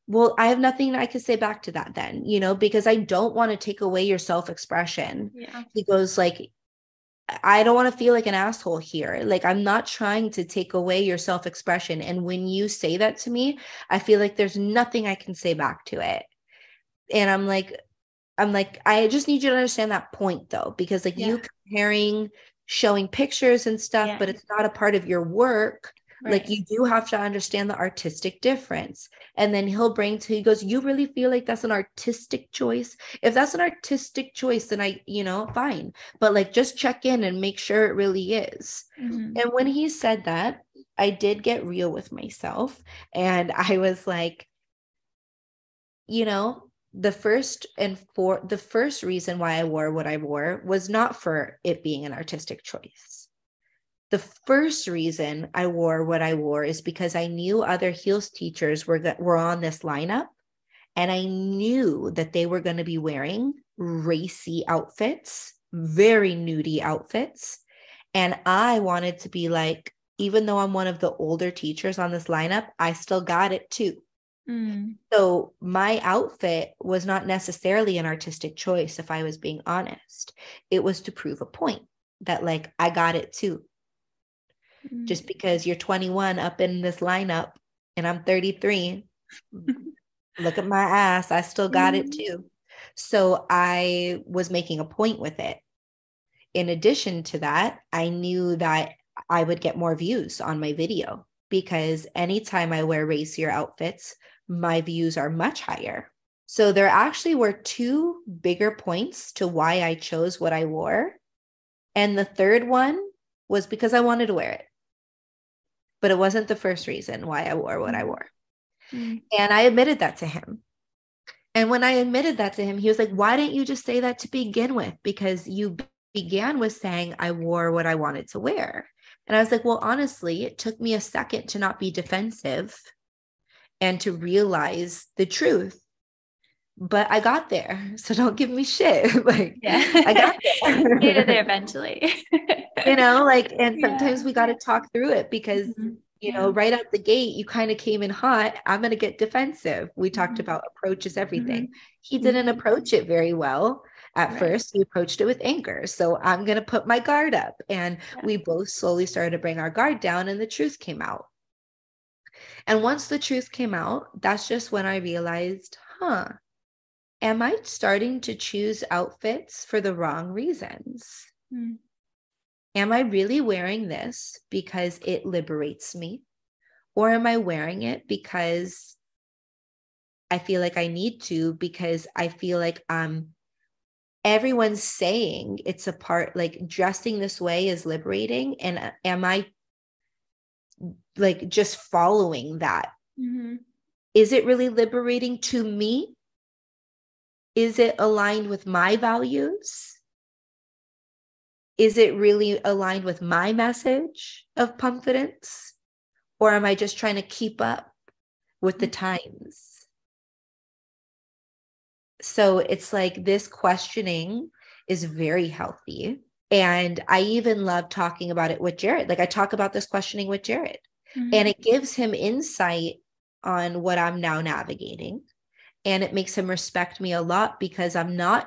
B: well, I have nothing I could say back to that then, you know, because I don't want to take away your self-expression.
A: Yeah.
B: He goes like, I don't want to feel like an asshole here. Like, I'm not trying to take away your self-expression. And when you say that to me, I feel like there's nothing I can say back to it. And I'm like, I just need you to understand that point though, because like you comparing, showing pictures and stuff, but it's not a part of your work. Right. Like you do have to understand the artistic difference. And then he goes, you really feel like that's an artistic choice? If that's an artistic choice, then fine. But like, just check in and make sure it really is. And when he said that, I did get real with myself. And I was like, the first reason why I wore what I wore was not for it being an artistic choice. The first reason I wore what I wore is because I knew other heels teachers were on this lineup, and I knew that they were going to be wearing racy outfits, very nudie outfits. And I wanted to be like, even though I'm one of the older teachers on this lineup, I still got it too. So my outfit was not necessarily an artistic choice, if I was being honest. It was to prove a point that like I got it too. Just because you're 21 up in this lineup and I'm 33, look at my ass, I still got it too. So I was making a point with it. In addition to that, I knew that I would get more views on my video, because anytime I wear racier outfits, my views are much higher. So there actually were two bigger points to why I chose what I wore. And the third one was because I wanted to wear it. But it wasn't the first reason why I wore what I wore. And I admitted that to him. And when I admitted that to him, he was like, why didn't you just say that to begin with? Because you began with saying I wore what I wanted to wear. And I was like, well, honestly, it took me a second to not be defensive and to realize the truth. But I got there. So don't give me shit. Like, I got there.
A: You made it there eventually.
B: And sometimes we got to talk through it, because, right out the gate, you kind of came in hot. I'm going to get defensive. We talked about approaches, everything. He didn't approach it very well at first. He approached it with anger. So I'm going to put my guard up. And we both slowly started to bring our guard down, and the truth came out. And once the truth came out, that's just when I realized, am I starting to choose outfits for the wrong reasons? Am I really wearing this because it liberates me? Or am I wearing it because I feel like I need to, because I feel like everyone's saying it's a part, like dressing this way is liberating. And am I like just following that? Is it really liberating to me? Is it aligned with my values? Is it really aligned with my message of Pumpfidence? Or am I just trying to keep up with the times? So it's like this questioning is very healthy. And I even love talking about it with Jared. Like I talk about this questioning with Jared, and it gives him insight on what I'm now navigating. And it makes him respect me a lot, because I'm not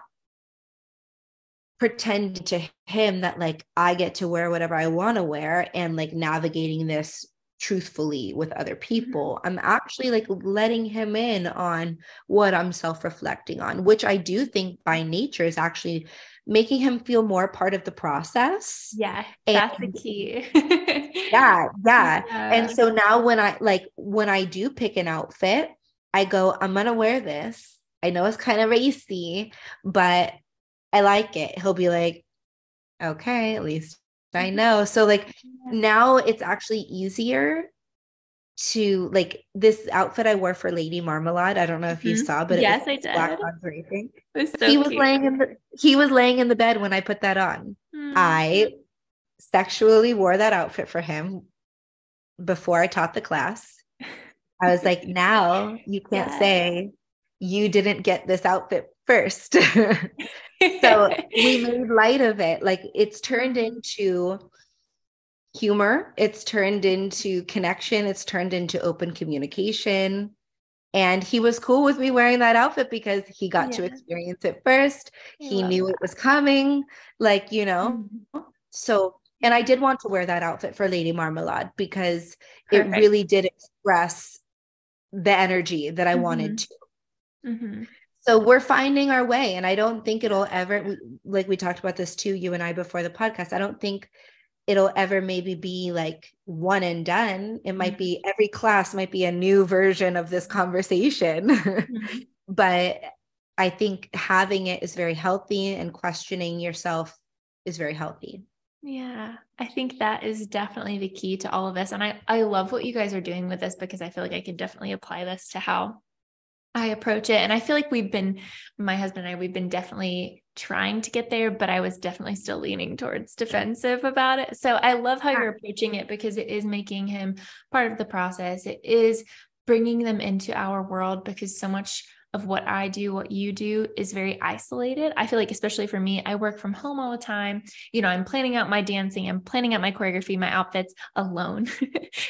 B: pretending to him that like I get to wear whatever I want to wear and like navigating this truthfully with other people. I'm actually like letting him in on what I'm self-reflecting on, which I do think by nature is actually making him feel more part of the process.
A: Yeah, that's the key.
B: Yeah. And so now when I do pick an outfit, I go, I'm gonna wear this. I know it's kind of racy, but I like it. He'll be like, okay, at least I know. So like now it's actually easier to like this outfit I wore for Lady Marmalade. I don't know if you saw, but
A: yes, I did.
B: Black draping.
A: So
B: he was laying in the bed when I put that on. I sexually wore that outfit for him before I taught the class. I was like, now you can't say you didn't get this outfit first. So we made light of it. Like it's turned into humor, it's turned into connection, it's turned into open communication. And he was cool with me wearing that outfit because he got to experience it first. He knew it was coming, like, So, and I did want to wear that outfit for Lady Marmalade because it really did express the energy that I wanted to. So we're finding our way. And I don't think it'll ever, like we talked about this too, you and I before the podcast, I don't think it'll ever maybe be like one and done. It might be every class might be a new version of this conversation. But I think having it is very healthy, and questioning yourself is very healthy.
A: Yeah, I think that is definitely the key to all of this. And I love what you guys are doing with this, because I feel like I could definitely apply this to how I approach it. And I feel like my husband and I, we've been definitely trying to get there, but I was definitely still leaning towards defensive about it. So I love how you're approaching it, because it is making him part of the process. It is bringing them into our world, because so much of what I do, what you do, is very isolated. I feel like, especially for me, I work from home all the time. I'm planning out my dancing, I'm planning out my choreography, my outfits alone.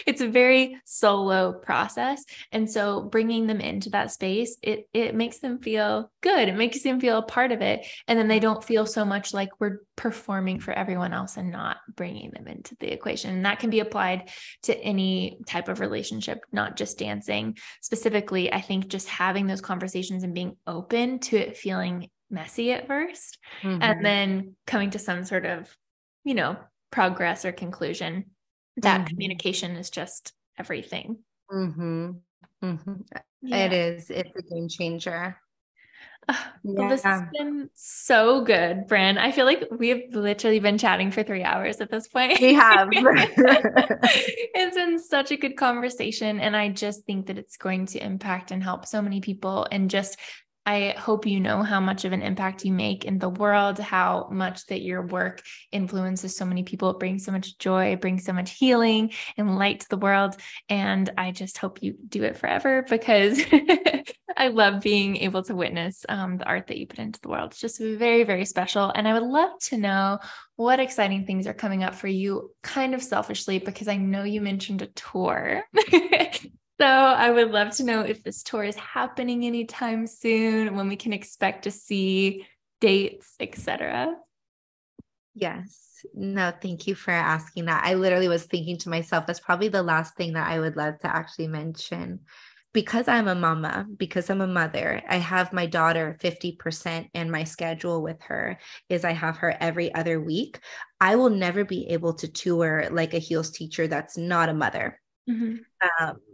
A: It's a very solo process. And so bringing them into that space, it makes them feel good. It makes them feel a part of it. And then they don't feel so much like we're performing for everyone else and not bringing them into the equation. And that can be applied to any type of relationship, not just dancing. Specifically, I think just having those conversations and being open to it feeling messy at first, and then coming to some sort of, progress or conclusion. That communication is just everything.
B: Yeah. It is. It's a game changer.
A: Well, this has been so good, Brinn. I feel like we have literally been chatting for 3 hours at this point.
B: We have.
A: It's been such a good conversation. And I just think that it's going to impact and help so many people. And I hope you know how much of an impact you make in the world, how much that your work influences so many people. It brings so much joy, it brings so much healing and light to the world. And I just hope you do it forever, because I love being able to witness the art that you put into the world. It's just very, very special. And I would love to know what exciting things are coming up for you, kind of selfishly, because I know you mentioned a tour. So I would love to know if this tour is happening anytime soon, when we can expect to see dates, etc.
B: Yes. No, thank you for asking that. I literally was thinking to myself, that's probably the last thing that I would love to actually mention. Because I'm a mama, because I'm a mother, I have my daughter 50%, and my schedule with her is I have her every other week. I will never be able to tour like a heels teacher that's not a mother.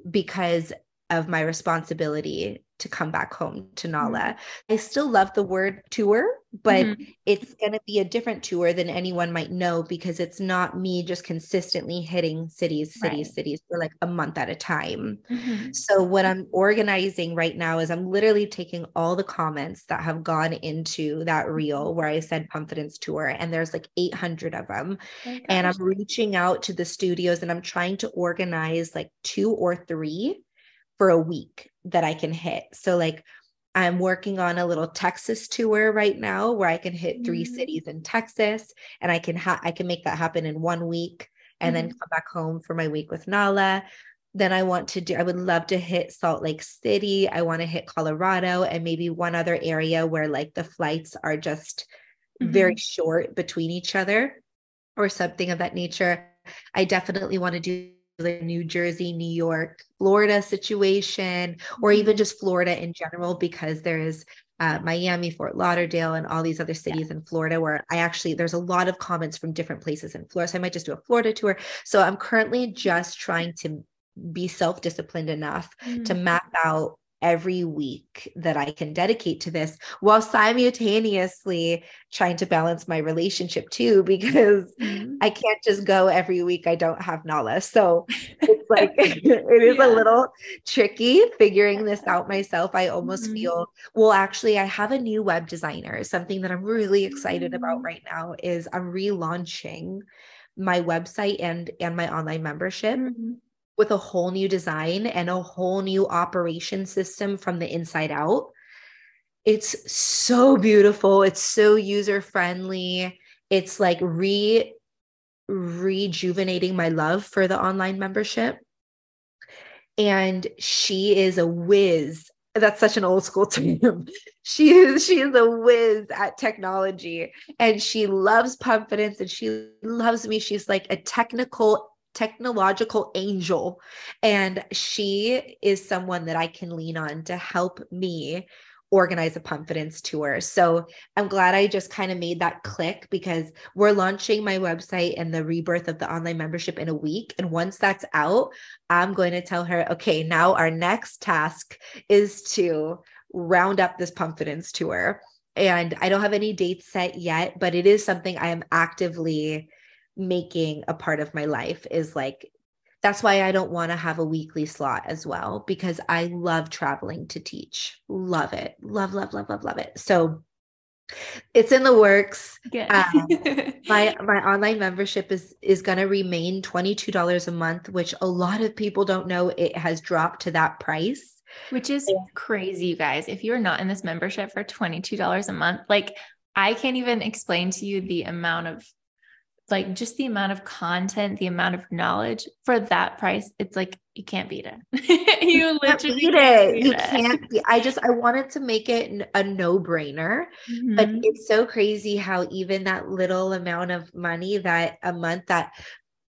B: Because of my responsibility to come back home to Nala. I still love the word tour, but it's going to be a different tour than anyone might know, because it's not me just consistently hitting cities for like a month at a time. So what I'm organizing right now is I'm literally taking all the comments that have gone into that reel where I said Pumpfidence tour, and there's like 800 of them. And I'm reaching out to the studios, and I'm trying to organize like 2 or 3 for a week that I can hit. So like I'm working on a little Texas tour right now where I can hit 3 cities in Texas, and I can make that happen in 1 week, and then come back home for my week with Nala. Then I would love to hit Salt Lake City. I want to hit Colorado, and maybe one other area where like the flights are just very short between each other, or something of that nature. I definitely want to do the New Jersey, New York, Florida situation, or even just Florida in general, because there is Miami, Fort Lauderdale, and all these other cities in Florida where there's a lot of comments from different places in Florida. So I might just do a Florida tour. So I'm currently just trying to be self-disciplined enough to map out every week that I can dedicate to this, while simultaneously trying to balance my relationship too, because I can't just go every week I don't have Nala. So it's like, it is a little tricky figuring this out myself. I almost feel, actually, I have a new web designer. Something that I'm really excited about right now is I'm relaunching my website and my online membership with a whole new design and a whole new operation system from the inside out. It's so beautiful. It's so user friendly. It's like rejuvenating my love for the online membership. And she is a whiz. That's such an old school term. She is a whiz at technology, and she loves Pumpfidence, and she loves me. She's like a technological angel, and she is someone that I can lean on to help me organize a Pumpfidence tour. So I'm glad I just kind of made that click, because we're launching my website and the rebirth of the online membership in a week. And once that's out, I'm going to tell her, okay, now our next task is to round up this Pumpfidence tour. And I don't have any dates set yet, but it is something I am actively making a part of my life. Is like, that's why I don't want to have a weekly slot as well, because I love traveling to teach. Love it. Love, love, love, love, love it. So it's in the works.
A: Good.
B: My online membership is going to remain $22 a month, which a lot of people don't know it has dropped to that price.
A: Which is crazy, you guys. If you're not in this membership for $22 a month, like I can't even explain to you the amount of, like, just the amount of content, the amount of knowledge for that price. It's like, you can't beat it. You literally can't beat it.
B: You can't be. I wanted to make it a no-brainer, but
A: Mm-hmm.
B: it's so crazy how even that little amount of money that a month, that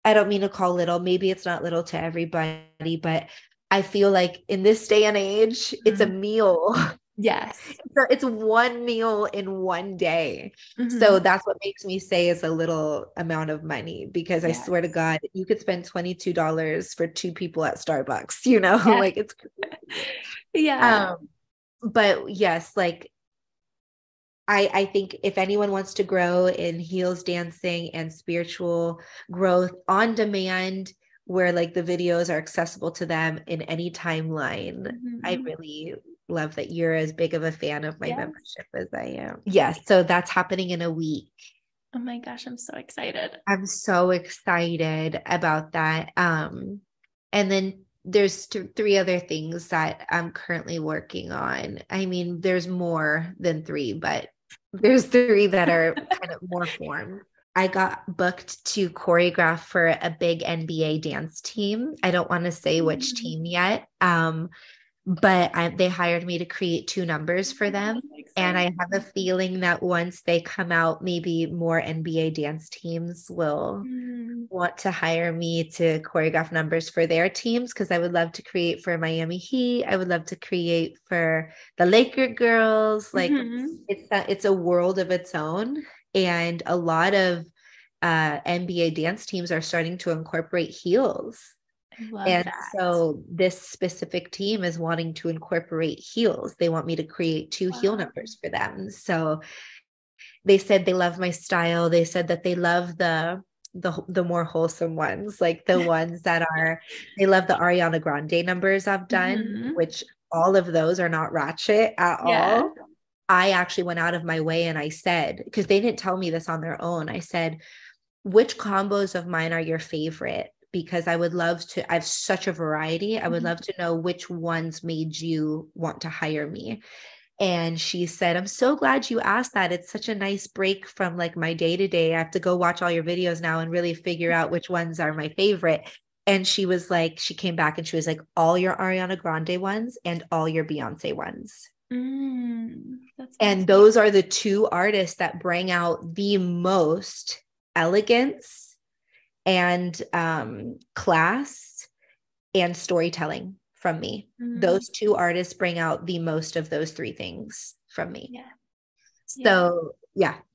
B: I don't mean to call little, maybe it's not little to everybody, but I feel like in this day and age, it's a meal.
A: Yes.
B: So it's one meal in one day.
A: Mm-hmm.
B: So that's what makes me say it's a little amount of money, because I swear to God, you could spend $22 for two people at Starbucks, you know, like it's
A: yeah.
B: But yes, like I think if anyone wants to grow in heels dancing and spiritual growth on demand, where like the videos are accessible to them in any timeline, I really love that you're as big of a fan of my membership as I am. Yes. So that's happening in a week.
A: Oh my gosh, I'm so excited.
B: I'm so excited about that. And then there's three other things that I'm currently working on. I mean, there's more than three, but there's three that are kind of more formed. I got booked to choreograph for a big NBA dance team. I don't want to say which team yet. But they hired me to create 2 numbers for them. And I have a feeling that once they come out, maybe more NBA dance teams will want to hire me to choreograph numbers for their teams, because I would love to create for Miami Heat. I would love to create for the Laker girls. Like it's a world of its own. And a lot of NBA dance teams are starting to incorporate heels. And so this specific team is wanting to incorporate heels. They want me to create 2 heel numbers for them. So they said they love my style. They said that they love the more wholesome ones, like the ones that they love the Ariana Grande numbers I've done, which all of those are not ratchet at all. I actually went out of my way and I said, because they didn't tell me this on their own, I said, which combos of mine are your favorite? Because I would love to, I have such a variety. I would love to know which ones made you want to hire me. And she said, I'm so glad you asked that. It's such a nice break from like my day to day. I have to go watch all your videos now and really figure out which ones are my favorite. And she was like, she came back and she was like, all your Ariana Grande ones and all your Beyonce ones. And those are the 2 artists that bring out the most elegance and class and storytelling from me. Those 2 artists bring out the most of those 3 things from me. So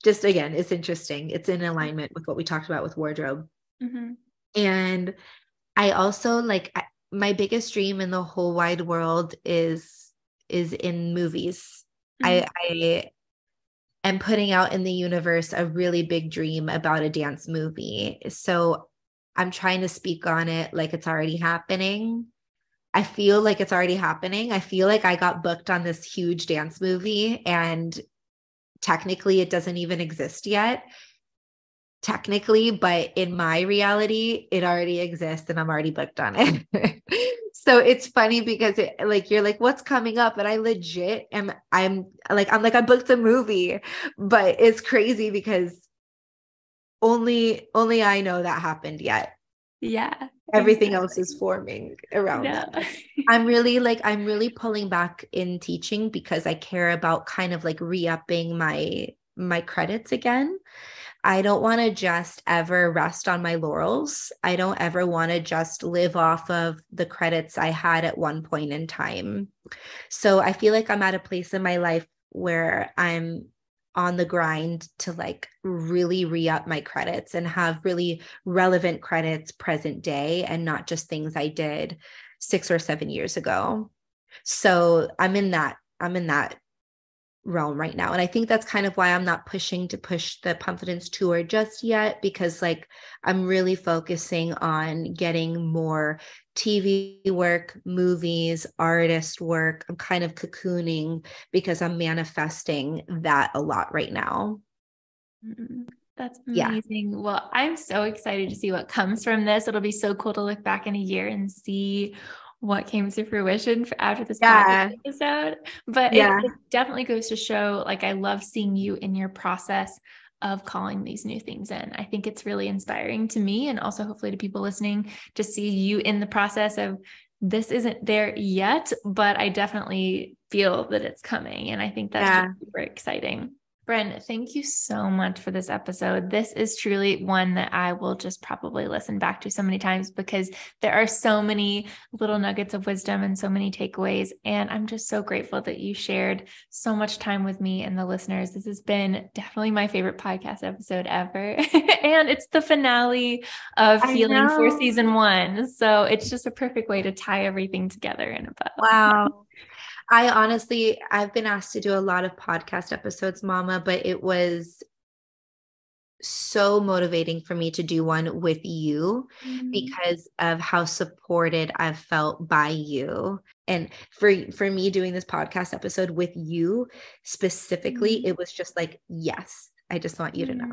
B: just again, it's interesting. It's in alignment with what we talked about with wardrobe. And I also my biggest dream in the whole wide world is in movies. I am putting out in the universe a really big dream about a dance movie. So I'm trying to speak on it like it's already happening. I feel like it's already happening. I feel like I got booked on this huge dance movie and technically it doesn't even exist yet. Technically, but in my reality, it already exists and I'm already booked on it. So it's funny because you're like, what's coming up? And I legit I'm like, I booked a movie, but it's crazy because only I know that happened yet.
A: Yeah.
B: Everything else is forming around that. I'm really pulling back in teaching because I care about kind of like re-upping my credits again. I don't want to just ever rest on my laurels. I don't ever want to just live off of the credits I had at one point in time. So I feel like I'm at a place in my life where I'm on the grind to like really re-up my credits and have really relevant credits present day and not just things I did 6 or 7 years ago. So I'm in that realm right now. And I think that's kind of why I'm not pushing to push the Pumpfidence tour just yet, because like I'm really focusing on getting more TV work, movies, artist work. I'm kind of cocooning because I'm manifesting that a lot right now.
A: That's amazing. Yeah. Well, I'm so excited to see what comes from this. It'll be so cool to look back in a year and see what came to fruition after this podcast episode. But it definitely goes to show, like, I love seeing you in your process of calling these new things in. I think it's really inspiring to me, and also hopefully to people listening, to see you in the process of, this isn't there yet, but I definitely feel that it's coming. And I think that's just super exciting. Brinn, thank you so much for this episode. This is truly one that I will just probably listen back to so many times, because there are so many little nuggets of wisdom and so many takeaways. And I'm just so grateful that you shared so much time with me and the listeners. This has been definitely my favorite podcast episode ever. And it's the finale of Healing for season 1. So it's just a perfect way to tie everything together in a bow.
B: Wow. I've been asked to do a lot of podcast episodes, Mama, but it was so motivating for me to do one with you because of how supported I've felt by you. And for me doing this podcast episode with you specifically, it was just like, yes, I just want you to know.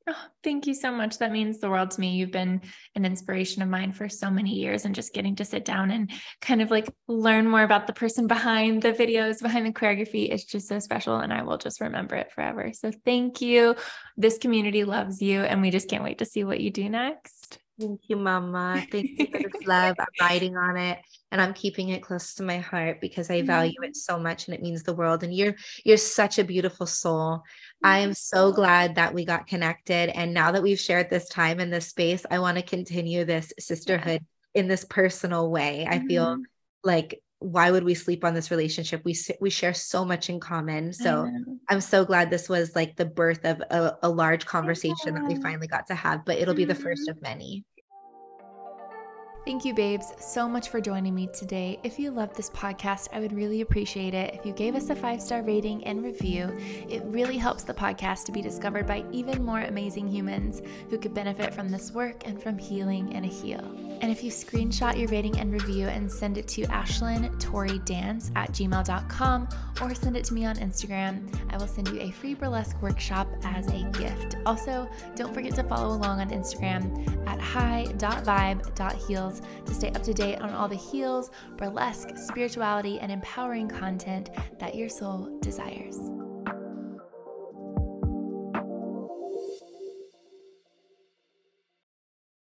A: Oh, thank you so much. That means the world to me. You've been an inspiration of mine for so many years, and just getting to sit down and kind of like learn more about the person behind the videos, behind the choreography is just so special, and I will just remember it forever. So thank you. This community loves you, and we just can't wait to see what you do next.
B: Thank you, Mama. Thank you for this love. I'm riding on it, and I'm keeping it close to my heart because I value it so much, and it means the world. And you're such a beautiful soul. I am so glad that we got connected. And now that we've shared this time in this space, I want to continue this sisterhood in this personal way. I feel like, why would we sleep on this relationship? We share so much in common. So I'm so glad this was like the birth of a large conversation that we finally got to have, but it'll be the first of many.
A: Thank you, babes, so much for joining me today. If you love this podcast, I would really appreciate it if you gave us a 5-star rating and review. It really helps the podcast to be discovered by even more amazing humans who could benefit from this work and from healing and a heal. And if you screenshot your rating and review and send it to ashlintorydance@gmail.com, or send it to me on Instagram, I will send you a free burlesque workshop as a gift. Also, don't forget to follow along on Instagram at hi.vibe.heals to stay up to date on all the heels, burlesque, spirituality, and empowering content that your soul desires.